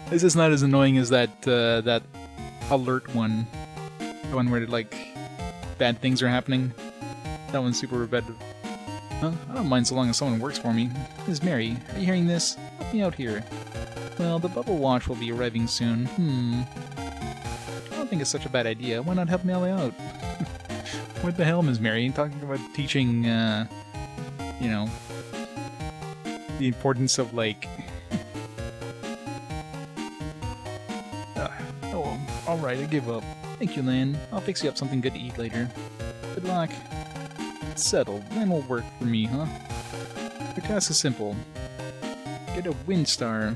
this is not as annoying as that that alert one. The one where like bad things are happening. That one's super repetitive. Huh? I don't mind so long as someone works for me. Ms. Mary, are you hearing this? Help me out here. Well, the bubble wash will be arriving soon. I don't think it's such a bad idea. Why not help me out? What the hell, Ms. Mary? Talking about teaching, you know, the importance of, like... oh, alright, I give up. Thank you, Lan. I'll fix you up something good to eat later. Good luck. Settled. Lan will work for me, huh? The task is simple. Get a wind star.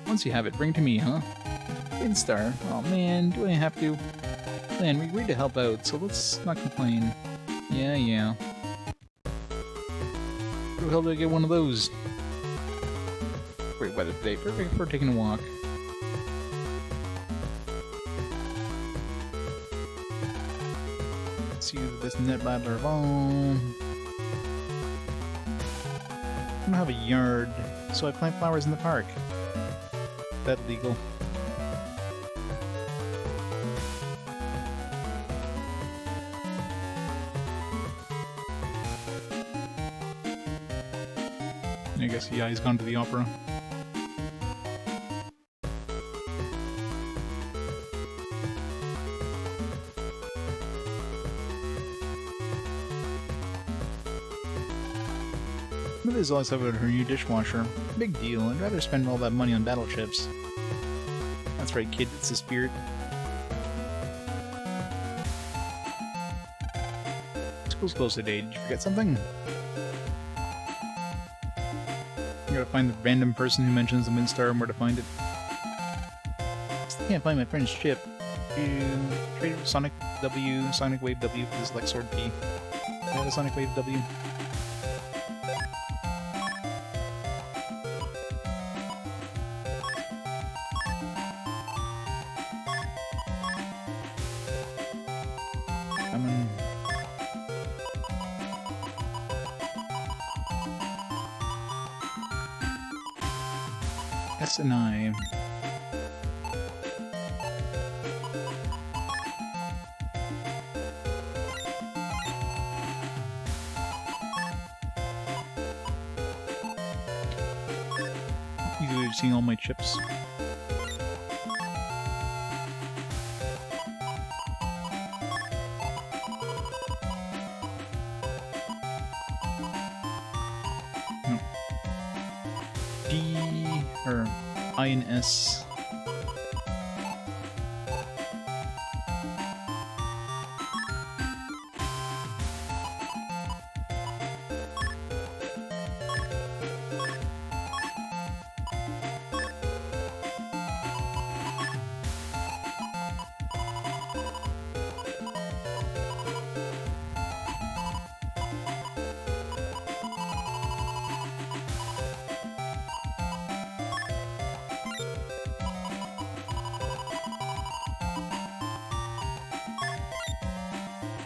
Once you have it, bring it to me, huh? Wind star. Oh man, do I have to? Lan, we agreed to help out, so let's not complain. Yeah. Where the hell did I get one of those? Great weather today, perfect for taking a walk. Let's see the best Netbattler of all. I don't have a yard, so I plant flowers in the park. Is that legal? I guess, yeah, he's gone to the opera. Liz always talking about her new dishwasher. Big deal. I'd rather spend all that money on battle chips. That's right, kid. It's the spirit. School's closed today. Did you forget something? You gotta find the random person who mentions the Windstar and where to find it. Still can't find my friend's chip. You traded Sonic W, Sonic Wave W for this Lexord P. I have a Sonic Wave W. S and I. You've seen all my chips. No. D or I and S.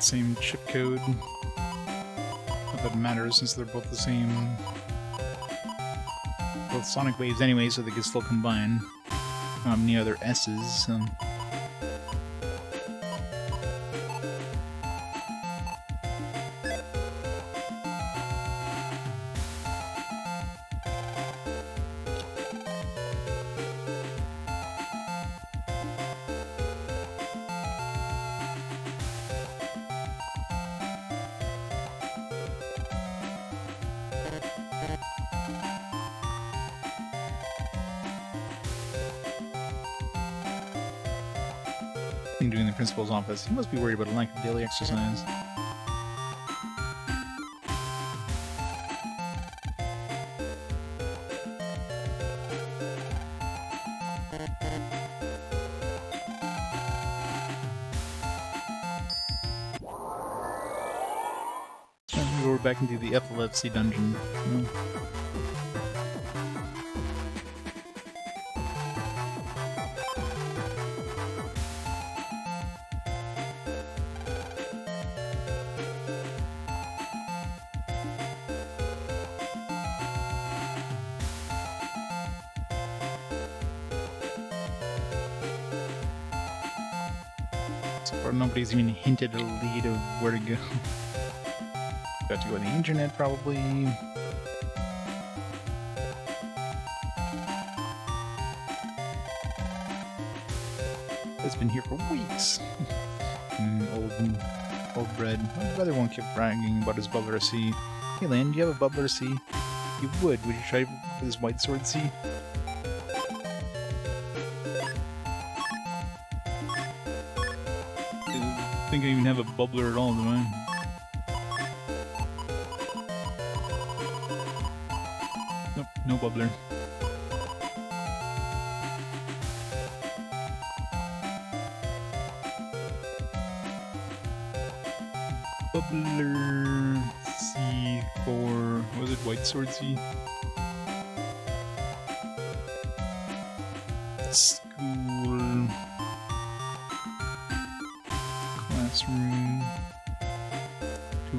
Same chip code. Not that it matters since they're both the same. Both Sonic Waves anyway, so they can still combine. Any other S's. Doing the principal's office. He must be worried about a lack of daily exercise. We're back into the epilepsy dungeon. Or nobody's even hinted a lead of where to go. Got to go on the internet, probably. It's been here for weeks. Old bread. My brother won't keep bragging about his bubbler C. Hey, Lan, do you have a bubbler C? You would. Would you try with this white sword C? I think I even have a bubbler at all, do I? Nope, no bubbler. Bubbler C for... what was it? White sword C? School... classroom... 2.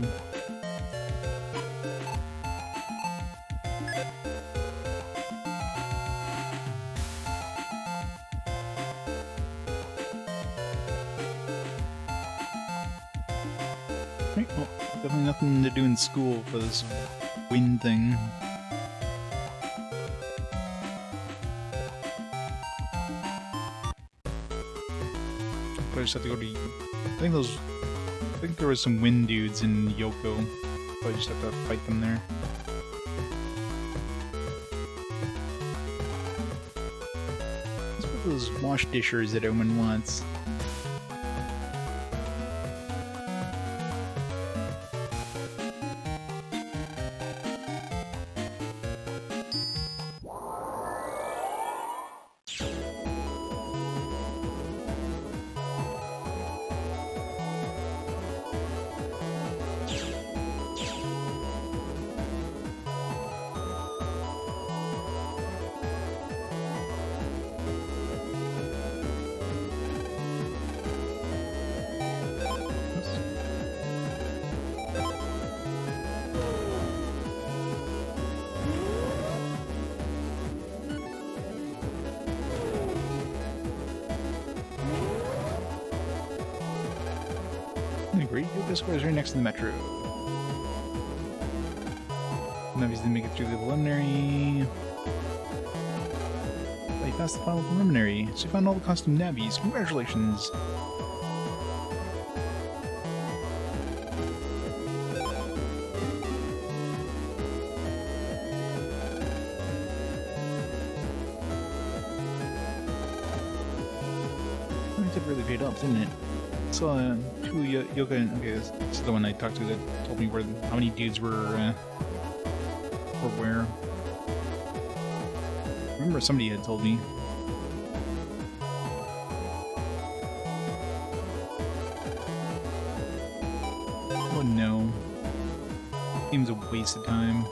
Right, well, definitely nothing to do in school for this wind thing. But I just have to go to... I think there was some wind dudes in Yoko. So I just have to fight them there. those wash dishers that Omen wants. Great Yoga Square is right next to the metro. Navi's didn't make it through the preliminary. But you passed the final preliminary, so you found all the costume Navis. Congratulations! That tip really paid off, didn't it? Saw two yoga. Okay, this is the one I talked to that told me where how many dudes were where. I remember somebody had told me. Oh no! Seems a waste of time.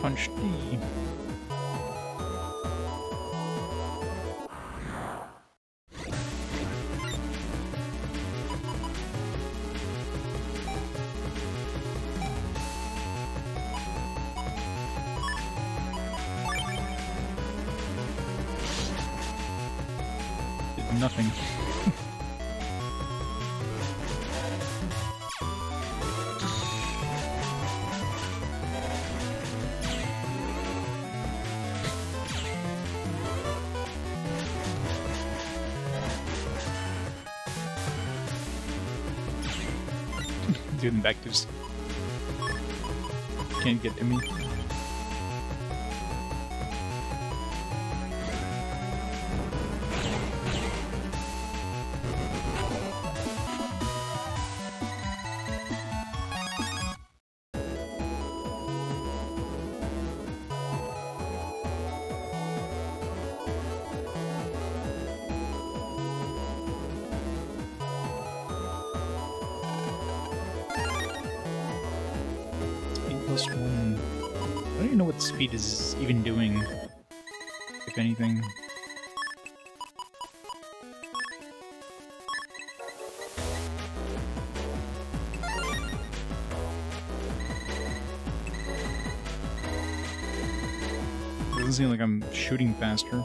Punch D. Did nothing. Doing back to just can't get to me. +1. I don't even know what speed is even doing, if anything. It doesn't seem like I'm shooting faster.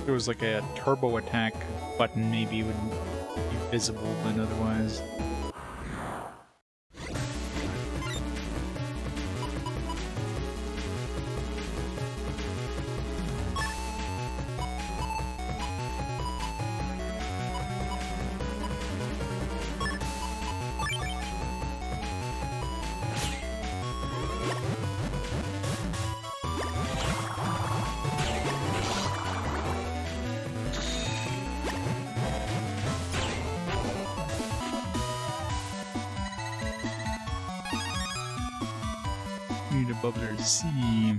There was like a turbo attack button, maybe it would be visible, but otherwise. Need above there to see.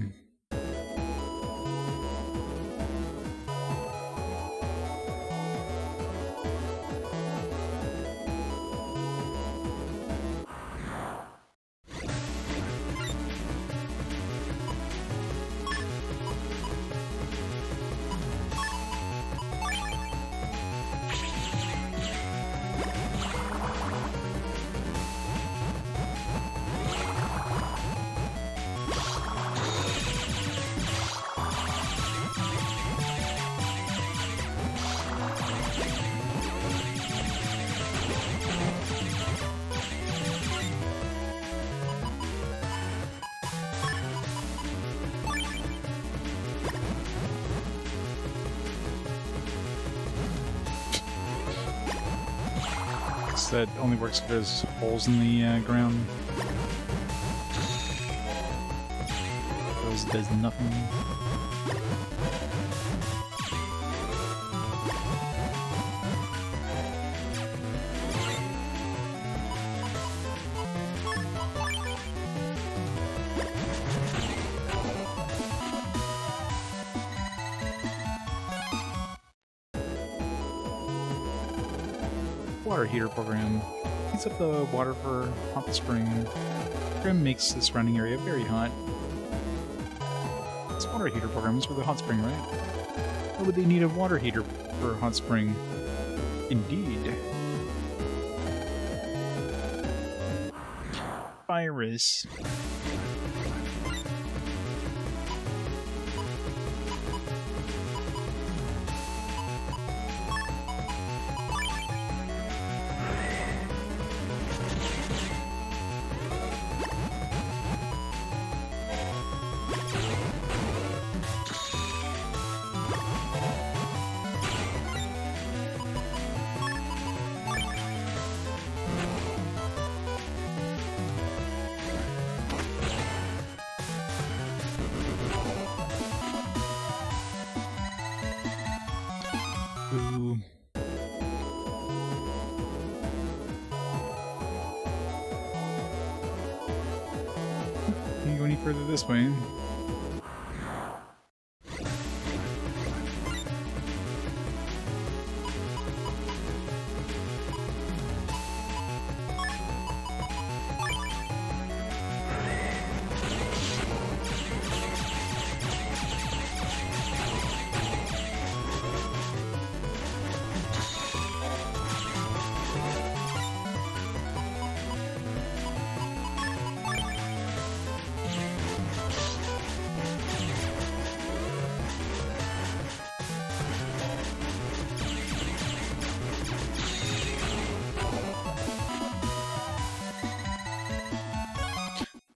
That only works if there's holes in the ground. Those does nothing. Water heater program. Heats up the water for hot spring. The program makes the surrounding area very hot. This water heater program is for the hot spring, right? Why would they need a water heater for a hot spring? Indeed. Virus. Ooh. Can't go any further this way.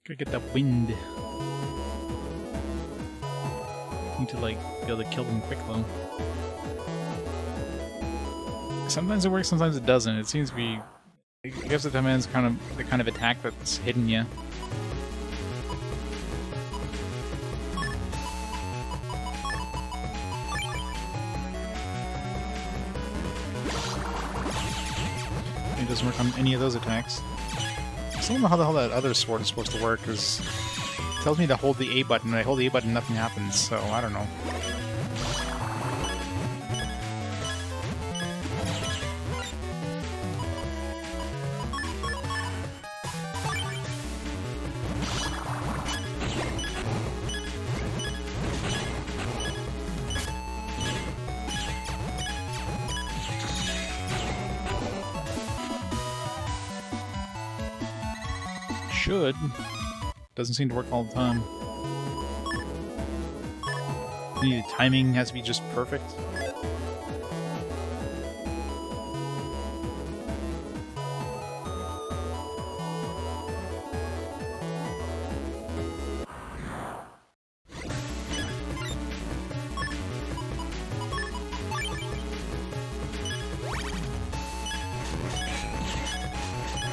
Gotta get that wind. Need to, like, be able to kill them quick, though. Sometimes it works, sometimes it doesn't. It seems to be... I guess the Netman's kind of the kind of attack that's hidden you. It doesn't work on any of those attacks. I don't know how the hell that other sword is supposed to work, because it tells me to hold the A button, and I hold the A button and nothing happens, so I don't know. Should. Doesn't seem to work all the time. The timing has to be just perfect.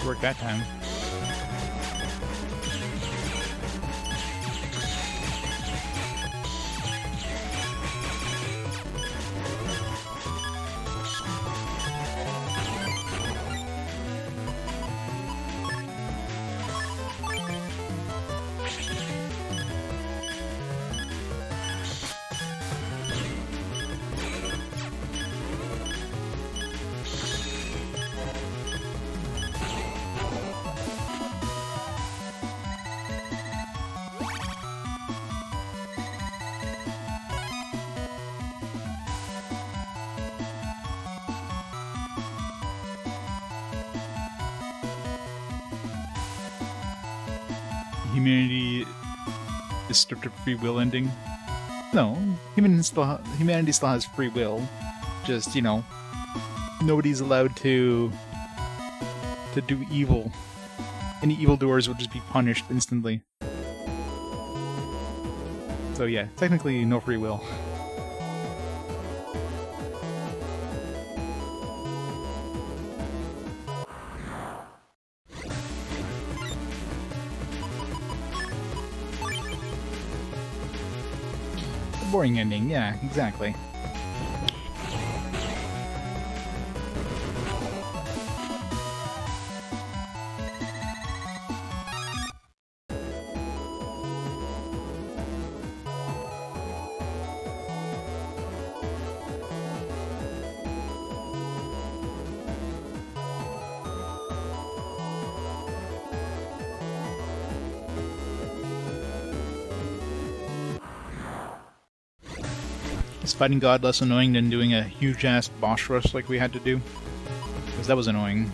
Worked that time. Humanity is stripped of free will ending. No, humanity still has free will. Just, you know, nobody's allowed to do evil. Any evildoers will just be punished instantly. So yeah, technically no free will. boring ending, yeah, exactly. Is fighting God less annoying than doing a huge-ass boss rush like we had to do? Because that was annoying.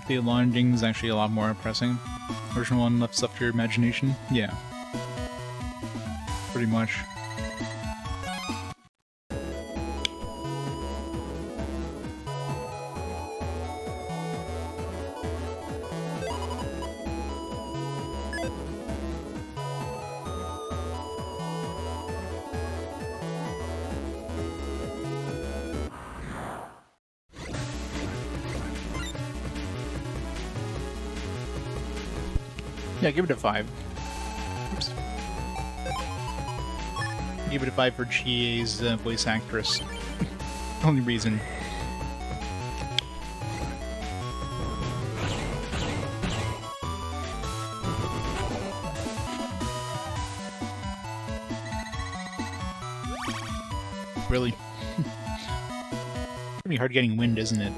The landing is actually a lot more oppressing. Version 1 left stuff to your imagination? Yeah. Pretty much. Yeah, give it a 5. Oops. Give it a 5 for GA's voice actress. Only reason. Really? It's gonna be hard getting wind, isn't it?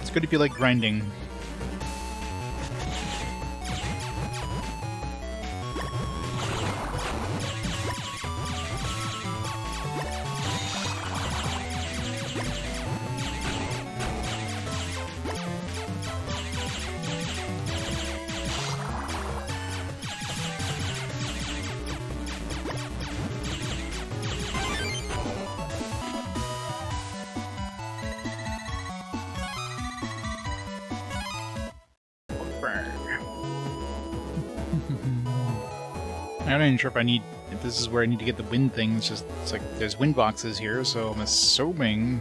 It's good if you like grinding. I'm not even sure if this is where I need to get the wind things. Just it's like there's wind boxes here, so I'm assuming.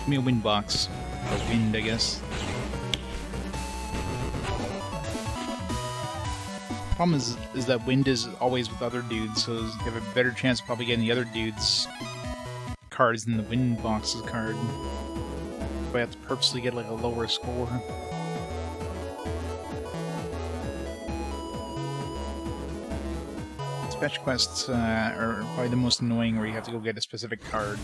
Give me a wind box. Or wind, I guess. Problem is that wind is always with other dudes, so you have a better chance of probably getting the other dudes' cards than the wind box's card. So I have to purposely get like a lower score. Fetch quests are probably the most annoying, where you have to go get a specific card.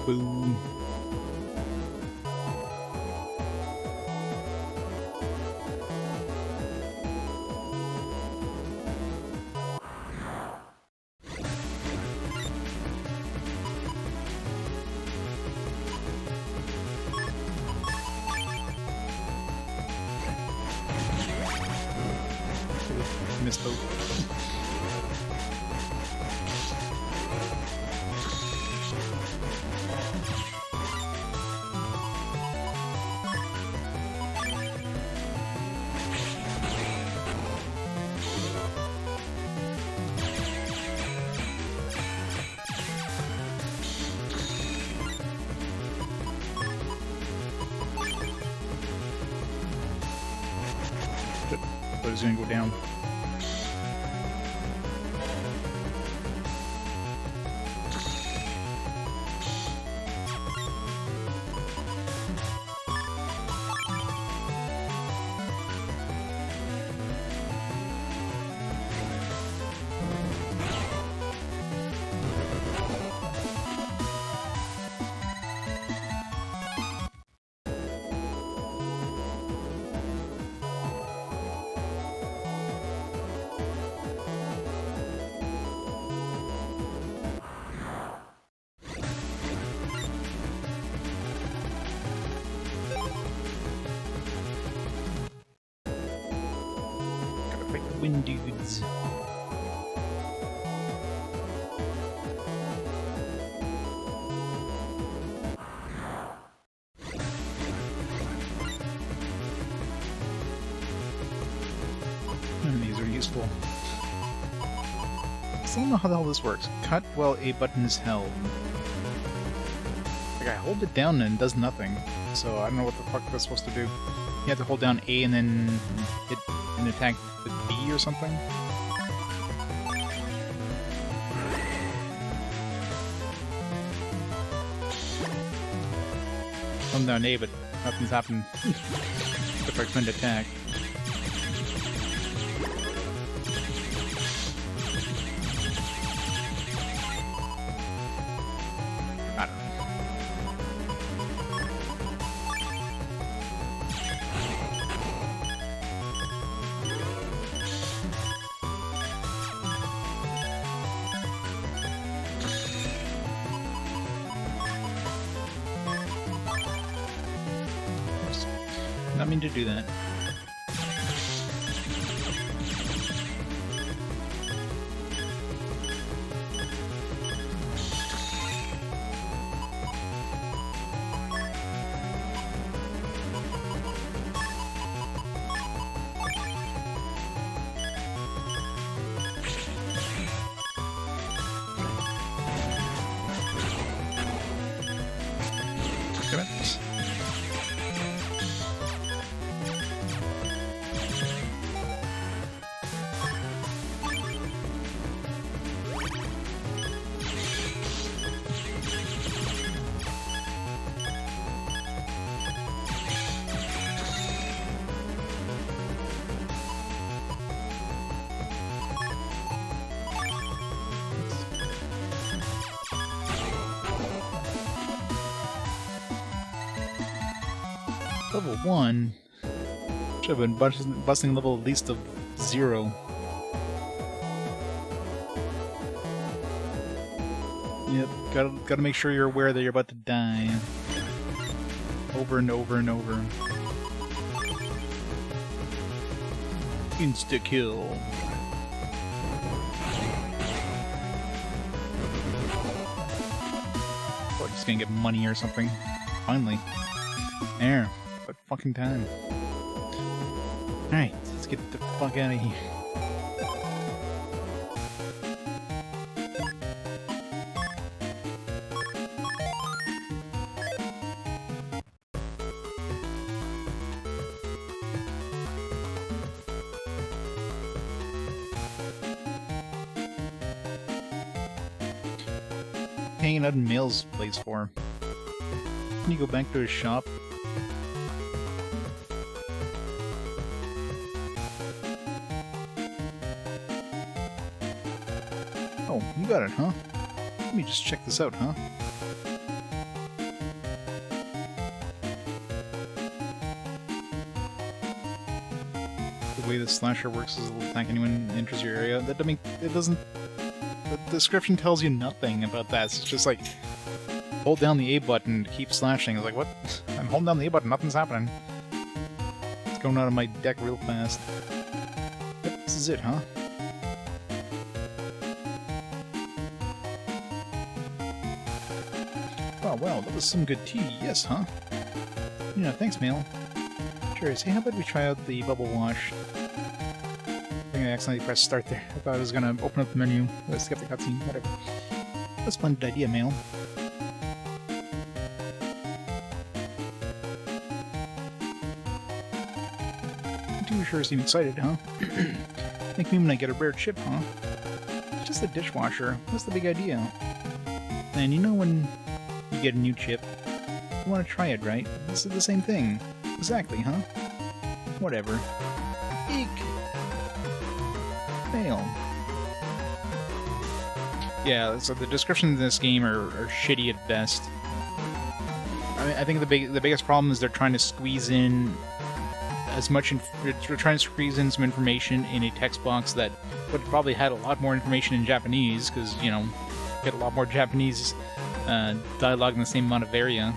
Boom. misspoke. But it's gonna go down. Wind dudes. These are useful. I still don't know how the hell this works. Cut while A button is held. Like, I hold it down and it does nothing. So I don't know what the fuck that's supposed to do. You have to hold down A and then hit an attack with B or something? Hold down A, but nothing's happened. If I couldn't attack. I don't know. Not mean to do that. Damn it. Level 1? Should have been busting level at least of 0. Yep, gotta make sure you're aware that you're about to die. Over and over and over. Insta-kill. Oh, just gonna get money or something. Finally. There. What fucking time. Alright, let's get the fuck out of here. Hanging out in Mail's place for? Can you go back to his shop? Oh, you got it, huh? Let me just check this out, huh? The way the slasher works is it'll attack anyone enters your area. That, I mean, it doesn't... The description tells you nothing about that. It's just like, hold down the A button to keep slashing. It's like, what? I'm holding down the A button, nothing's happening. It's going out of my deck real fast. Yep, this is it, huh? Oh, well, that was some good tea, yes, huh? Yeah, thanks, Mail. Sure, hey, how about we try out the bubble wash? I think I accidentally pressed start there. I thought I was gonna open up the menu. Let's skip the cutscene, whatever. That's a splendid idea, Mail. You sure seem excited, huh? Make me when I get a rare chip, huh? Just a dishwasher. What's the big idea? And you know when you get a new chip, you want to try it, right? This is the same thing. Exactly, huh? Whatever. Eek! Fail. Yeah, so the descriptions in this game are shitty at best. I think the biggest problem is they're trying to squeeze in as much they're trying to squeeze in some information in a text box that would probably had a lot more information in Japanese, because, you know, get a lot more Japanese dialogue in the same amount of area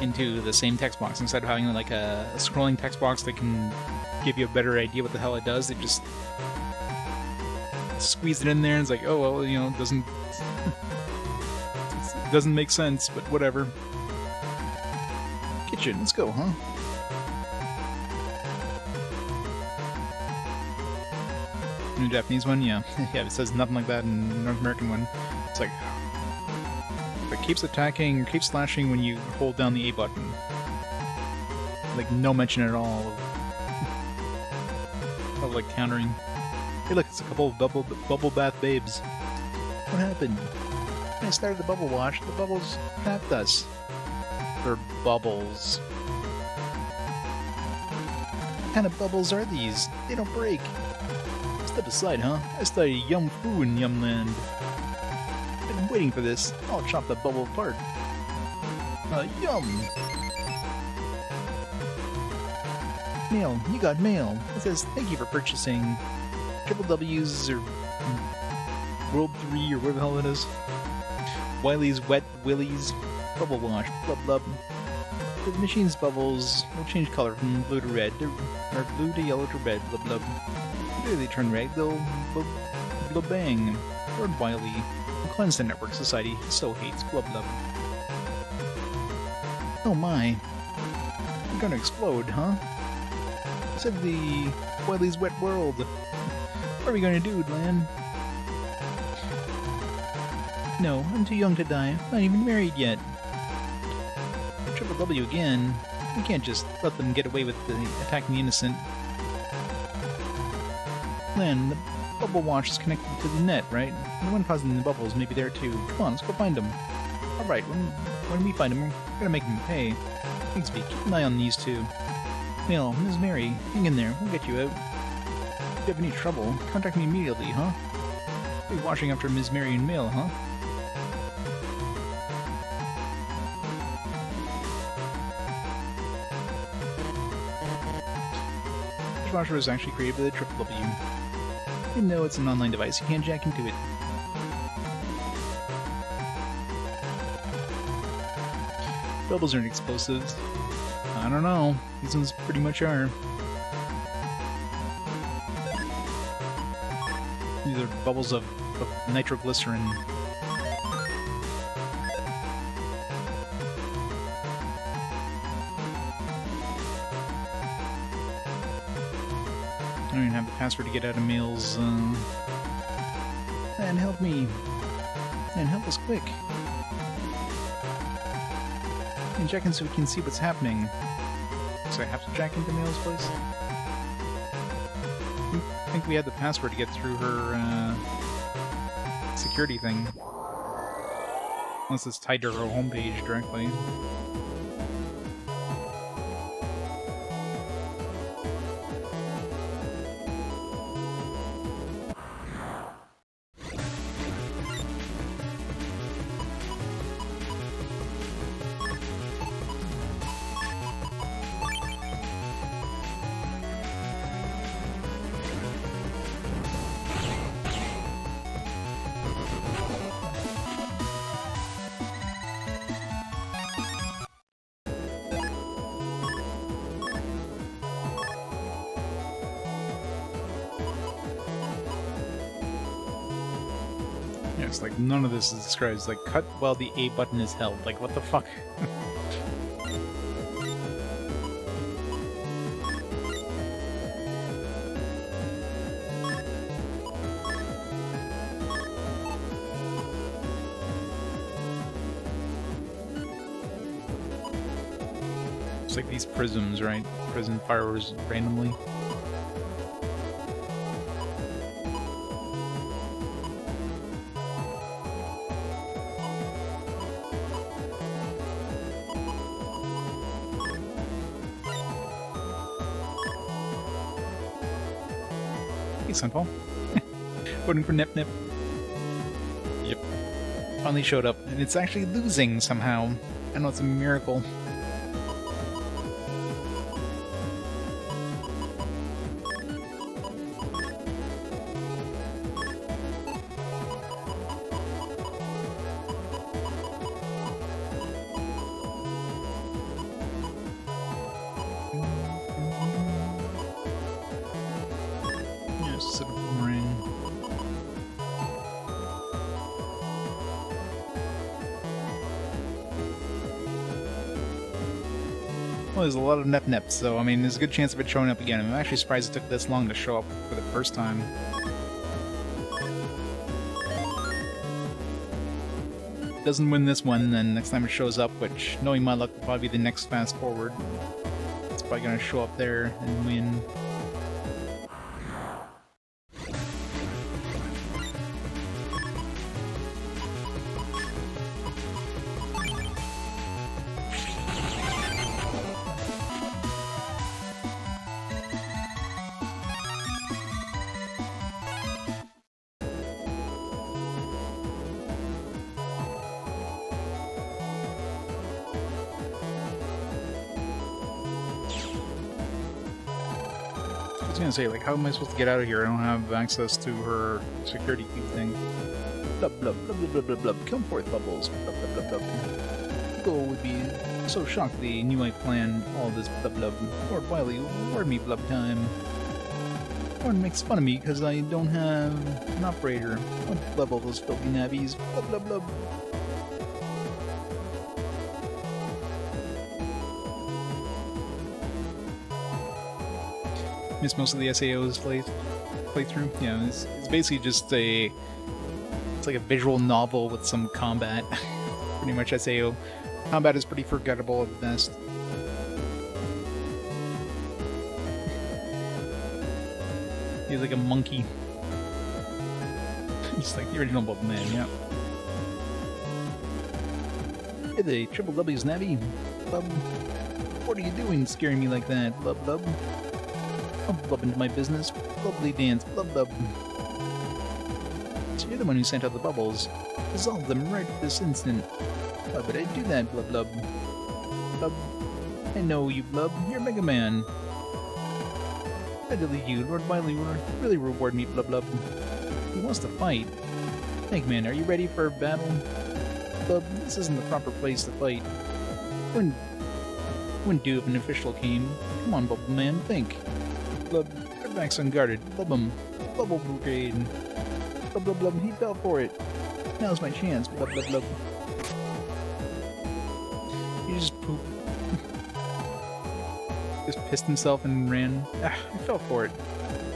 into the same text box. Instead of having like a scrolling text box that can give you a better idea what the hell it does, they just squeeze it in there and it's like, oh well, you know, it doesn't make sense, but whatever. Kitchen, let's go, huh? In the Japanese one, yeah. Yeah, it says nothing like that in the North American one. It's like, it keeps attacking or keeps slashing when you hold down the A button. Like, no mention at all of like, countering. Hey look, it's a couple of bubble bath babes. What happened? When I started the bubble wash, the bubbles trapped us. They're bubbles. What kind of bubbles are these? They don't break. Step aside, huh? I study Yum Fu in Yumland. I've been waiting for this. I'll chop the bubble apart. Yum! Mail. You got mail. It says, thank you for purchasing Triple W's or World 3 or whatever the hell it is. Wiley's Wet Willy's Bubble Wash. Blub blub. The machine's bubbles will change color from blue to red, or blue to yellow to red. Blub blub. If they turn red, they'll blub bang. Lord Wiley will cleanse the network society so hates. Blub blub. Oh my. We're gonna explode, huh? I said the Wiley's Wet World. What are we gonna do, Lan? No, I'm too young to die. I'm not even married yet. Triple W again. We can't just let them get away with attacking the innocent. Lan, the bubble wash is connected to the net, right? The one causing the bubbles may be there too. Come on, let's go find them. Alright, when we find them, we're gonna make them pay. Bigsby, keep an eye on these two. Mail, Ms. Mary, hang in there. We'll get you out. If you have any trouble, contact me immediately, huh? Be watching after Ms. Mary and Mail, huh? Dishwasher was actually created by the Triple W. Even though it's an online device, you can't jack into it. Bubbles aren't explosives. I don't know. These ones pretty much are. These are bubbles of nitroglycerin. I don't even have the password to get out of Mail's, Man, help me. Man, help us quick. And check in so we can see what's happening. So I have to jack into Mail's place? I think we had the password to get through her, security thing. Unless it's tied to her homepage directly. It's like, none of this is described. It's like, cut while the A button is held. Like, what the fuck? It's like these prisms, right? Prism fires randomly. Hey, Sunfall. Voting for Nip Nip. Yep. Finally showed up, and it's actually losing somehow. I know it's a miracle. Well, there's a lot of Nep Neps, so I mean, there's a good chance of it showing up again. I'm actually surprised it took this long to show up for the first time. Doesn't win this one, then next time it shows up, which, knowing my luck, will probably be the next fast forward. It's probably gonna show up there and win. I was gonna say, like, how am I supposed to get out of here? I don't have access to her security key thing. Blub blub blub blub blub blub blub. Come forth, Bubbles. Blub blub blub blub. People would be so shocked they knew I planned all this blub blub. Lord Wiley, reward me blub time. Everyone makes fun of me because I don't have an operator. Don't blub all those filthy nabbies. Blub blub blub. Missed most of the SAO's playthrough. Yeah, it's basically just it's like a visual novel with some combat. Pretty much SAO. Combat is pretty forgettable at best. He's like a monkey. Just like the original MegaMan, yeah. Hey there, Triple W's Nabby. Blub. What are you doing scaring me like that? Blub blub. Don't blub into my business. Bubbly dance. Blub blub. So you're the one who sent out the bubbles. Dissolve them right this instant. Why would I do that, blub blub? Blub. I know you, blub. You're MegaMan. I delete you. Lord Wiley will really reward me, blub blub. He wants to fight. MegaMan, are you ready for a battle? Blub, this isn't the proper place to fight. Wouldn't do if an official came. Come on, Bubble Man, think. Blub, your back's unguarded. Blub'em. Bubble Brigade. Blub blub blub, he fell for it. Now's my chance. Blub blub blub. He just pooped. Just pissed himself and ran. Ah, I fell for it.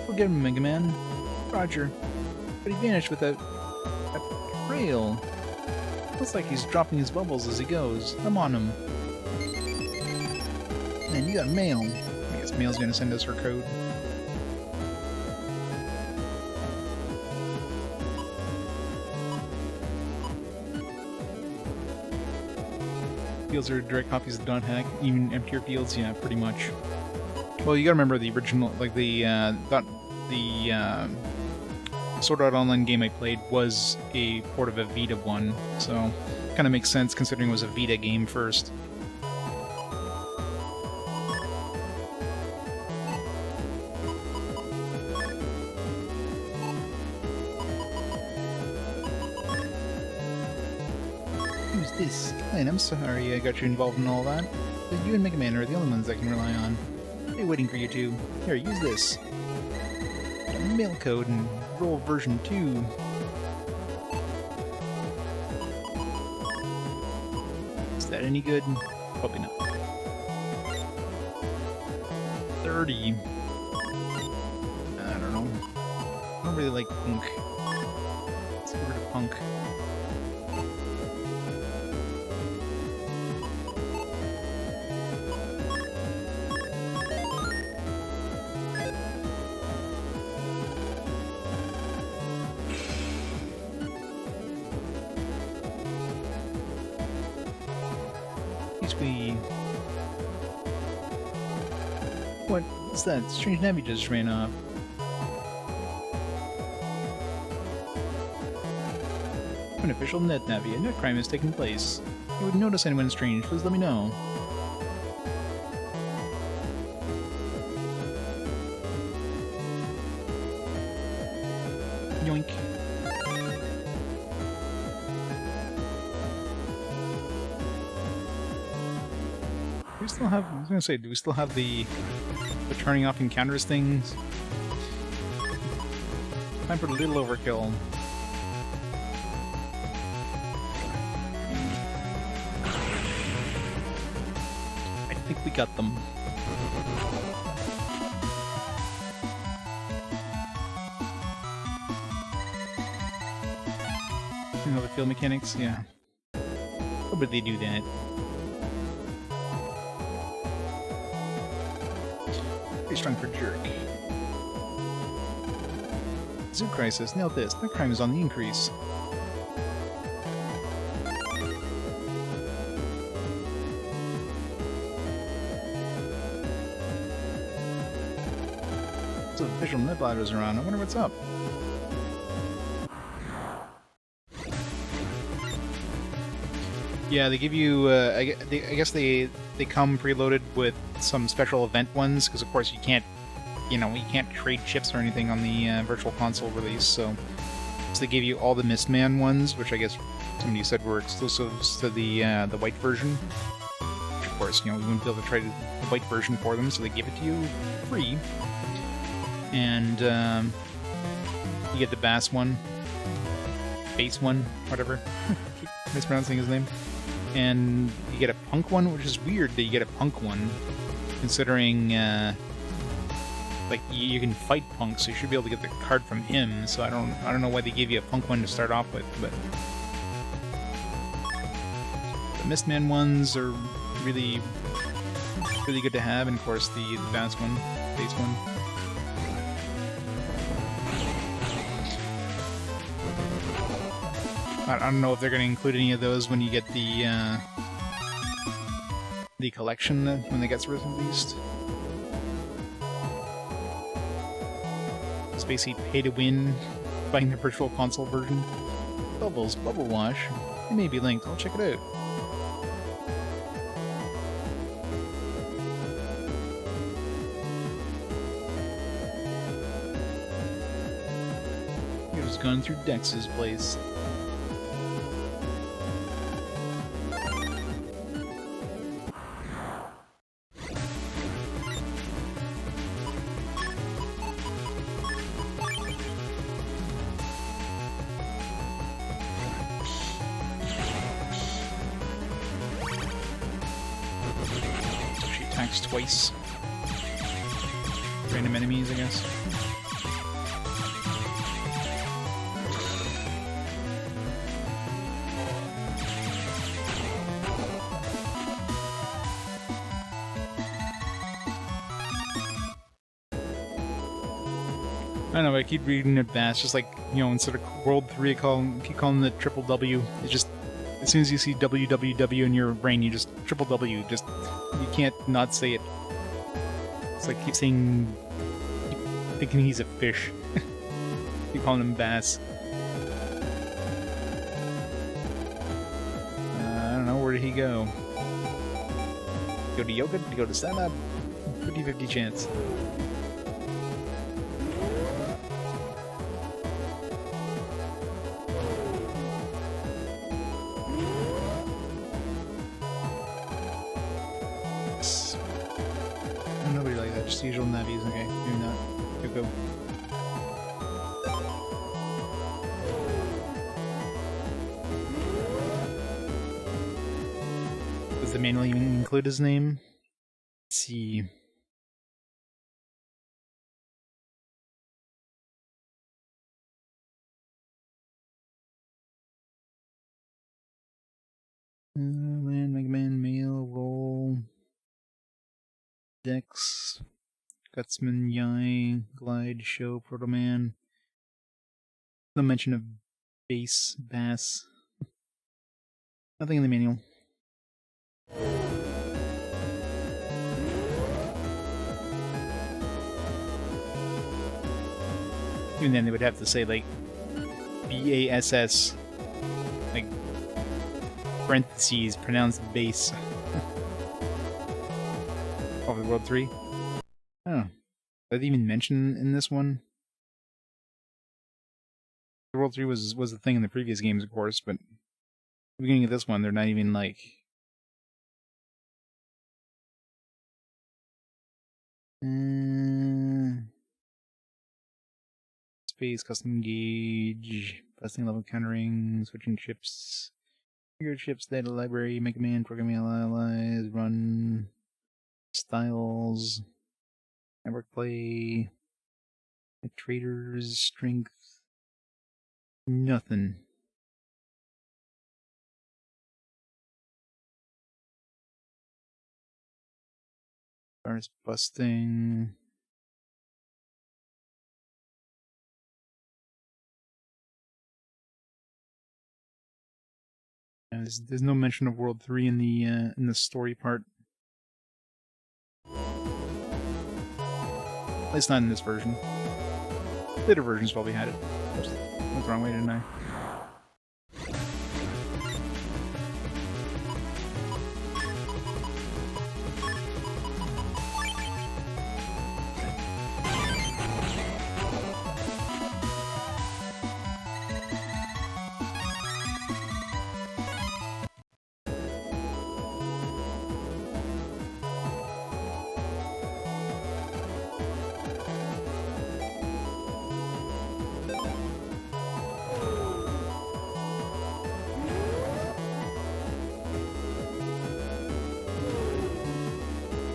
We'll get him, MegaMan. Roger. But he vanished without a trail. Looks like he's dropping his bubbles as he goes. I'm on him. Man, you got mail. I guess mail's gonna send us her code. Fields are direct copies of Dot Hack, even emptier fields, yeah, pretty much. Well, you gotta remember the original, like the Sword Art Online game I played was a port of a Vita one, so kind of makes sense considering it was a Vita game first. Who's this? Hey, I'm sorry I got you involved in all that. But you and MegaMan are the only ones I can rely on. I'll be waiting for you two. Here, use this. Got a mail code and roll version 2. any good? Probably not. 30. I don't know. I don't really like punk. Let's get rid of punk. What is that? Strange Navy just ran off. An official net Navy. A net crime has taken place. If you would notice anyone strange, please let me know. Yoink. Do we still have... I was gonna say, do we still have the turning off encounters things? Time for a little overkill. I think we got them. You know the field mechanics? Yeah. How would they do that? Pretty strong for jerk. Zoo crisis. Nailed this. That crime is on the increase. So official Netbattler's around. I wonder what's up. Yeah, they give you. I guess they come preloaded with some special event ones because, of course, you can't trade chips or anything on the Virtual Console release. So they gave you all the Mistman ones, which I guess somebody said were exclusives to the white version. Which, of course, we wouldn't be able to trade the white version for them, so they give it to you free. And you get the Bass one, whatever. Keep mispronouncing his name. And you get a punk one, which is weird that you get a punk one, considering like you can fight punk, so you should be able to get the card from him. So I don't know why they gave you a punk one to start off with, but the Mistman ones are really good to have, and of course the Bass one, base one. I don't know if they're going to include any of those when you get the collection when they get released. It's basically pay to win, buying the Virtual Console version. Bubbles, Bubble Wash. It may be linked. I'll check it out. You've just gone through Dex's place. Twice. Random enemies, I guess. I don't know, I keep reading it fast, just like, instead of World 3, keep calling it Triple W. It's just, as soon as you see WWW in your brain, you just Triple W, just, you can't not say it. It's like keep saying, keep thinking he's a fish. Keep calling him Bass. I don't know, where did he go? Go to yoga? Go to stand-up? 50-50 chance. Just usual navies, okay, maybe not. Go. manually include his name. Let's see. Land, MegaMan, Mail, Roll, Dex, Gutsman, Yai, Glide, Show, Protoman. No mention of Bass, Bass. Nothing in the manual. Even then, they would have to say, like, BASS, like, parentheses, pronounced bass. Probably World 3. Oh. Did they even mention in this one? World 3 was the thing in the previous games, of course, but at the beginning of this one, they're not even, like... Space, custom gauge, busting level countering, switching chips, figure chips, data library, MegaMan, programming allies, run, styles, network play, traders, strength, nothing. Stars busting. There's no mention of World 3 in the story part. At least not in this version. Later versions probably had it. Went the wrong way, didn't I?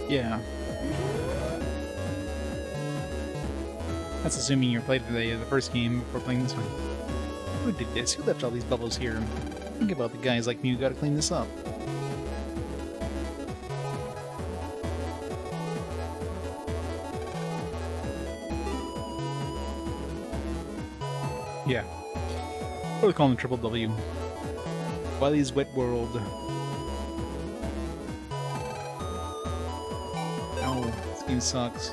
Yeah. That's assuming you played the first game before playing this one. Who did this? Who left all these bubbles here? Think about the guys like me who gotta clean this up. Yeah. What do we call them? Triple W. Wiley's Wet World. This game sucks.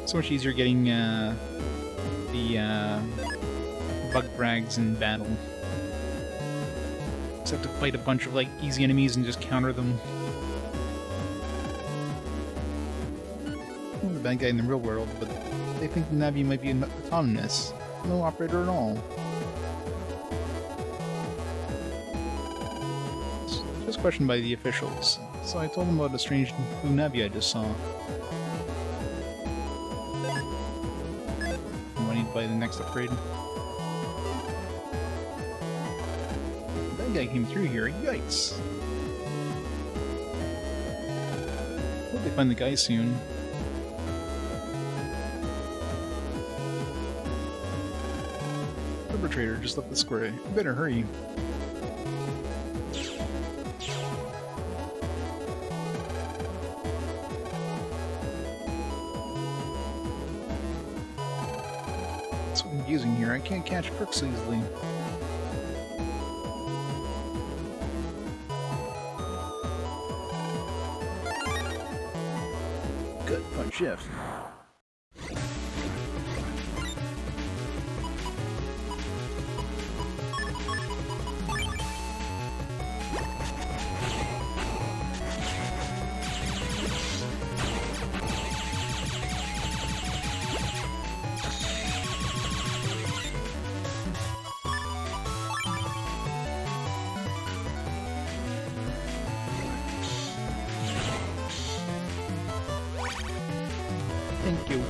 So much easier getting the bug frags in battle. Just have to fight a bunch of like easy enemies and just counter them. I'm the bad guy in the real world, but they think the Navi might be autonomous. No operator at all. Just questioned by the officials. So I told them about a strange blue Navi I just saw. I'm ready to buy the next upgrade. That guy came through here, yikes! Hope they find the guy soon. Perpetrator just left the square. You better hurry. Using here, I can't catch crooks easily. Good punch shift. Thank you.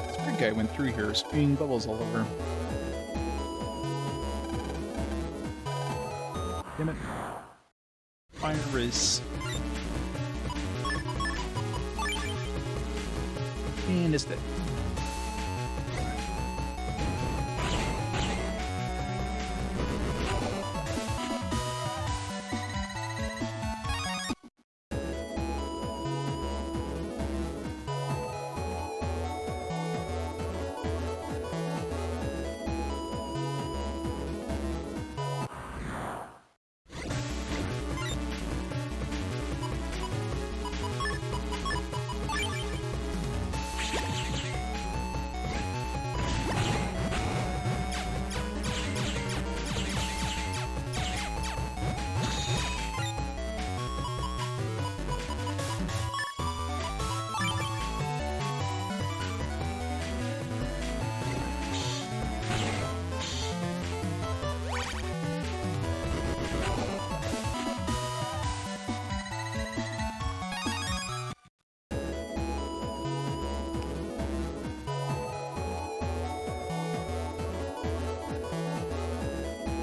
It's pretty guy went through here, spewing bubbles all over. Damn it. Fire race. And it's dead.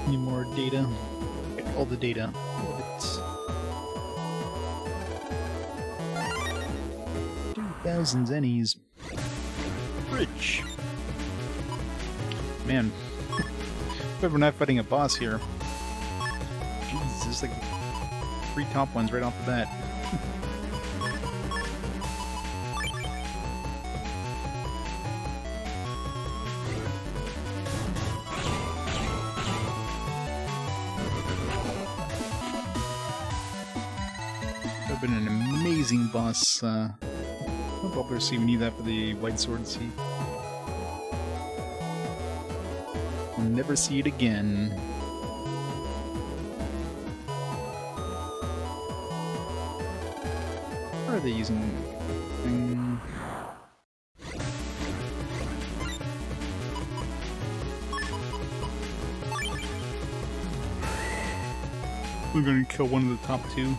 Need more data. Get all the data. All of it. 2,000 zennies. Rich. Man. But we're not fighting a boss here. Jeez, there's like 3 top ones right off the bat. Been an amazing boss. No bubbler see, we need that for the white sword see. We'll never see it again. What are they using? We're gonna kill one of the top 2.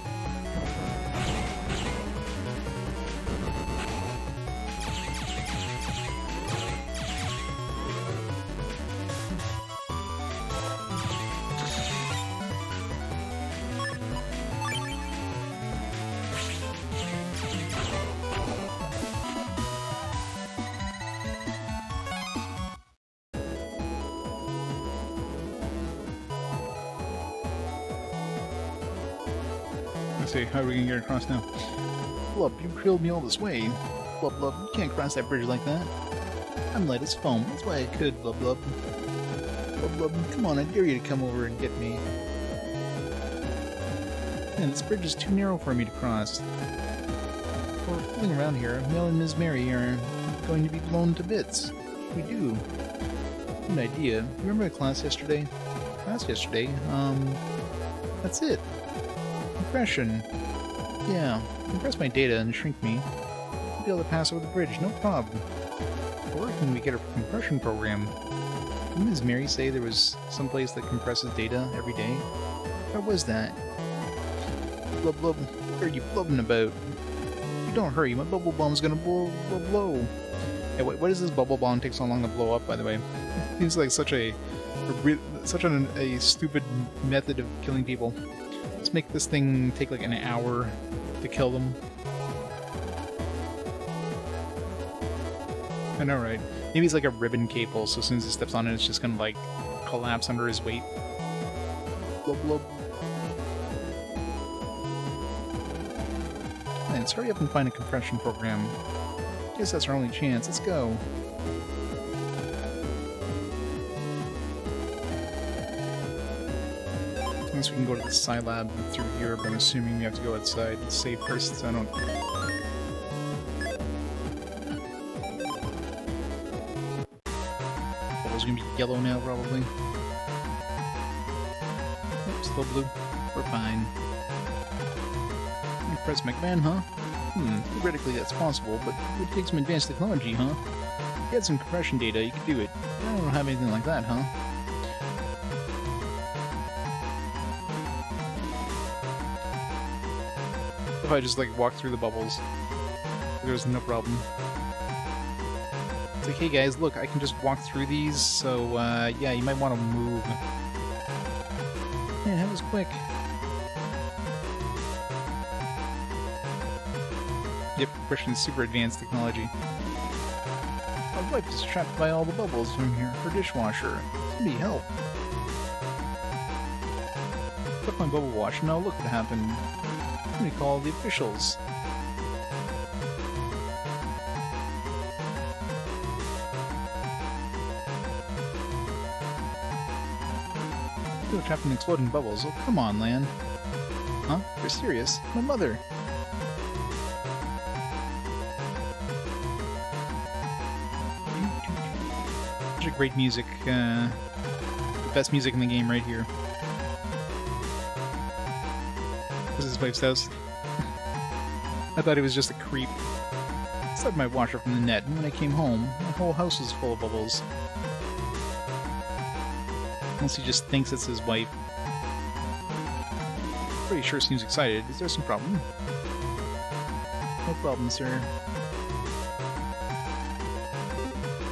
Say, how are we gonna get across now? Blub, you trailed me all this way. Blub, blub, you can't cross that bridge like that. I'm light as foam, that's why I could, blub, blub. Blub, blub, come on, I dare you to come over and get me. Man, this bridge is too narrow for me to cross. We're fooling around here. Mel and Ms. Mary are going to be blown to bits. We do. Good idea. Remember the class yesterday? That's it. Compression. Yeah, compress my data and shrink me. I'll be able to pass over the bridge, no problem. Or can we get a compression program? Didn't Ms. Mary say there was some place that compresses data every day? What was that? Blub blub, what are you blubbing about? If you don't hurry, my bubble bomb's gonna blow. Hey, what is this bubble bomb take so long to blow up, by the way? It seems like such a stupid method of killing people. Let's make this thing take like an hour to kill them. I know, right? Maybe it's like a ribbon cable, so as soon as he steps on it, it's just gonna like collapse under his weight. Blub blub. Let's hurry up and find a compression program. Guess that's our only chance. Let's go. Unless we can go to the Scilab through here, but I'm assuming we have to go outside and save first, so I don't... Bubble's gonna be yellow now, probably. Oops, still blue. We're fine. You press MegaMan, huh? Theoretically that's possible, but it would take some advanced technology, huh? If you had some compression data, you could do it. I don't have anything like that, huh? If I just like walk through the bubbles, there's no problem. like, hey guys, look, I can just walk through these, so yeah, you might want to move. Yeah, that was quick. Yep, pushing super advanced technology. My wife is trapped by all the bubbles from here. Her dishwasher. Somebody help. Took my bubble wash, now look what happened. Somebody call the officials. You're trapped in exploding bubbles. Oh, come on, Lan. Huh? You're serious? My mother. Such a great music. The best music in the game right here. This is his wife's house. I thought he was just a creep. I started my washer from the net, and when I came home, my whole house was full of bubbles. Unless he just thinks it's his wife. Pretty sure seems excited. Is there some problem? No problem, sir.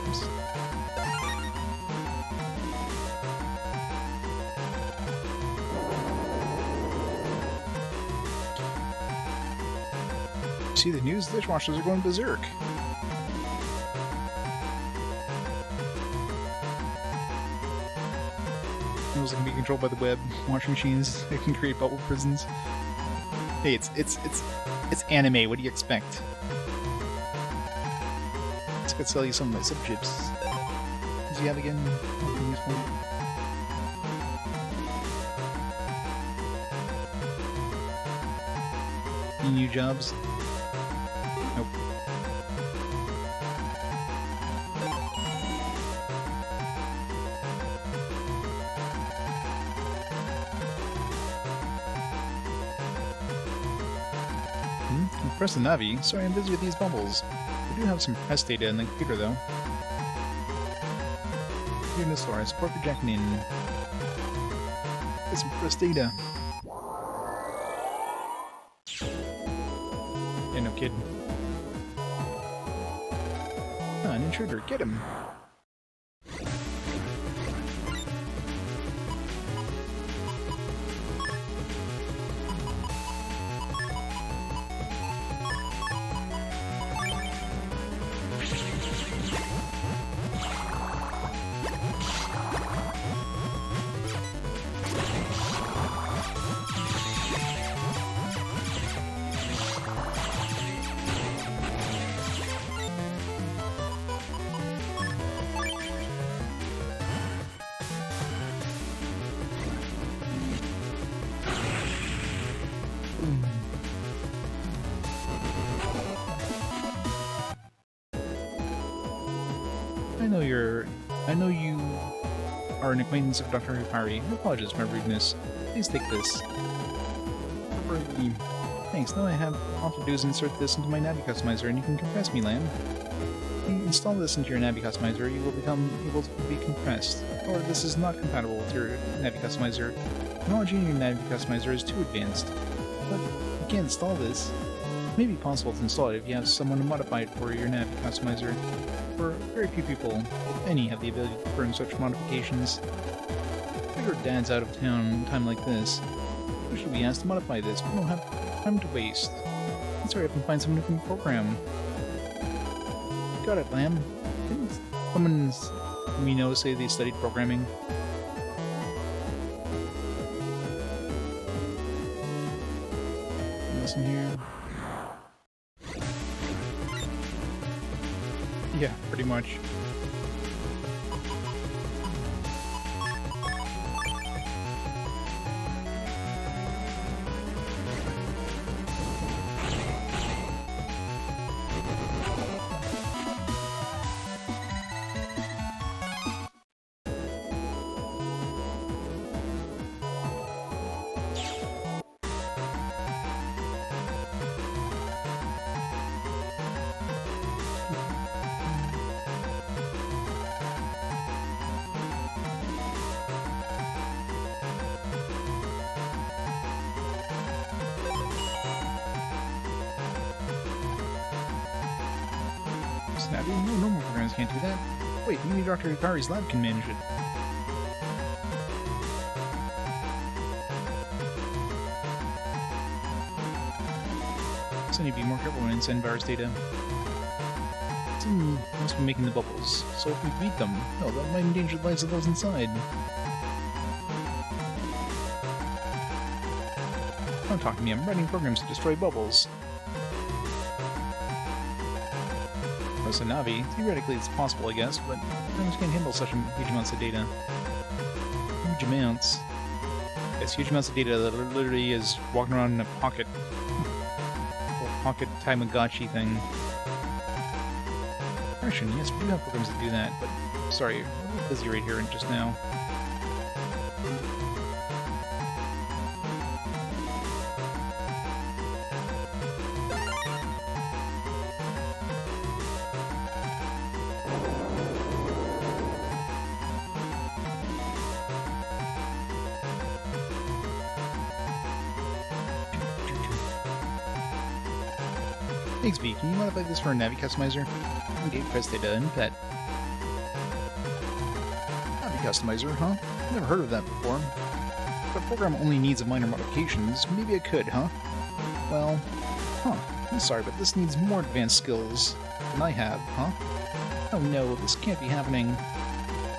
Oops. See the news? Dishwashers are going berserk. Those can be controlled by the web. Washing machines that can create bubble prisons. Hey, it's anime. What do you expect? Let's go sell you some of my sub chips. What does he have again? Nothing useful. Any new jobs? Nope. Press the Navi. Sorry, I'm busy with these bubbles. I do have some press data in the computer, though. Computer store. Support for jacking in. Get some press data. Yeah, no kidding. Ah, an intruder. Get him. I know you are an acquaintance of Dr. Hipari. I apologize for my rudeness. Please take this. Thanks. Now I have all to do is insert this into my Navi customizer, and you can compress me, Lamb. If you install this into your Navi customizer, you will become able to be compressed. Or this is not compatible with your Navi customizer. Technology in your Navi customizer is too advanced. But you can't install this. It may be possible to install it if you have someone to modify it for your Navi customizer. For very few people, if any, have the ability to perform such modifications. If your dad's out of town in a time like this, we should be asked to modify this. We don't have time to waste. Let's hurry up and find someone who can program. Got it, Lamb. Didn't someone we know say they studied programming? Listen here. Yeah, pretty much. Snappy? No, normal programs can't do that. Wait, maybe Dr. Hikari's lab can manage it. So I need to be more careful when I send virus data. Someone must be making the bubbles, so if we beat them, no, that might endanger the lives of those inside. Don't talk to me, I'm writing programs to destroy bubbles. As a Navi, theoretically it's possible, I guess, but programs can't handle such huge amounts of data. Huge amounts. Yes, huge amounts of data that literally is walking around in a pocket. A pocket Tamagotchi thing. Actually, yes, we do have programs that do that, but sorry, we're a little busy right here just now. Bixby, can you modify this for a Navi customizer? Engage press data and pet. Navi customizer, huh? Never heard of that before. If the program only needs minor modifications, maybe I could, huh? Well, I'm sorry, but this needs more advanced skills than I have, huh? Oh no, this can't be happening.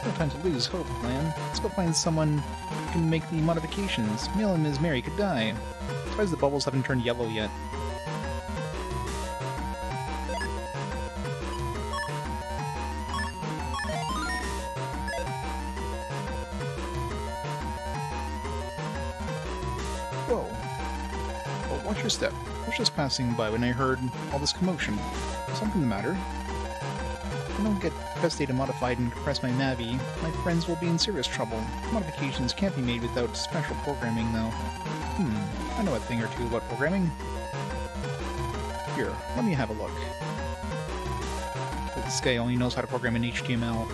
No time to lose hope, man. Let's go find someone who can make the modifications. Mel and Ms. Mary could die. I'm surprised the bubbles haven't turned yellow yet. Whoa. Oh, watch your step. I was just passing by when I heard all this commotion. Is something the matter? If I don't get press data modified and compress my Navi, my friends will be in serious trouble. Modifications can't be made without special programming, though. I know a thing or two about programming. Here, let me have a look. This guy only knows how to program in HTML.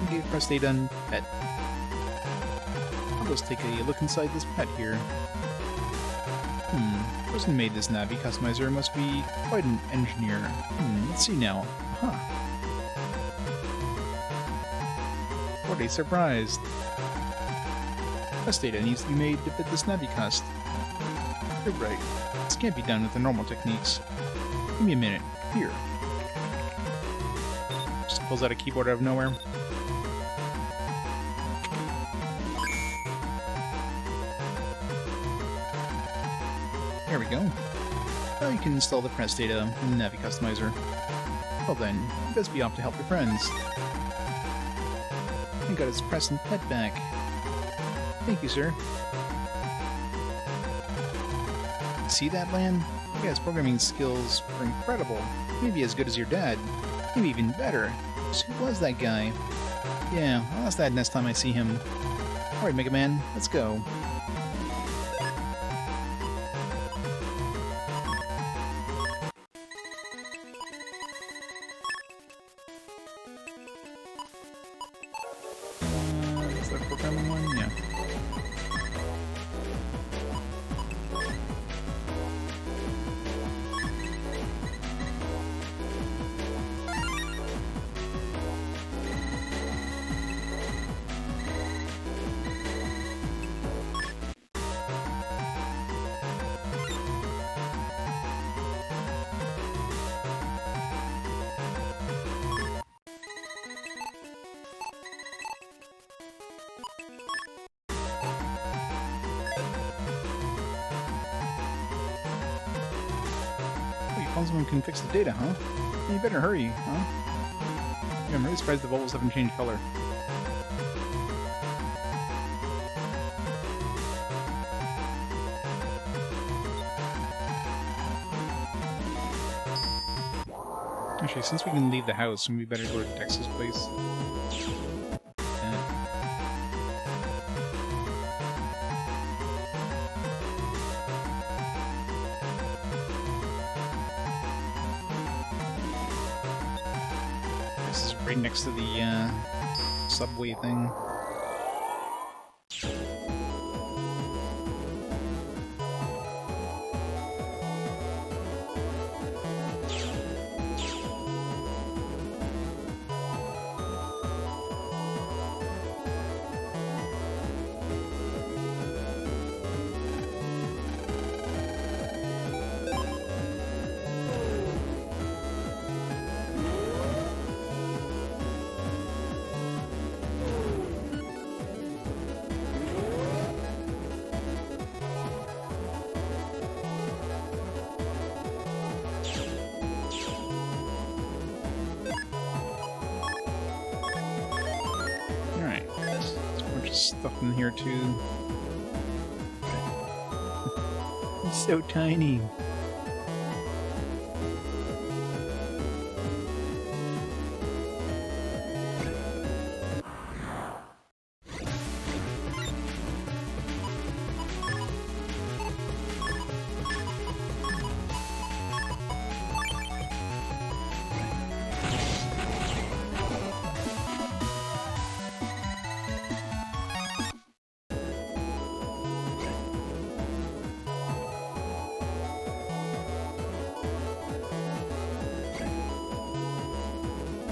Engage press data and pet. I'll just take a look inside this pet here. The person who made this Navi customizer must be quite an engineer. Let's see now. What a surprise! Press data needs to be made to fit this Navi cust. You're right. This can't be done with the normal techniques. Give me a minute. Here. Just pulls out a keyboard out of nowhere. There we go. Now you can install the press data in the Navi customizer. Well then, you best be off to help your friends. He got his press and pet back. Thank you, sir. See that, Lan? You guy's programming skills are incredible. Maybe as good as your dad. Maybe even better. So who was that guy? Yeah, I'll ask that next time I see him. Alright, MegaMan, let's go. Is that programming one? Yeah. Someone can fix the data, huh? You better hurry, huh? Yeah, I'm really surprised the bubbles haven't changed color. Actually, since we can leave the house, we better go to Texas place. Right next to the subway thing. stuff in here too. It's so tiny.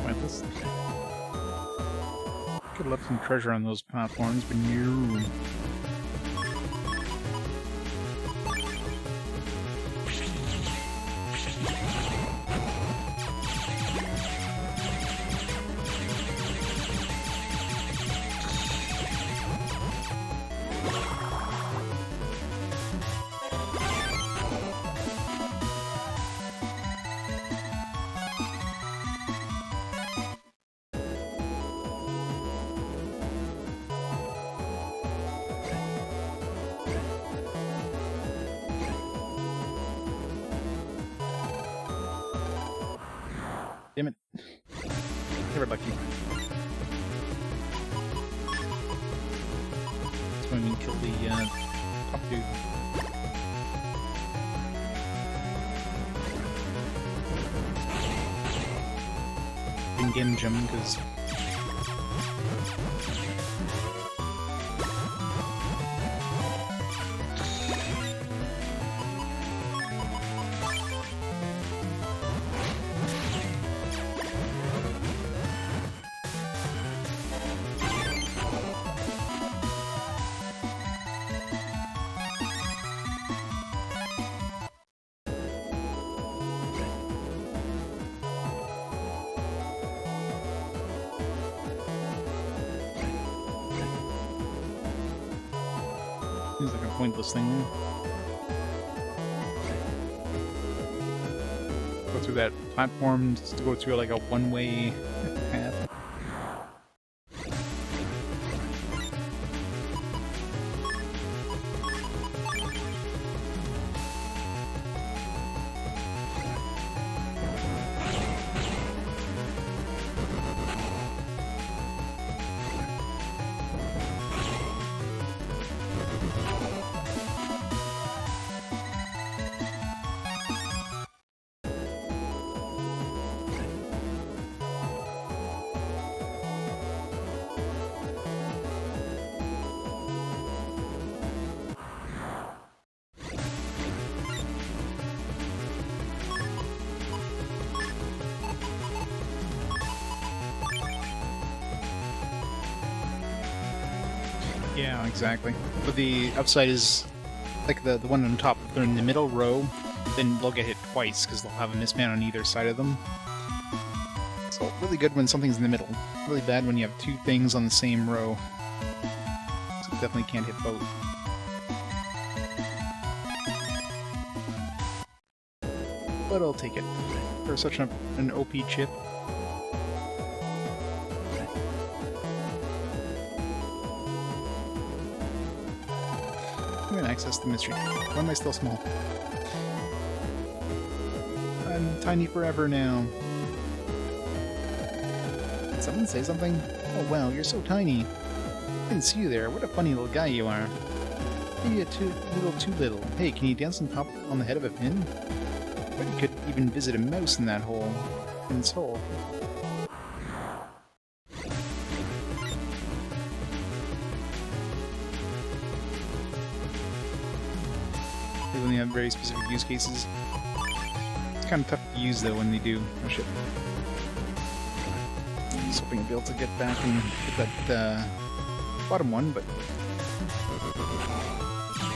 Pointless. Could have left some treasure on those platforms, but no. Damn it. Never lucky. That's when we kill the top dude. Didn't get him because seems like a pointless thing there. Go through that platform just to go through like a one-way path. Yeah, exactly. But the upside is, like the one on top, if they're in the middle row, then they'll get hit twice, because they'll have a misman on either side of them. So really good when something's in the middle. Really bad when you have two things on the same row. So definitely can't hit both. But I'll take it. For such an OP chip. I'm gonna access the mystery. Why am I still small? I'm tiny forever now. Did someone say something? Oh wow, you're so tiny. I didn't see you there. What a funny little guy you are. Maybe too little. Hey, can you dance on top on the head of a pin? But you could even visit a mouse in that hole. In its hole. They only have very specific use cases. It's kind of tough to use though when they do. Oh shit. I'm just hoping I'll be able to get back and get that bottom one, but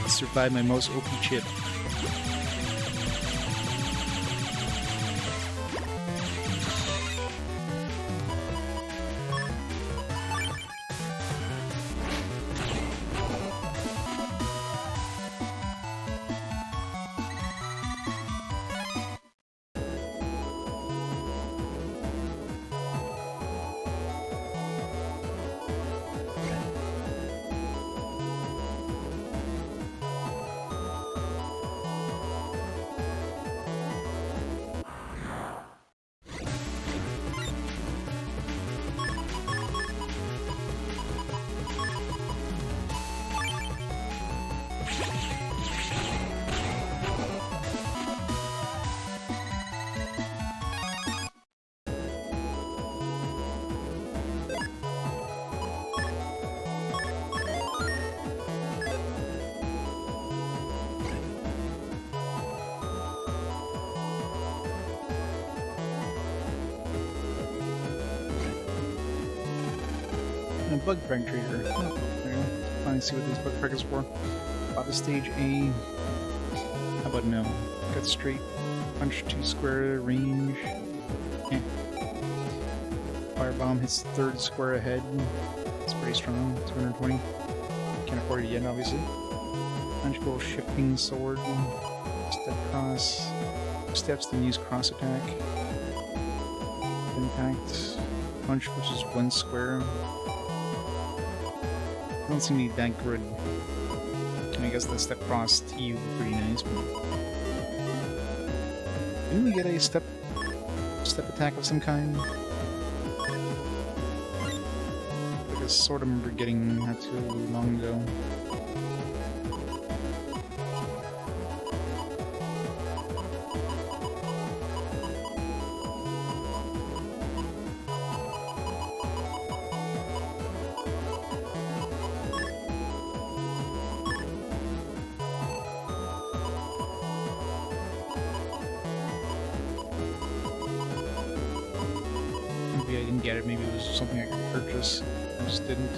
survive my most OP chip. Bug Frag Trader. Oh, there you go. Finally see what these Bug Frag is for. Bought a stage A. How about no? Cut straight. Punch 2 square range. Eh. Firebomb hits 3rd square ahead. It's pretty strong. 220. Can't afford it yet, obviously. Punchable shifting sword. Step cross. Steps, then use cross attack. Impact. Punch versus 1 square. Doesn't seem to be that good. I guess the step cross T would be pretty nice, but didn't we get a step attack of some kind? I sort of remember getting not too long ago. Maybe I didn't get it, maybe it was something I could purchase. I just didn't.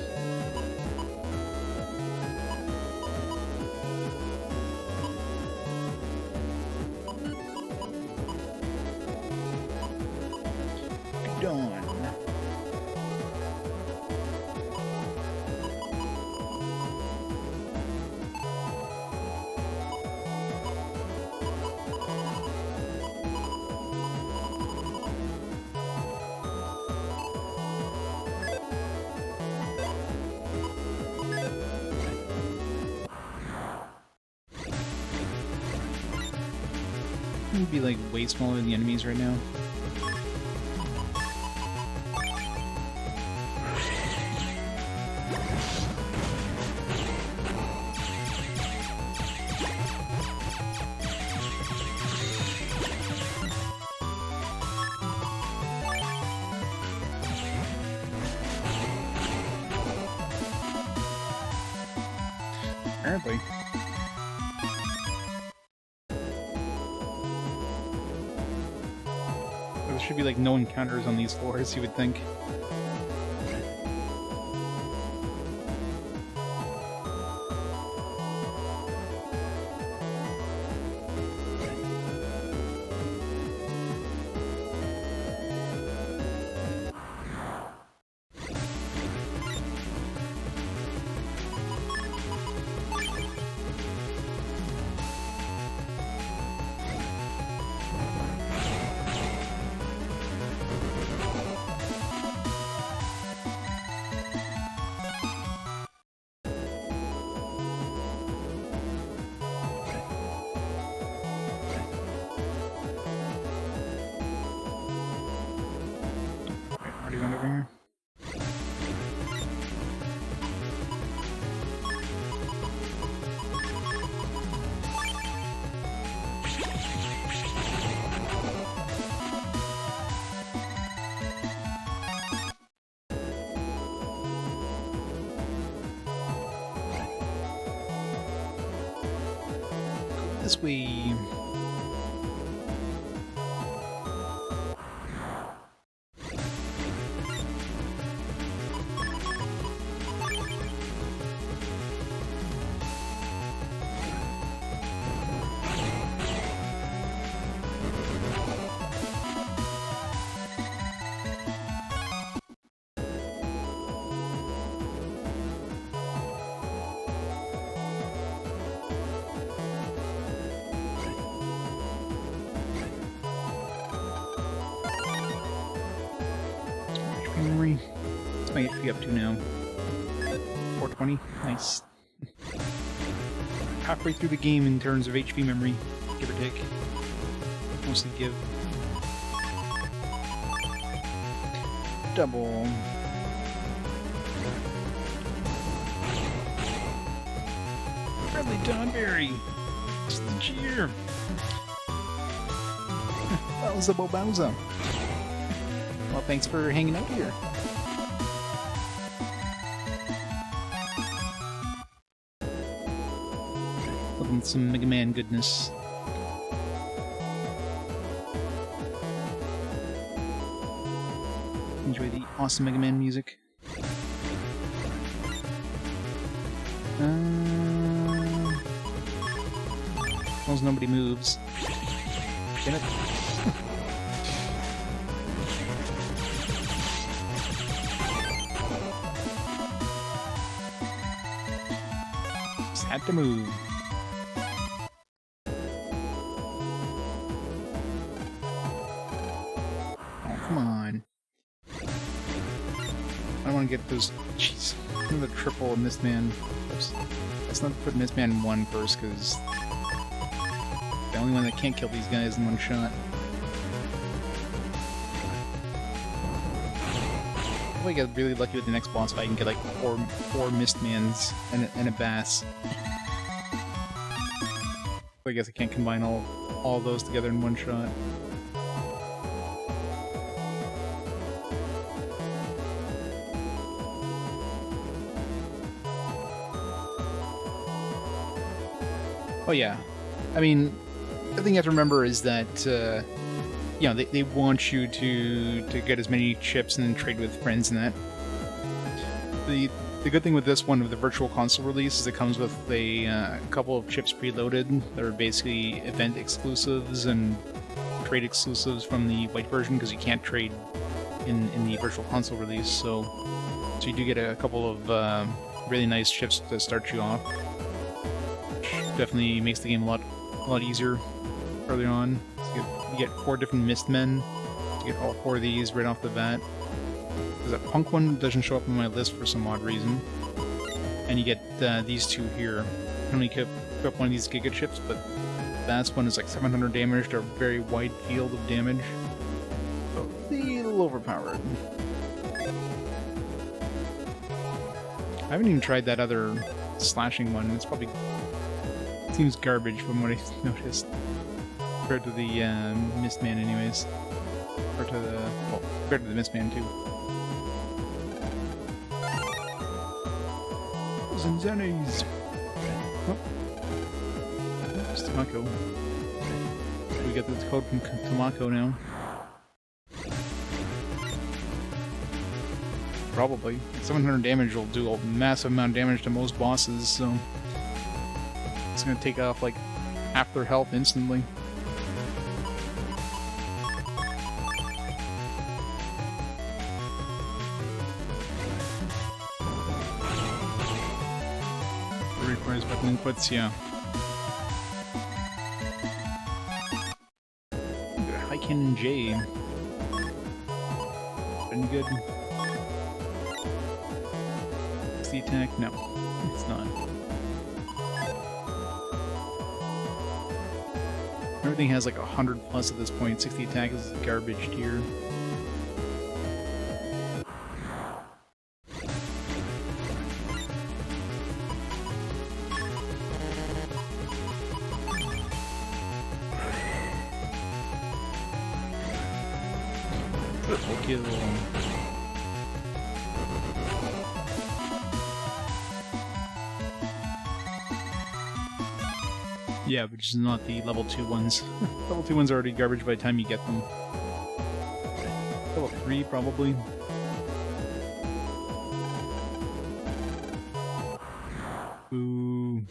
Done. Would be like way smaller than the enemies right now. Apparently. There should be like no encounters on these floors, you would think. Already went over here. This way. Memory. What's my HP up to now? 420? Nice. Halfway through the game in terms of HP memory, give or take. Mostly give. Double. Bradley Donberry! It's the cheer! Bowza Bowza! Well, thanks for hanging out here. Looking at some MegaMan goodness. Enjoy the awesome MegaMan music. As long as nobody moves. Damn it. Just had to move. Oh, come on. I don't want to get those. Jeez. The triple Mistman. Oops. Let's not put Mistman in one first, because the only one that can't kill these guys in one shot. If I get really lucky with the next boss fight, I can get like four Mistmans and a Bass. I guess I can't combine all those together in one shot. Oh yeah, I mean, the thing you have to remember is that, you know, they want you to get as many chips and then trade with friends and that. The good thing with this one, with the Virtual Console release, is it comes with a couple of chips preloaded that are basically event exclusives and trade exclusives from the white version, because you can't trade in the Virtual Console release, so you do get a couple of really nice chips to start you off. Definitely makes the game a lot easier early on. So you get 4 different Mistmen. You get all 4 of these right off the bat. Because that punk one doesn't show up on my list for some odd reason. And you get these 2 here. You can only pick up one of these Giga Chips, but the last one is like 700 damage to a very wide field of damage. So a little overpowered. I haven't even tried that other slashing one. It's probably seems garbage from what I noticed, compared to the Mistman anyways. Or to the, well, compared to the Mistman too. Zenzanes! Oh. It's Tamako. We get the code from Tamako now. Probably. 700 damage will do a massive amount of damage to most bosses, so it's gonna take off like half their health instantly. It requires weapon inputs, yeah. High Cannon J. Been good. What's the attack? No, it's not. Everything has like 100 plus at this point. 60 attack is garbage tier. Triple kill. Yeah, which is not the level 2 ones. Level 2 ones are already garbage by the time you get them. Level 3, probably. Ooh.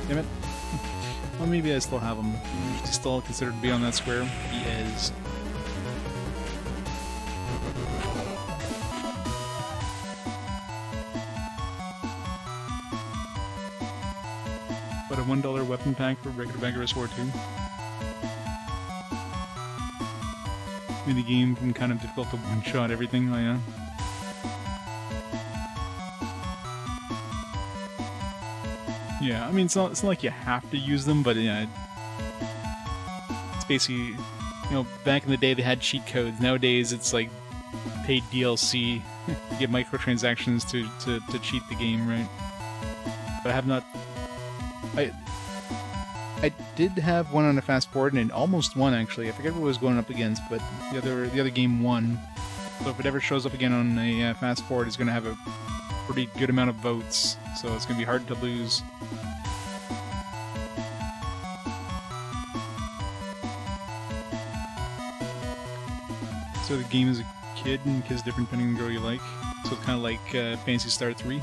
Damn it. Well, maybe I still have him. Is he still considered to be on that square? He is. But a $1 weapon pack for regular Vigorous War 2. Made the game from kind of difficult to one-shot everything, oh yeah. Yeah, I mean, it's not like you have to use them, but yeah, it's basically, you know, back in the day they had cheat codes. Nowadays it's like paid DLC. You get microtransactions to cheat the game, right? But I have not. I did have one on a fast forward and it almost won actually. I forget what it was going up against, but the other game won. So if it ever shows up again on a fast forward, it's going to have a pretty good amount of votes. So it's going to be hard to lose. So the game is a Kid, because different depending on the girl you like. So it's kind of like Phantasy Star 3.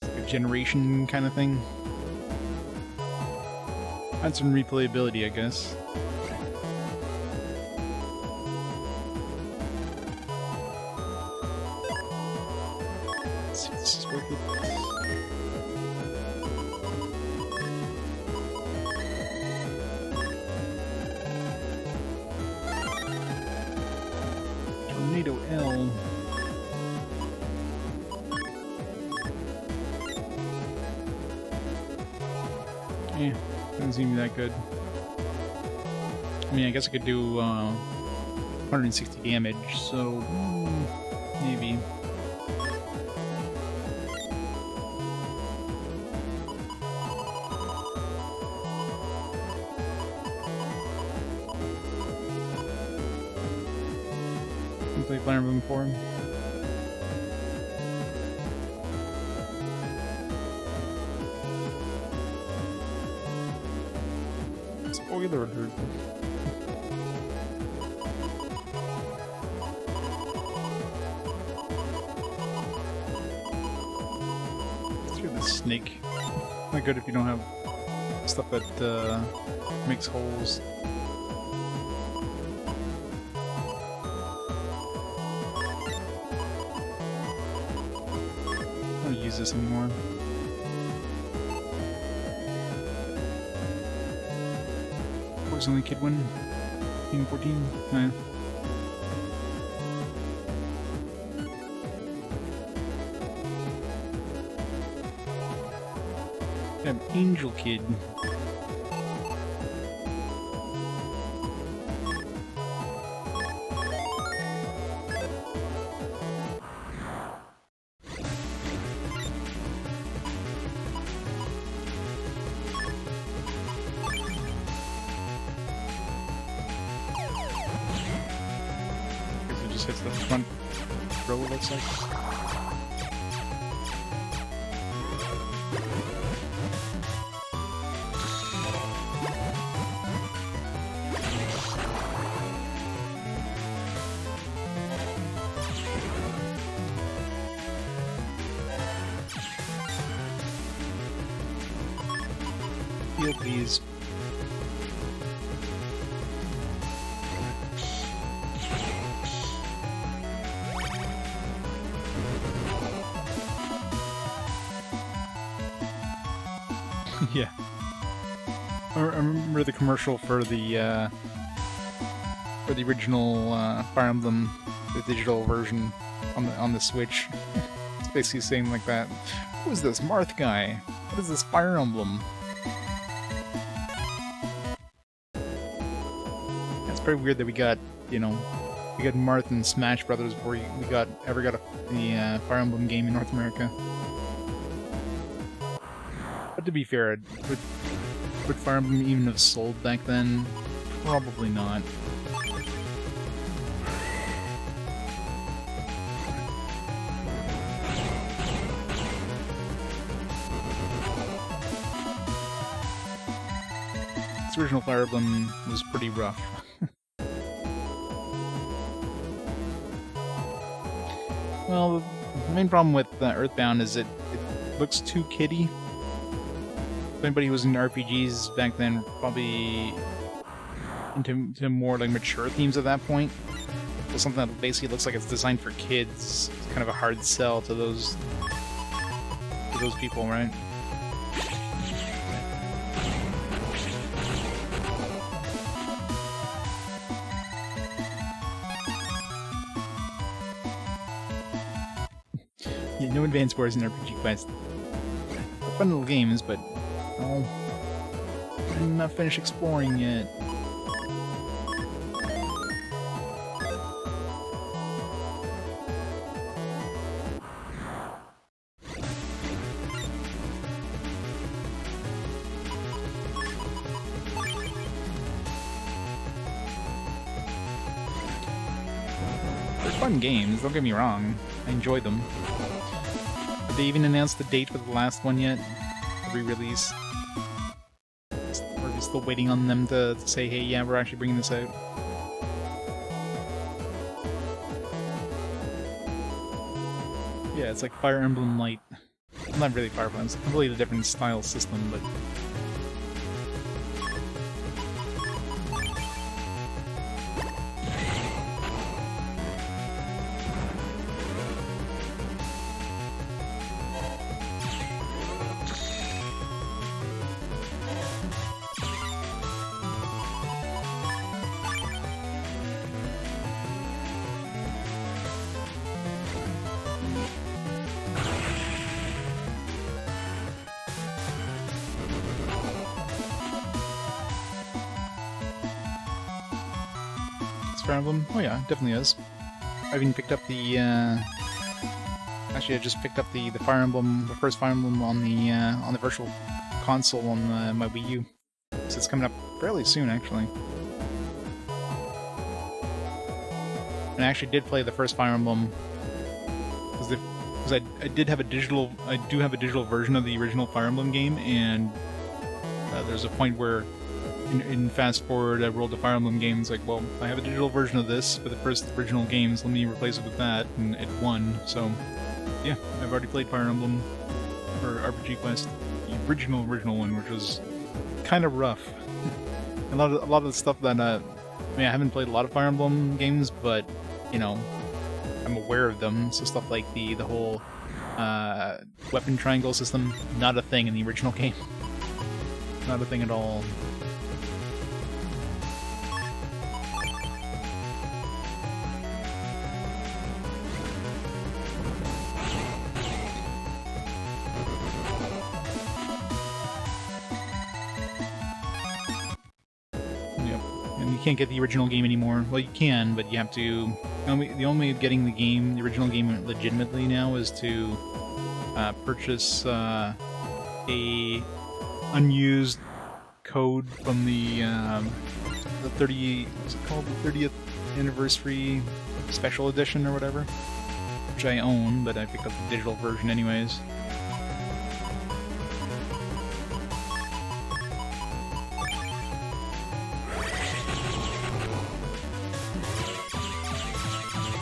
It's like a generation kind of thing. Adds some replayability, I guess. Let's see if this is worth it. Tornado L. Yeah, doesn't seem that good. I mean, I guess I could do 160 damage, so maybe. Play Fire Emblem for him. Spoiler alert. Let's do the snake. Not good if you don't have stuff that makes holes. I don't use this anymore. Was only kid win? 14? Yeah. Have Angel Kid. Hits the front row, looks like. Heal, please. Yeah, I remember the commercial for the original Fire Emblem, the digital version on the Switch. It's basically saying like that. Who is this Marth guy? What is this Fire Emblem? It's pretty weird that we got, you know, we got Marth and Smash Brothers before we ever got the Fire Emblem game in North America. But to be fair, would Fire Emblem even have sold back then? Probably not. Its original Fire Emblem was pretty rough. Well, the main problem with Earthbound is it looks too kiddie. If anybody who was into RPGs back then, probably into more like mature themes at that point. So something that basically looks like it's designed for kids. It's kind of a hard sell to those people, right? Yeah, no advanced wars in RPG Quest. They're fun little games, but oh, I'm not finished exploring yet. They're fun games, don't get me wrong. I enjoy them. Did they even announce the date for the last one yet? The re-release? Or at least Still waiting on them to say, hey, yeah, we're actually bringing this out. Yeah, it's like Fire Emblem Light. Well, not really Fire Emblem, it's a completely different style system, but... Fire Emblem? Oh yeah, definitely is. I even picked up the, actually I just picked up the Fire Emblem, the first Fire Emblem on the Virtual Console on my Wii U. So it's coming up fairly soon, actually. And I actually did play the first Fire Emblem, because I do have a digital version of the original Fire Emblem game, and there's a point where in Fast Forward, I rolled the Fire Emblem game. It's like, well, I have a digital version of this for the first original games. Let me replace it with that, and it won. So, yeah, I've already played Fire Emblem for RPG Quest, the original one, which was kind of rough. a lot of the stuff that I mean, I haven't played a lot of Fire Emblem games, but you know, I'm aware of them. So stuff like the whole weapon triangle system, not a thing in the original game. Not a thing at all. You can't get the original game anymore. Well, you can, but you have to... The only way of getting the original game legitimately now is to purchase a unused code from the 30th anniversary special edition or whatever, which I own, but I picked up the digital version anyways.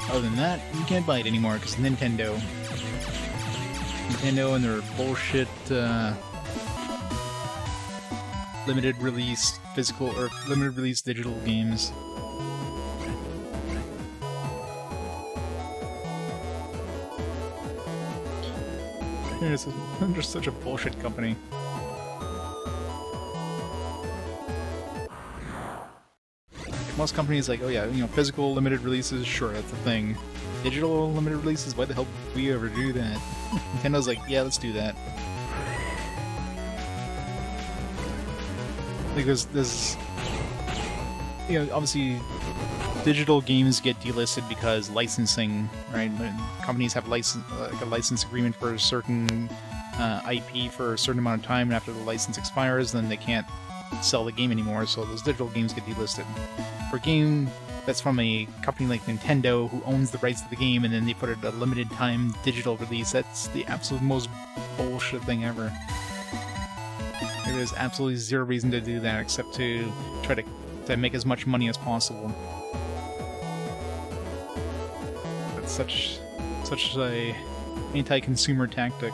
Other than that, you can't buy it anymore because Nintendo and their bullshit limited release physical or limited release digital games. They're just such a bullshit company. Most companies like, oh yeah, you know, physical limited releases, sure, that's a thing. Digital limited releases, why the hell would we ever do that? Nintendo's like, yeah, let's do that. Like there's you know, obviously digital games get delisted because licensing, right? Companies have like a license agreement for a certain IP for a certain amount of time, and after the license expires, then they can't sell the game anymore, so those digital games get delisted. For a game that's from a company like Nintendo, who owns the rights to the game, and then they put it a limited time digital release, that's the absolute most bullshit thing ever. There is absolutely zero reason to do that except to try to make as much money as possible. That's such a anti-consumer tactic.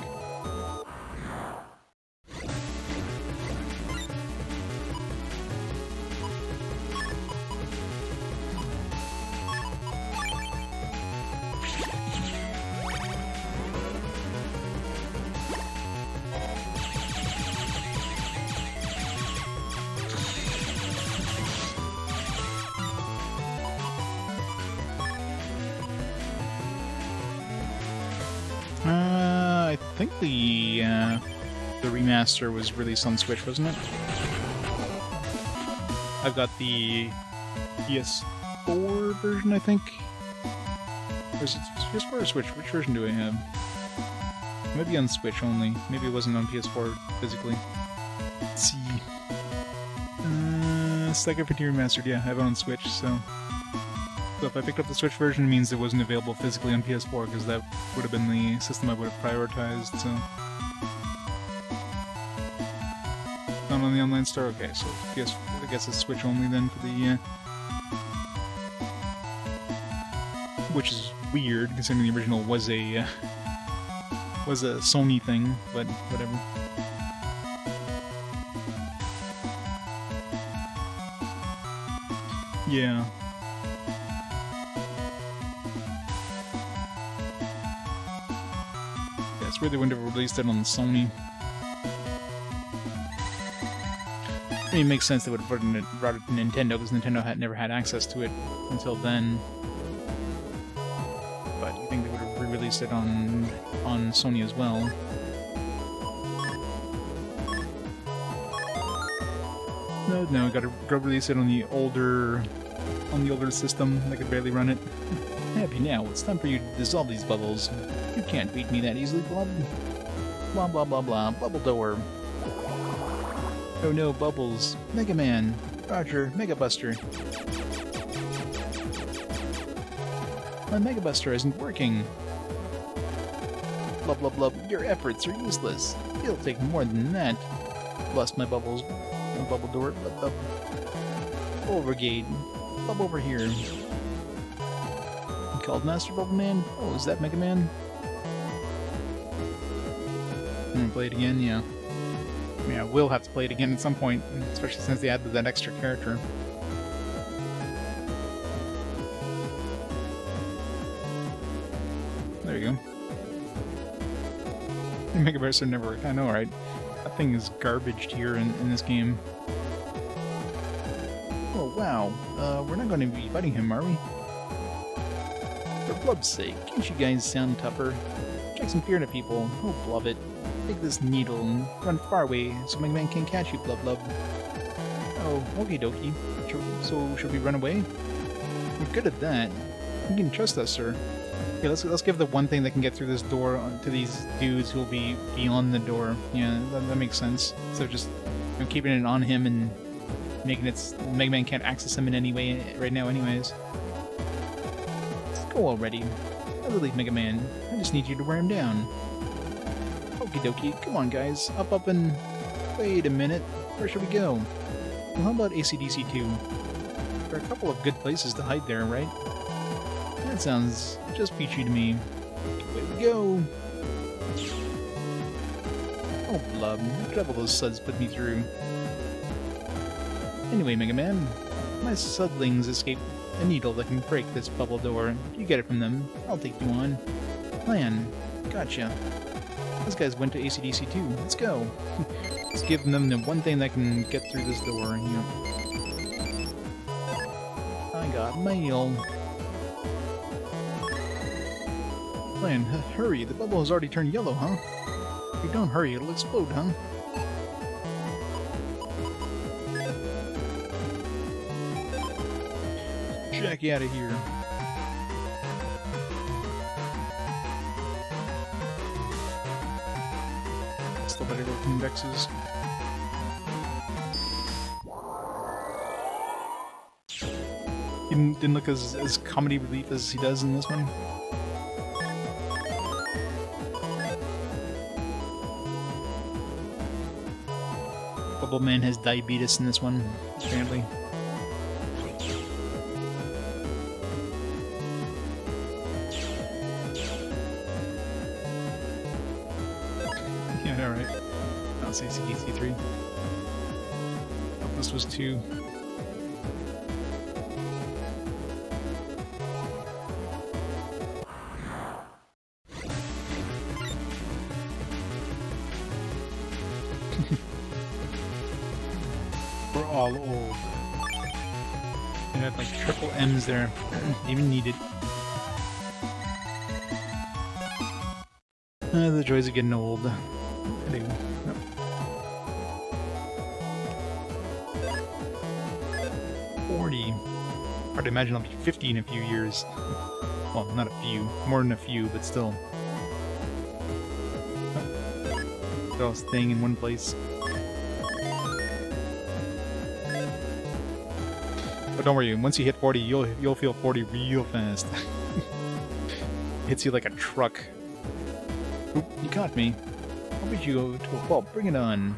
I think the remaster was released on Switch, wasn't it? I've got the PS4 version, I think. Or is it PS4 or Switch? Which version do I have? Maybe on Switch only. Maybe it wasn't on PS4 physically. Let's see. Second Frontier Remastered, yeah, I have it on Switch, so if I picked up the Switch version, it means it wasn't available physically on PS4, because that would have been the system I would have prioritized, so... on the online store? Okay, so I guess it's Switch only then for the, which is weird, considering the original was a Sony thing, but whatever. Yeah. That's where they would have released it on Sony. I mean, it makes sense they would have brought it to Nintendo, because Nintendo had never had access to it until then. But you think they would have re-released it on Sony as well? No, gotta release it on the older system. I could barely run it. Happy now, it's time for you to dissolve these bubbles. You can't beat me that easily, Blub. Blah blah blah blah. Bubble door. Oh no, Bubbles. MegaMan. Roger, Megabuster. My Megabuster isn't working. Blub blub blub, your efforts are useless. It'll take more than that. Lost my bubbles. Bubble door. Blub blub. Overgate. Blub over here. You called Master Bubble Man? Oh, is that MegaMan? I'm gonna play it again, yeah. I mean, I will have to play it again at some point, especially since they added that extra character. There you go. Megabuster never worked. I know, right? That thing is garbage here in this game. Oh, wow. We're not going to be fighting him, are we? For Blub's sake, can't you guys sound tougher? Check some fear into people. Oh, Blub it. Take this needle and run far away so MegaMan can't catch you, Blub Blub. Oh, okie dokie. So, should we run away? We're good at that. You can trust us, sir. Okay, let's give the one thing that can get through this door to these dudes who'll be beyond the door. Yeah, that makes sense. So just keeping it on him and making it MegaMan can't access him in any way right now anyways. Let's go already. I believe MegaMan. I just need you to wear him down. Okie dokie. Come on, guys. Up and... Wait a minute. Where should we go? Well, how about AC/DC 2? There are a couple of good places to hide there, right? That sounds just peachy to me. Way we go! Oh, Blub. What trouble those suds put me through. Anyway, MegaMan, my sudlings escaped a needle that can break this bubble door. If you get it from them, I'll take you on. Plan. Gotcha. Those guys went to AC/DC 2. Let's go. Let's give them the one thing that can get through this door. Yep. I got mail. Plan, hurry, the bubble has already turned yellow, huh? If you don't hurry, it'll explode, huh? Jackie out of here. Still better go from Vexes. He didn't look as comedy relief as he does in this one. Bubble Man has diabetes in this one, apparently. Yeah, alright. I'll say AC/DC 3. Oh, this was 2. We're all old. It had like triple M's there. Even needed. The joys of getting old. I do. No. Hard to imagine I'll be 50 in a few years. Well, not a few. More than a few, but still. They're all staying in one place. But don't worry, once you hit 40, you'll feel 40 real fast. Hits you like a truck. Oop, you caught me. How about you go to a ball? Bring it on.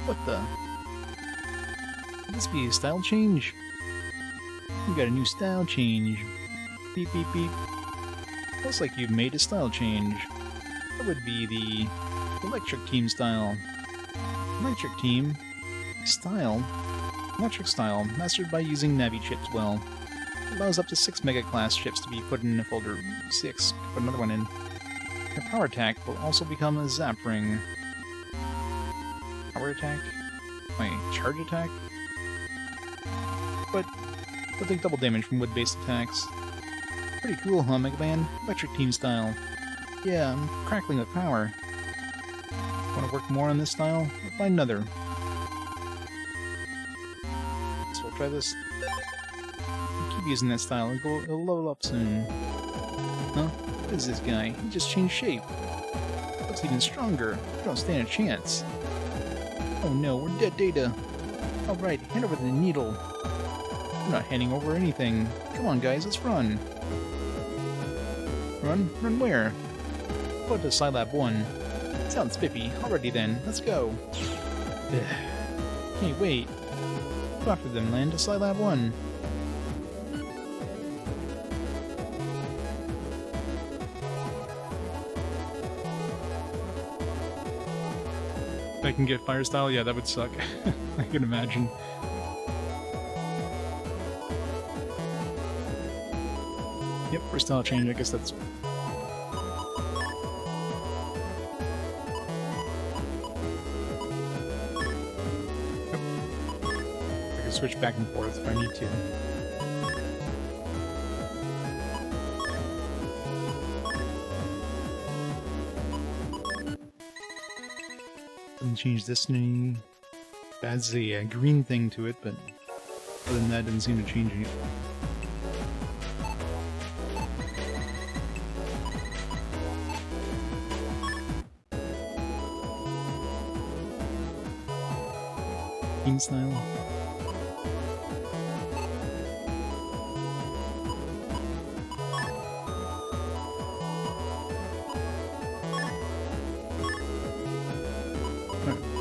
What the? Could this be a style change? You got a new style change. Beep beep beep. Looks like you've made a style change. That would be the electric team style. Electric team style. Electric style, mastered by using Navi chips well. Allows up to 6 Mega Class chips to be put in a folder. 6. Put another one in. Your power attack will also become a zap ring. Power attack? Wait, charge attack? But they'll take double damage from wood-based attacks. Pretty cool, huh, MegaMan? Electric team style. Yeah, I'm crackling with power. Want to work more on this style? Or find another. So we'll try this. Keep using that style, it'll level up soon. Huh? What is this guy? He just changed shape. Looks even stronger. We don't stand a chance. Oh no, we're dead data. Alright, hand over the needle. We're not handing over anything. Come on guys, let's run. Run? Run where? Go to Scilab 1. Sounds spiffy. Alrighty then, let's go. Hey, wait. Go after them, land to Scilab 1. If I can get fire style, yeah, that would suck. I can imagine. Yep, for style change, I guess that's... I can switch back and forth if I need to. Doesn't change this any. Adds a green thing to it, but other than that, doesn't seem to change anything. Team style.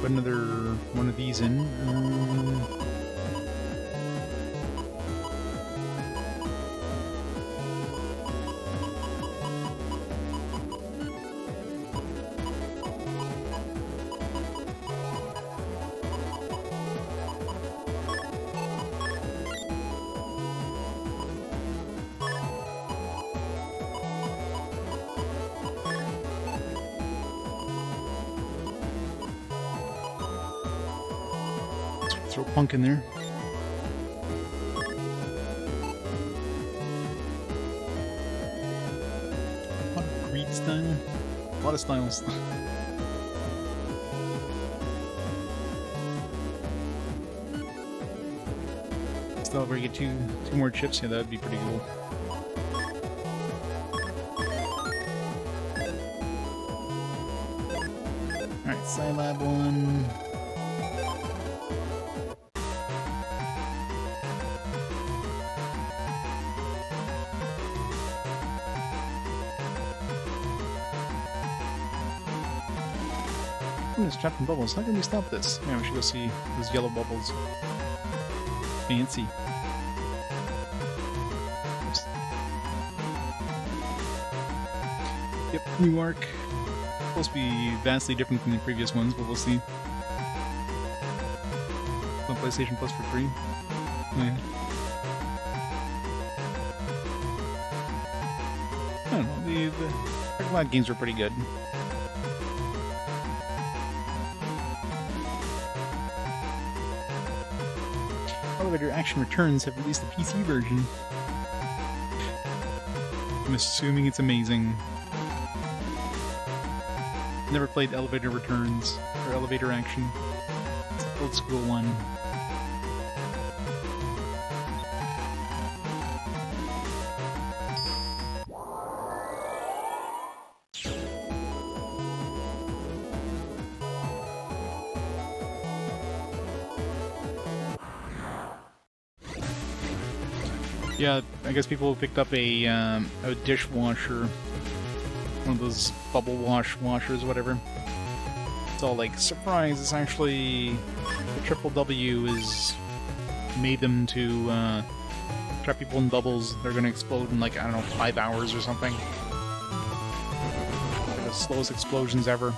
Put another one of these in. Throw Punk in there. A lot of Greed style. A lot of styles. Still, where you get two more chips, yeah, that would be pretty cool. Alright, Scilab 1. It's trapped in bubbles. How can we stop this? Man, we should go see those yellow bubbles. Fancy. Oops. Yep, new arc. Supposed to be vastly different from the previous ones, but we'll see. On PlayStation Plus for free. Oh, yeah. I don't know, the Arclight games were pretty good. Elevator Action Returns have released a PC version. I'm assuming it's amazing. Never played Elevator Returns or Elevator Action. It's an old school one. Yeah, I guess people picked up a dishwasher, one of those bubble washers, whatever. It's all like, surprise, it's actually Triple W is made them to trap people in bubbles. They're gonna explode in like, I don't know, 5 hours or something. Like the slowest explosions ever.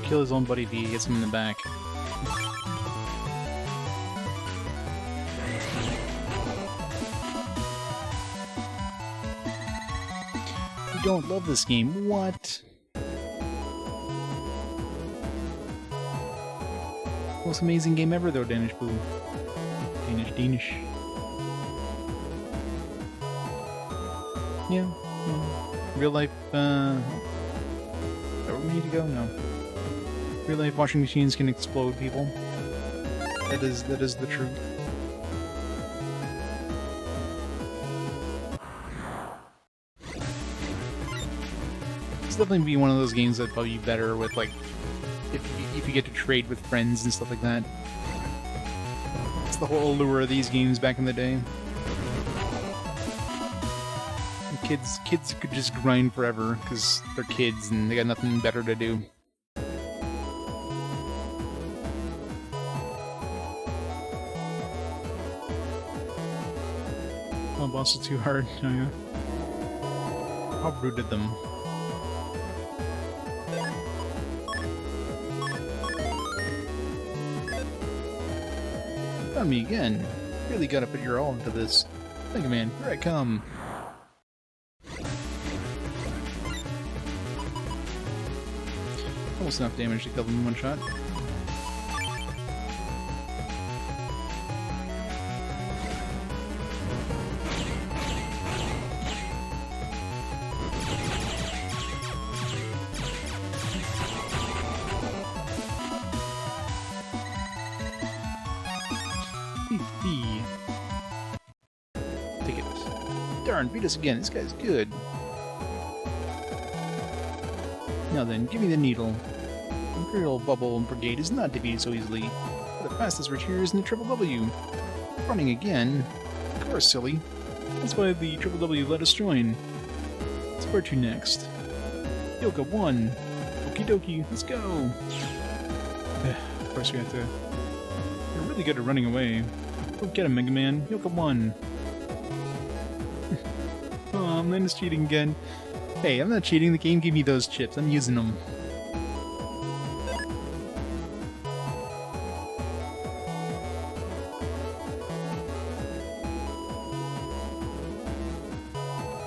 Kill his own buddy if he hits him in the back. You don't love this game. What? Most amazing game ever, though, Danish Boo. Danish. Yeah. Real life, is that where we need to go? No. Real life washing machines can explode people. That is the truth. It's definitely be one of those games that'd probably be better with like if you get to trade with friends and stuff like that. It's the whole allure of these games back in the day. Kids could just grind forever because they're kids and they got nothing better to do. Oh, boss is too hard. Oh, yeah. How brooded them. Found me again. Really gotta put your all into this. MegaMan, here I come. Almost enough damage to kill them in one shot. Take it. Darn, beat us again. This guy's good. Now then, give me the needle. Imperial Bubble Brigade is not defeated so easily. The fastest route here is in the Triple W. Running again? Of course, silly. That's why the Triple W let us join. Let's where to next? Yoka 1. Okie dokie, let's go! Of course we have to... You're really good at running away. Go get him, MegaMan. Yoka 1. Oh, man is cheating again. Hey, I'm not cheating. The game gave me those chips. I'm using them.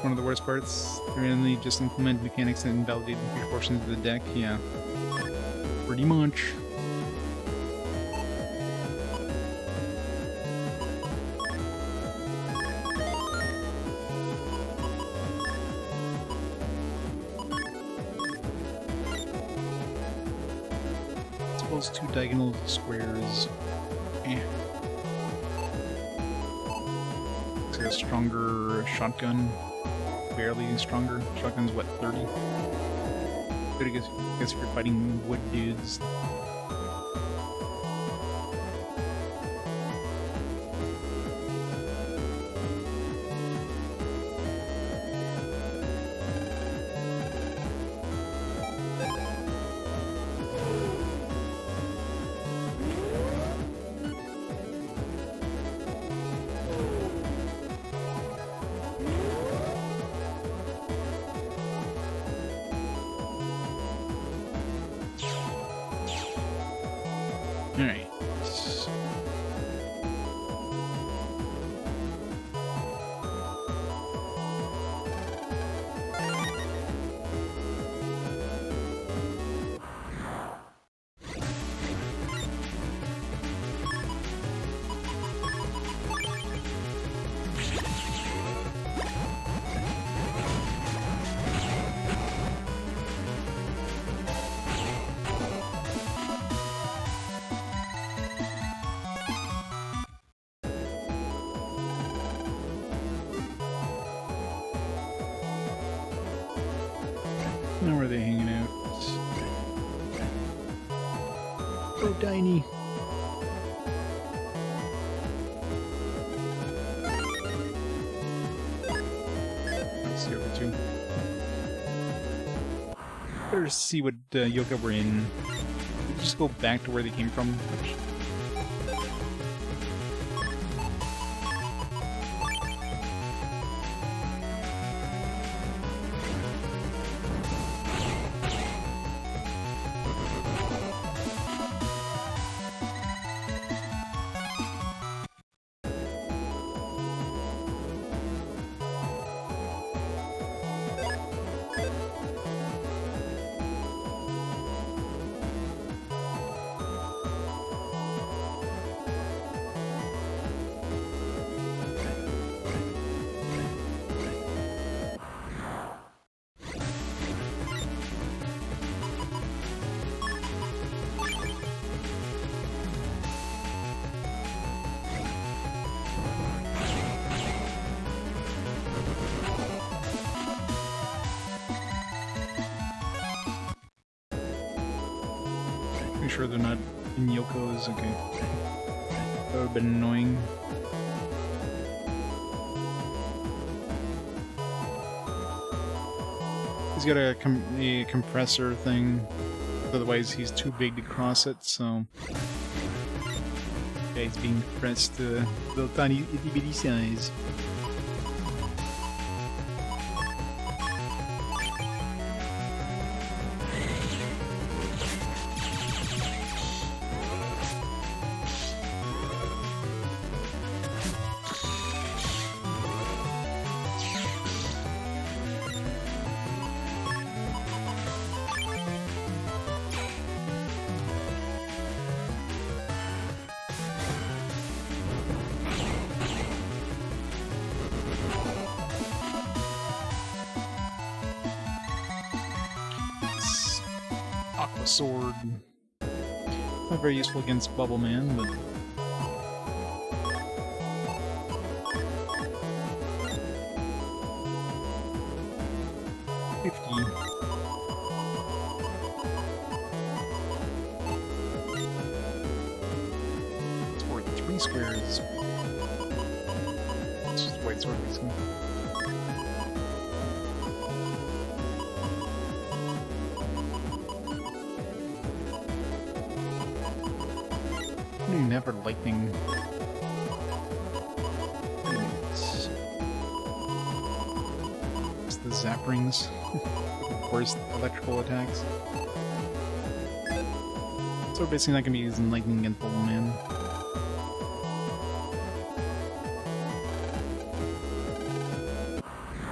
One of the worst parts, randomly just implement mechanics that invalidate future portions of the deck. Yeah. Pretty much. Suppose 2 diagonal squares. Eh. Looks like a stronger shotgun. Barely stronger. Shotgun's what, 30? Good, I guess if you're fighting wood dudes. Alright. Now where are they hanging out? Oh, Tiny. Let's see over two. Better see what yoga we're in. Just go back to where they came from. Pretty sure they're not in Yoko's. Okay. That would have been annoying. He's got a compressor thing. Otherwise, he's too big to cross it, so... Yeah, he's being compressed to little tiny itty bitty size. Aqua Sword. Not very useful against Bubble Man, but... It's worth 3 squares. It's just white sword, basically. Never lightning. It's the zap rings. The worst electrical attacks. So we're basically not gonna be using lightning against Bubble Man.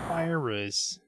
Virus.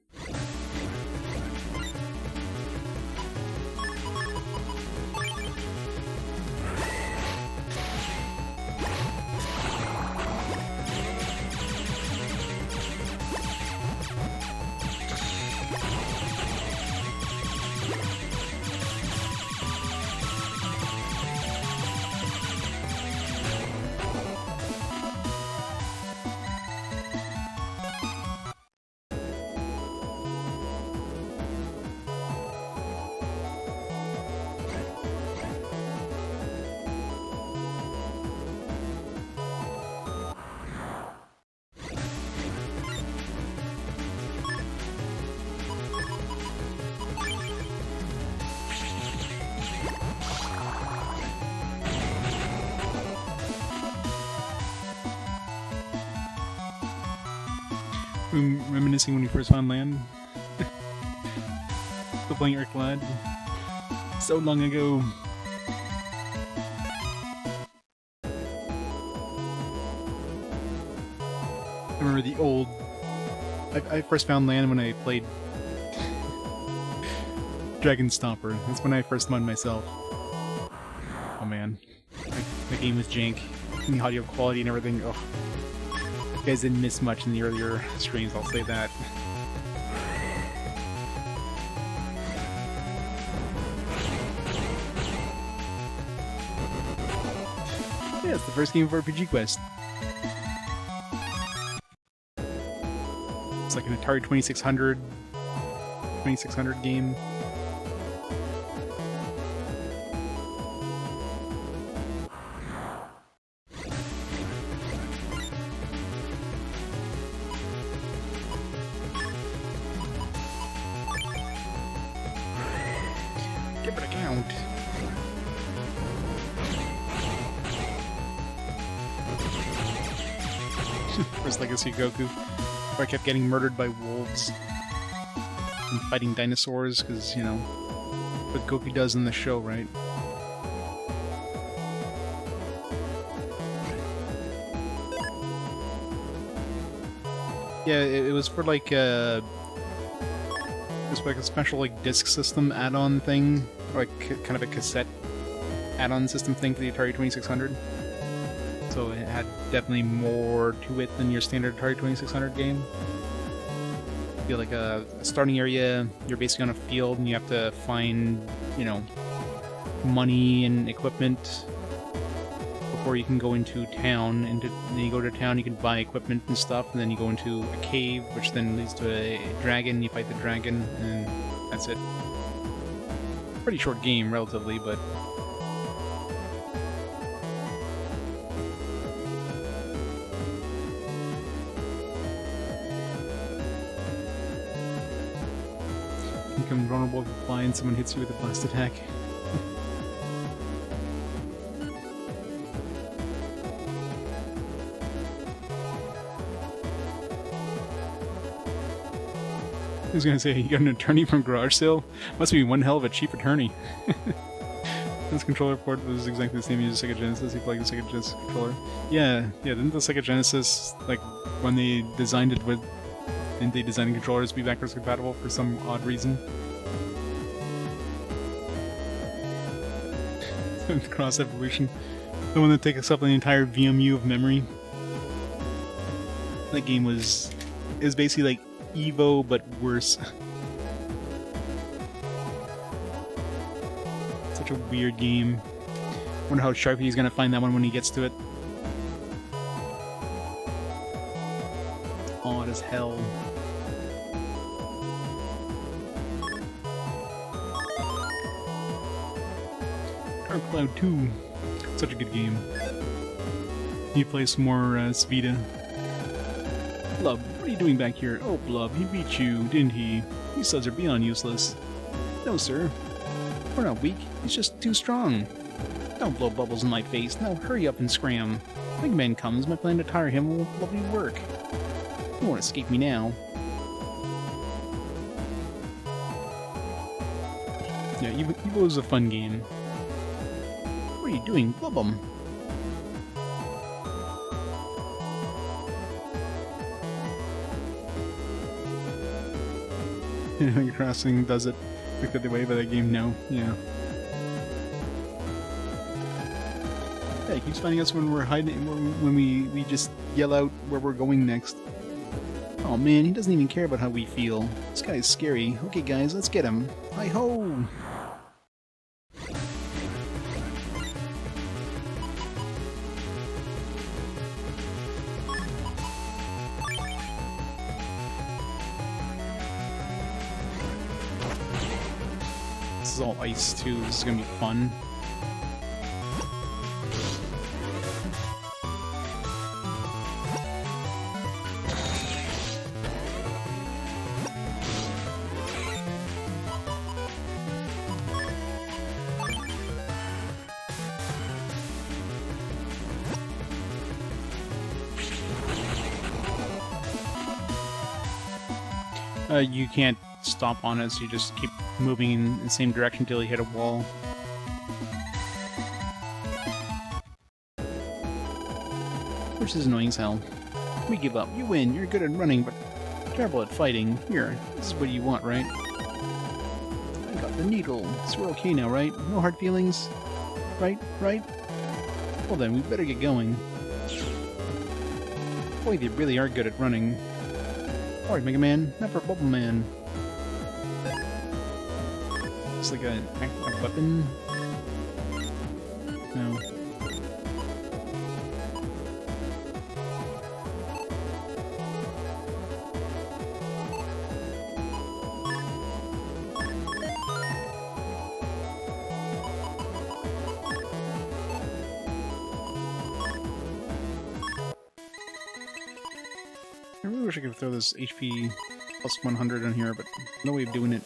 Reminiscing when we first found land. Still playing Urklad. So long ago. I remember the old... I first found land when I played Dragon Stomper. That's when I first won myself. Oh man. The game was jank. And the audio quality and everything. Oh. You guys didn't miss much in the earlier streams, I'll say that. Yeah, it's the first game of RPG Quest. It's like an Atari 2600 2600 game. Give it a count. First Legacy Goku, where I kept getting murdered by wolves and fighting dinosaurs, because, you know, what Goku does in the show, right? Yeah, it was for like it was like a special like disc system add-on thing, or like kind of a cassette add-on system thing for the Atari 2600. So it had definitely more to it than your standard Atari 2600 game. You feel like a starting area, you're basically on a field and you have to find, you know, money and equipment before you can go into town. And then you go to town, you can buy equipment and stuff, and then you go into a cave, which then leads to a dragon, you fight the dragon, and that's it. Pretty short game, relatively, but become vulnerable if you fly and someone hits you with a blast attack. I was gonna say, you got an attorney from garage sale? Must be one hell of a cheap attorney. This controller port was exactly the same as the Sega Genesis. You plug the Sega Genesis controller. Yeah, didn't the Sega Genesis, like, when they designed it with... Didn't they design the controllers to be backwards compatible for some odd reason? Cross evolution. The one that takes up the entire VMU of memory. That game was basically like Evo, but worse. Such a weird game. Wonder how Sharpie is gonna find that one when he gets to it. Odd as hell. Dark Cloud 2. Such a good game. You play some more Svita. Blub, what are you doing back here? Oh, Blub, he beat you, didn't he? These suds are beyond useless. No, sir. We're not weak. He's just too strong. Don't blow bubbles in my face. Now hurry up and scram. MegaMan comes. My plan to tire him will be work. You won't escape me now. Yeah, Evo was a fun game. What are you doing? Blub-em. Animal Crossing does it quickly the way, but that game, no. Yeah. Yeah, it keeps finding us when we're hiding, when we just yell out where we're going next. Oh man, he doesn't even care about how we feel. This guy's scary. Okay guys, let's get him. Hi-ho! This is all ice too, this is gonna be fun. You can't stop on it, so you just keep moving in the same direction until you hit a wall. Which is annoying as hell. We give up. You win. You're good at running, but terrible at fighting. Here, this is what you want, right? I got the needle. So we're okay now, right? No hard feelings? Right? Well then, we better get going. Boy, they really are good at running. Alright, MegaMan, not for Bubble Man. It's like a weapon? No. I really wish I could throw this HP plus 100 on here, but no way of doing it.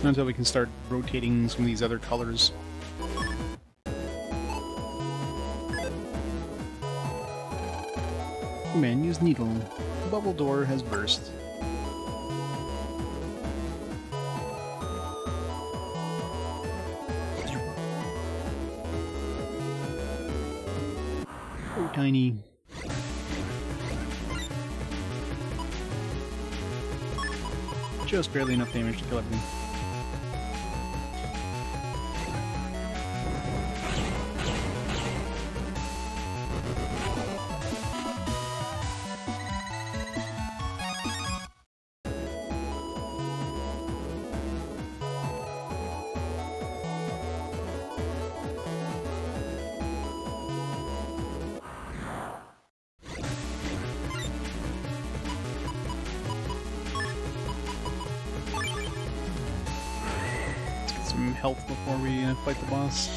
Not until we can start rotating some of these other colors. Man, use needle. The bubble door has burst. So tiny. Just barely enough damage to kill everything. Health before we fight the boss.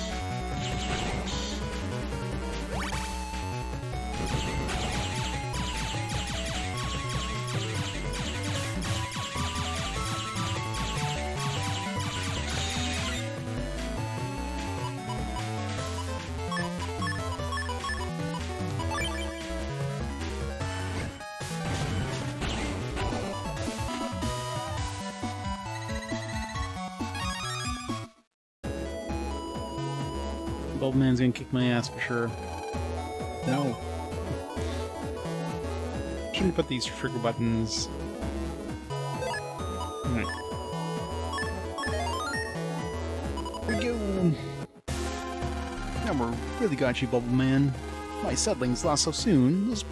Bulbman's gonna kick my ass for sure. No. Shouldn't put these trigger buttons. Alright. Here we go! Now we're really got you, Bulbman. My settlings lost so soon. Those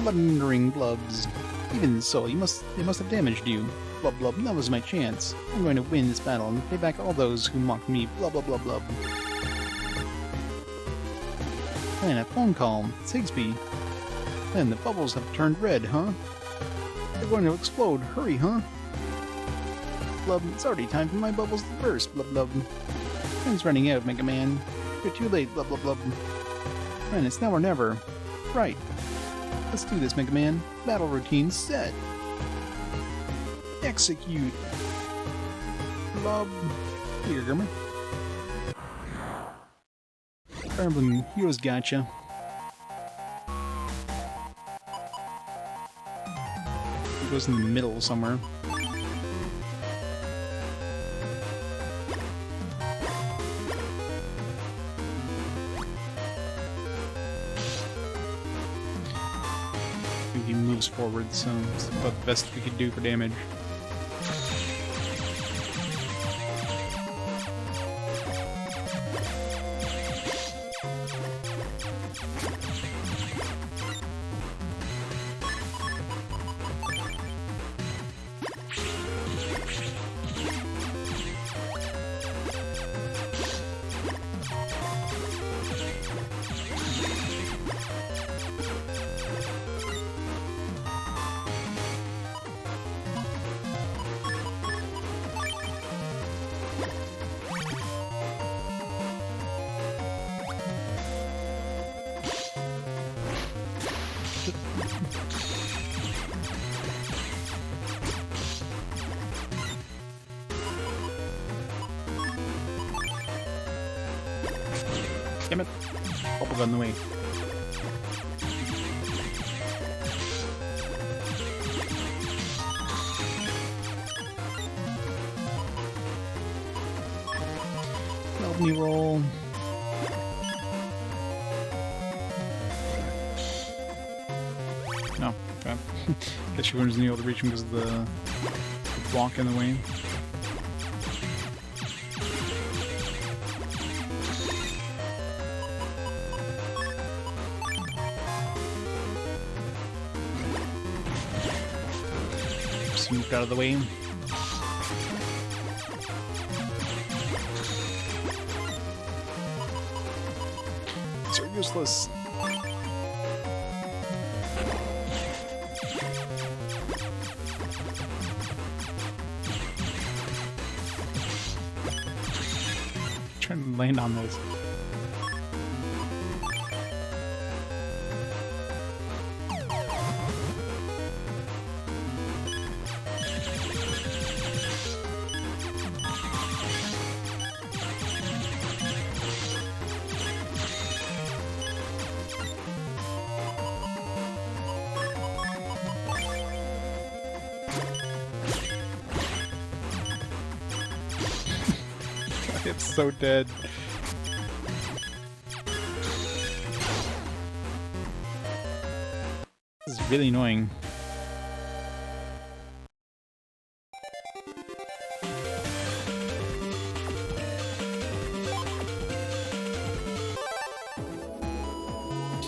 blundering blubs. Even so, they must have damaged you. Blub blub, that was my chance. I'm going to win this battle and pay back all those who mocked me. Blub blub blub blub. Man, a phone call. It's Higsby. Man, the bubbles have turned red, huh? They're going to explode. Hurry, huh? Blub, it's already time for my bubbles to burst. Blub, blub. Time's running out, MegaMan. You're too late. Blub, blub, blub. Man, it's now or never. Right. Let's do this, MegaMan. Battle routine set. Execute. Blub. Here, Grimmer. Fire Emblem Heroes gotcha. It goes in the middle somewhere. I think he moves forward, so it's about the best we could do for damage. Damn it! Bubble got in the way. Help me roll. No, crap. Guess she wasn't able to reach him because of the block in the way. Just moved out of the way. So useless. Trying to land on those. It's so dead. This is really annoying.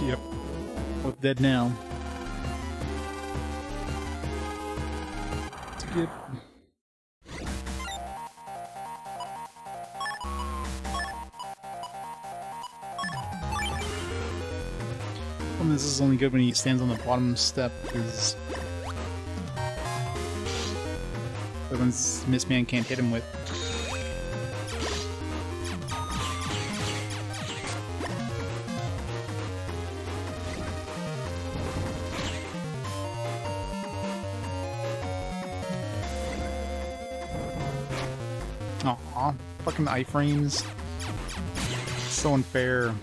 Yep. Both dead now. Skip. This is only good when he stands on the bottom step, because the ones MegaMan can't hit him with. Aw, fucking iframes. So unfair.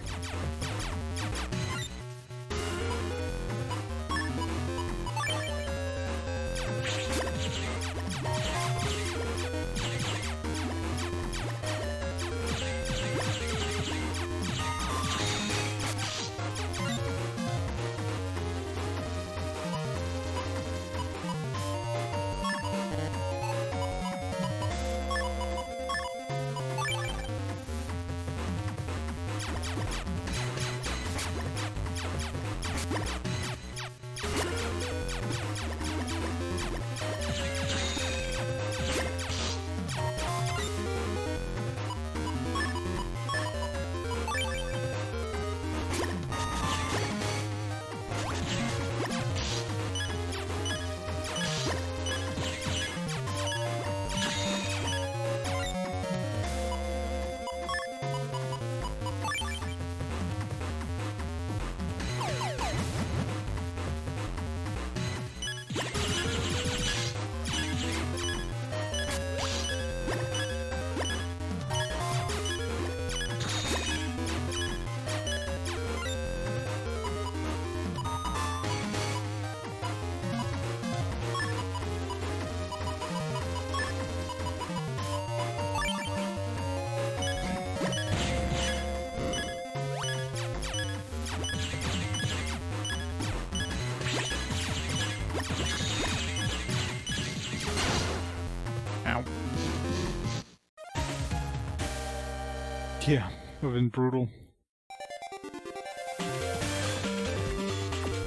Yeah, it would have been brutal.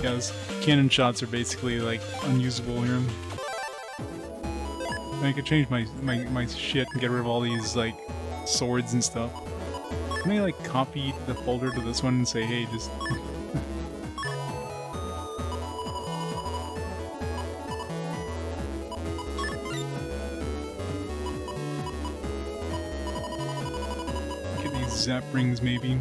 Yeah, those cannon shots are basically, like, unusable here. I could change my shit and get rid of all these, like, swords and stuff. Can I, like, copy the folder to this one and say, hey, just... Zap rings, maybe.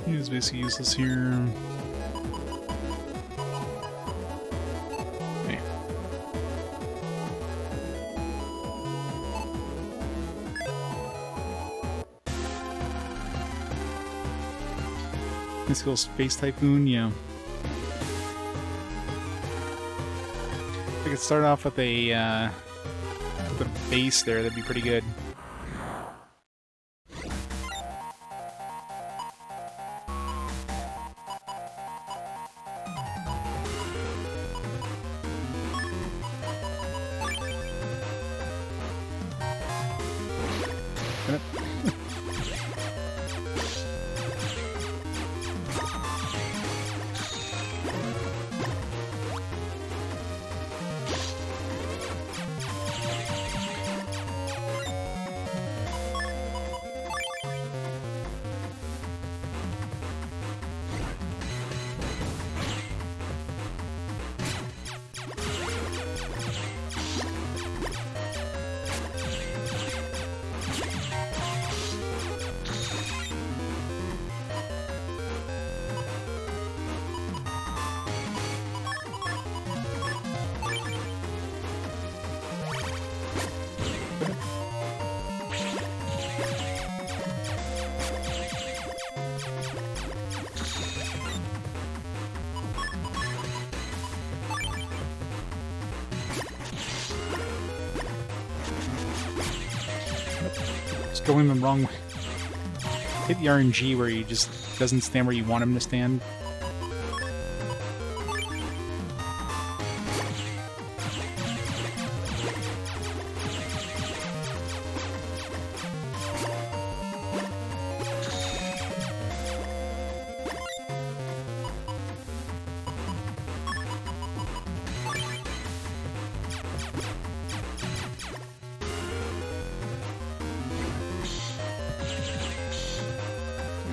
He is basically useless here. Okay. This goes Space Typhoon, yeah. I could start off with a base there, that'd be pretty good. going the wrong way. Hit the RNG where he just doesn't stand where you want him to stand.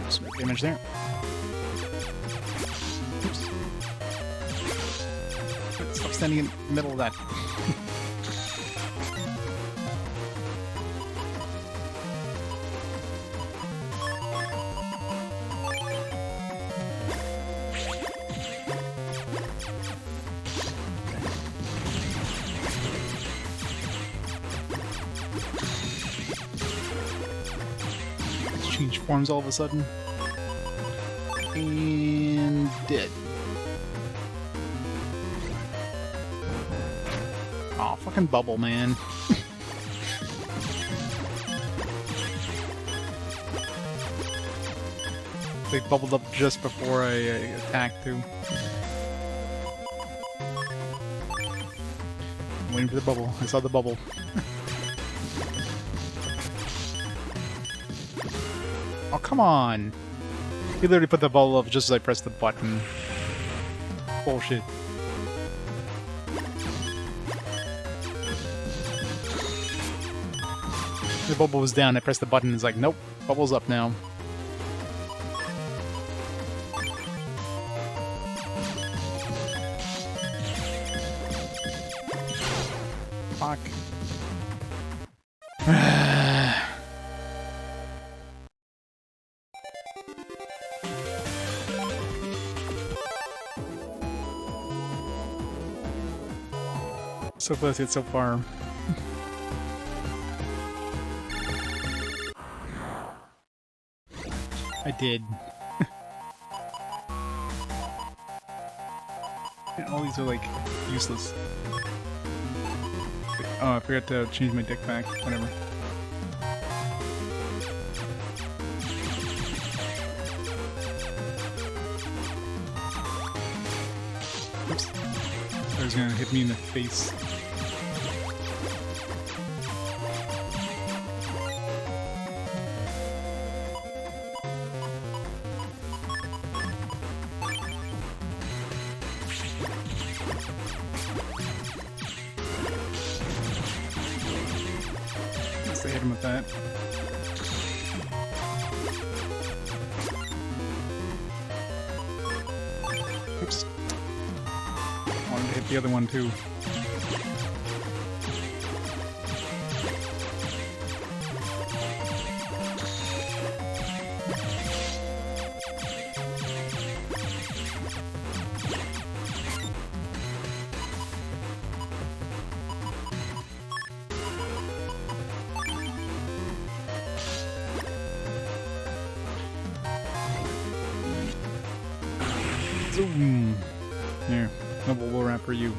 Some damage there. Oops. Stop standing in the middle of that. Change forms all of a sudden. And dead. Aw, fucking bubble, man. They bubbled up just before I attacked, too. I'm waiting for the bubble. I saw the bubble. Oh, come on! He literally put the bubble up just as I pressed the button. Bullshit. The bubble was down, I pressed the button, it's like, nope, bubble's up now. Fuck. So close yet so far. I did. And all these are like useless. Oh, I forgot to change my deck back. Whatever. Oops. That was gonna hit me in the face. Guess I hit him with that. Oops. Wanted to hit the other one too. Zoom. There. Double will wrap for you.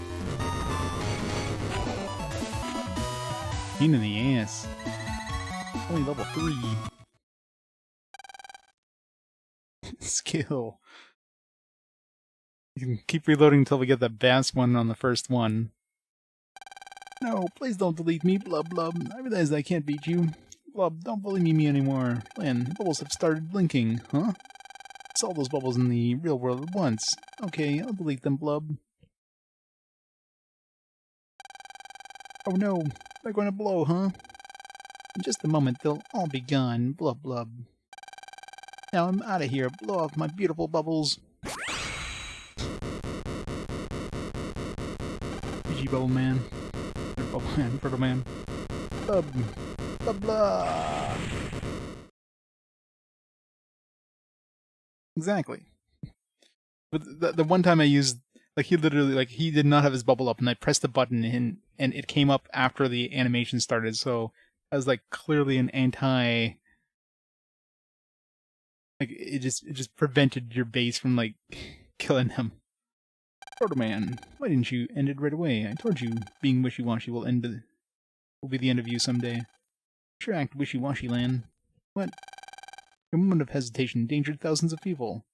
Pain in the ass. Only level 3. Skill. You can keep reloading until we get the bass one on the first one. No, please don't delete me, Blub Blub. I realize I can't beat you. Blub, don't bully me anymore. Lan, the bubbles have started blinking, huh? I saw those bubbles in the real world at once. Okay, I'll delete them, Blub. Oh no, they're going to blow, huh? In just a moment, they'll all be gone. Blub blub. Now I'm out of here. Blow off my beautiful bubbles. GG Bubble Man. Bubble Man, Turtle Man. Blub. Blub blah. Exactly. But the one time I used, like, he literally, like, he did not have his bubble up, and I pressed the button, and it came up after the animation started, so I was, like, clearly an anti... Like, it just prevented your base from, like, killing him. Proto-Man, why didn't you end it right away? I told you, being wishy-washy will be the end of you someday. Sure act wishy-washy, Lan. What? Your moment of hesitation endangered thousands of people.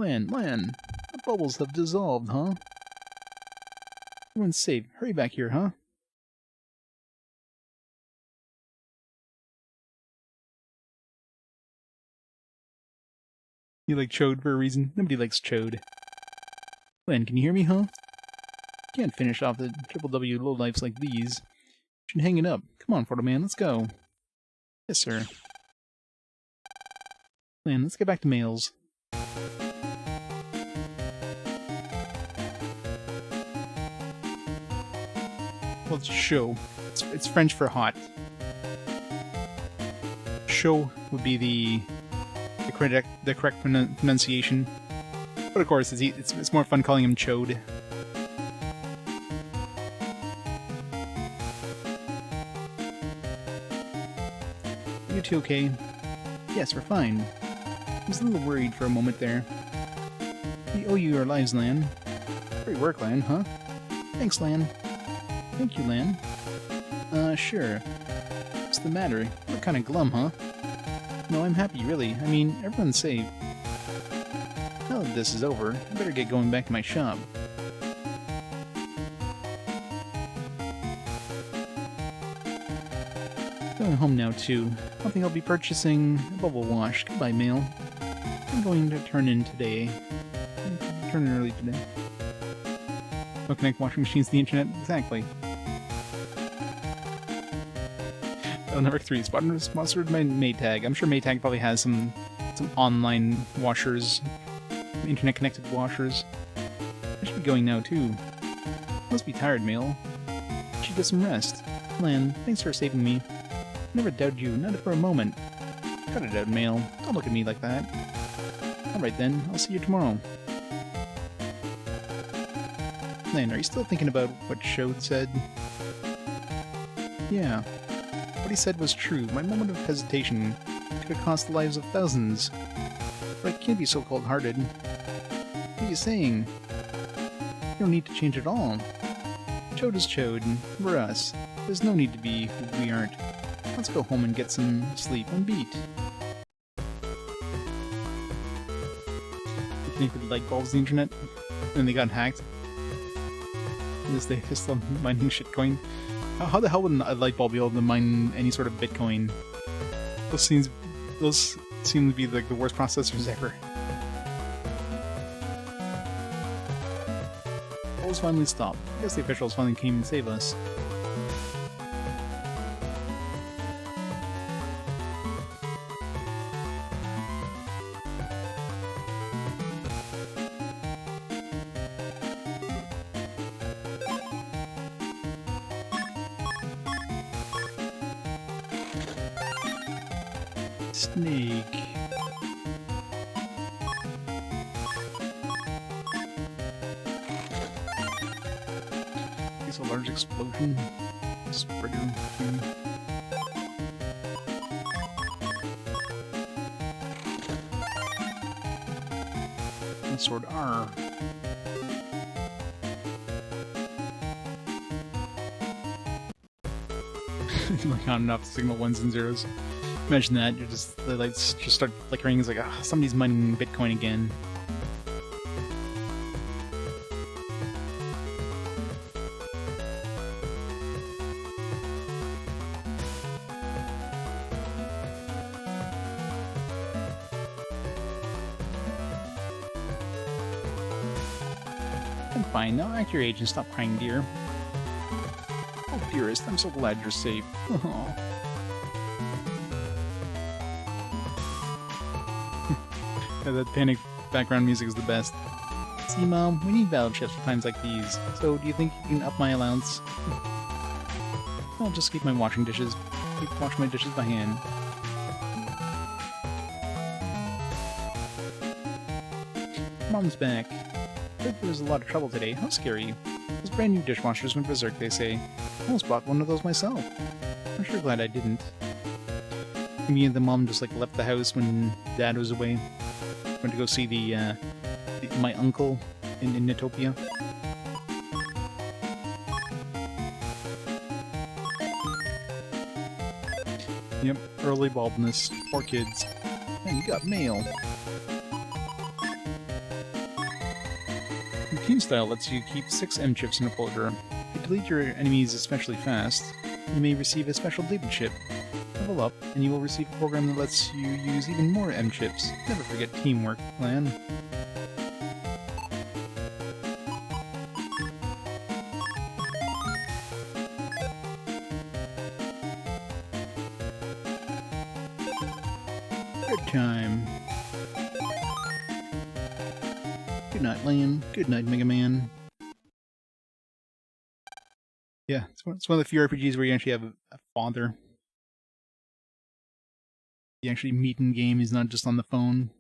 Lan, the bubbles have dissolved, huh? Everyone's safe. Hurry back here, huh? You like Chode for a reason? Nobody likes Chode. Lan, can you hear me, huh? Can't finish off the triple W lowlifes like these. Should hang it up. Come on, Photo Man, let's go. Yes, sir. Lan, let's get back to mails. Well, it's show. It's French for hot. Show would be the correct pronunciation. But of course, it's more fun calling him Chode. You two okay? Yes, we're fine. I was a little worried for a moment there. We owe you our lives, Lan. Great work, Lan, huh? Thanks, Lan. Thank you, Lan. Sure. What's the matter? You look kinda glum, huh? No, I'm happy, really. I mean, everyone's safe. Now that this is over, I better get going back to my shop. Going home now, too. I think I'll be purchasing a bubble wash. Goodbye, mail. I'm going to turn in today. Turn in early today. Don't connect washing machines to the internet? Exactly. Number 3, sponsored by Maytag. I'm sure Maytag probably has some online washers, internet-connected washers. I should be going now, too. Must be tired, Mail. Should get some rest. Lan, thanks for saving me. Never doubted you, not for a moment. Cut it out, Mail. Don't look at me like that. Alright then, I'll see you tomorrow. Lan, are you still thinking about what Shode said? Yeah. What he said was true. My moment of hesitation could have cost the lives of thousands. But I can't be so cold-hearted. What are you saying? You don't need to change at all. Chode is Chode, and we're us. There's no need to be who we aren't. Let's go home and get some sleep and beat. They connected light bulbs to the internet, and they got hacked. And they still mining shitcoin. How the hell would a light bulb be able to mine any sort of Bitcoin? Those seem to be like the worst processors ever. Bulbs finally stopped. I guess the officials finally came and saved us. Snake. It's a large explosion. Spreader thing. And sword R. Like on and off, signal ones and zeros. Imagine that, the lights just start flickering. It's like, ah, somebody's mining Bitcoin again. I'm fine, now act your age and stop crying, dear. Oh, dearest, I'm so glad you're safe. Yeah, that panic background music is the best. See, Mom, we need valve chips for times like these. So, do you think you can up my allowance? I'll just keep my washing dishes. Keep washing my dishes by hand. Mom's back. Heard there was a lot of trouble today. How scary. Those brand new dishwashers went berserk, they say. I almost bought one of those myself. I'm sure glad I didn't. Me and the mom just like left the house when Dad was away. Went to go see my uncle in Netopia. Yep, early baldness. Poor kids. And you got mail. Routine style lets you keep 6 M chips in a folder. If you delete your enemies especially fast, you may receive a special deleted chip. Level up, and you will receive a program that lets you use even more M chips. Never forget teamwork, plan. Good time. Good night, Lan. Good night, MegaMan. Yeah, it's one of the few RPGs where you actually have a father. You actually meet in game, he's not just on the phone.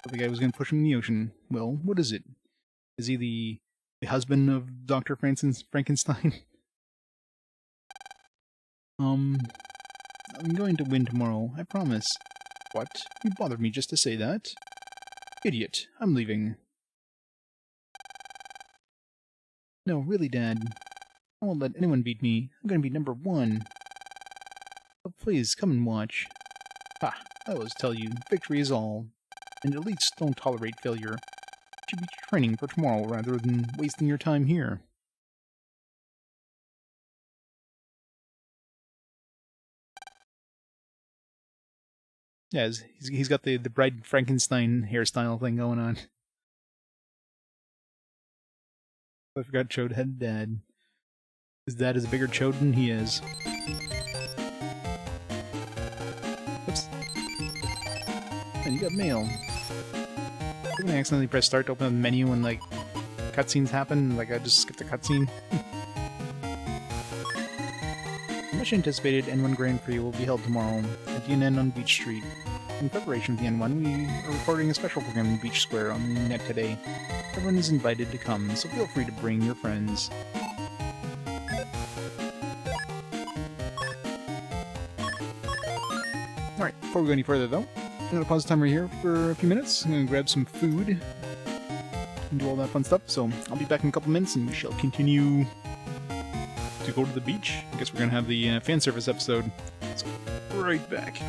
But the guy was going to push him in the ocean. Well, what is it? Is he the husband of Dr. Frankenstein? I'm going to win tomorrow, I promise. What? You bothered me just to say that? Idiot, I'm leaving. No, really, Dad. I won't let anyone beat me. I'm going to be number 1. Oh, please, come and watch. Ha! I always tell you, victory is all. And elites don't tolerate failure. You should be training for tomorrow rather than wasting your time here. Yeah, he's got the Bride Frankenstein hairstyle thing going on. I forgot Chode had a dad. His dad is a bigger Chode than he is. Oops. And you got mail. I'm gonna accidentally press start to open the menu when, like, cutscenes happen. Like, I just skipped the cutscene. Much anticipated N1 Grand Prix will be held tomorrow at the NN on Beach Street. In preparation for the N1, we are recording a special program in Beach Square on the net today. Everyone is invited to come, so feel free to bring your friends. Alright, before we go any further though, I'm going to pause the timer here for a few minutes. I'm going to grab some food and do all that fun stuff, so I'll be back in a couple minutes and we shall continue to go to the beach. I guess we're going to have the fan service episode. So, right back.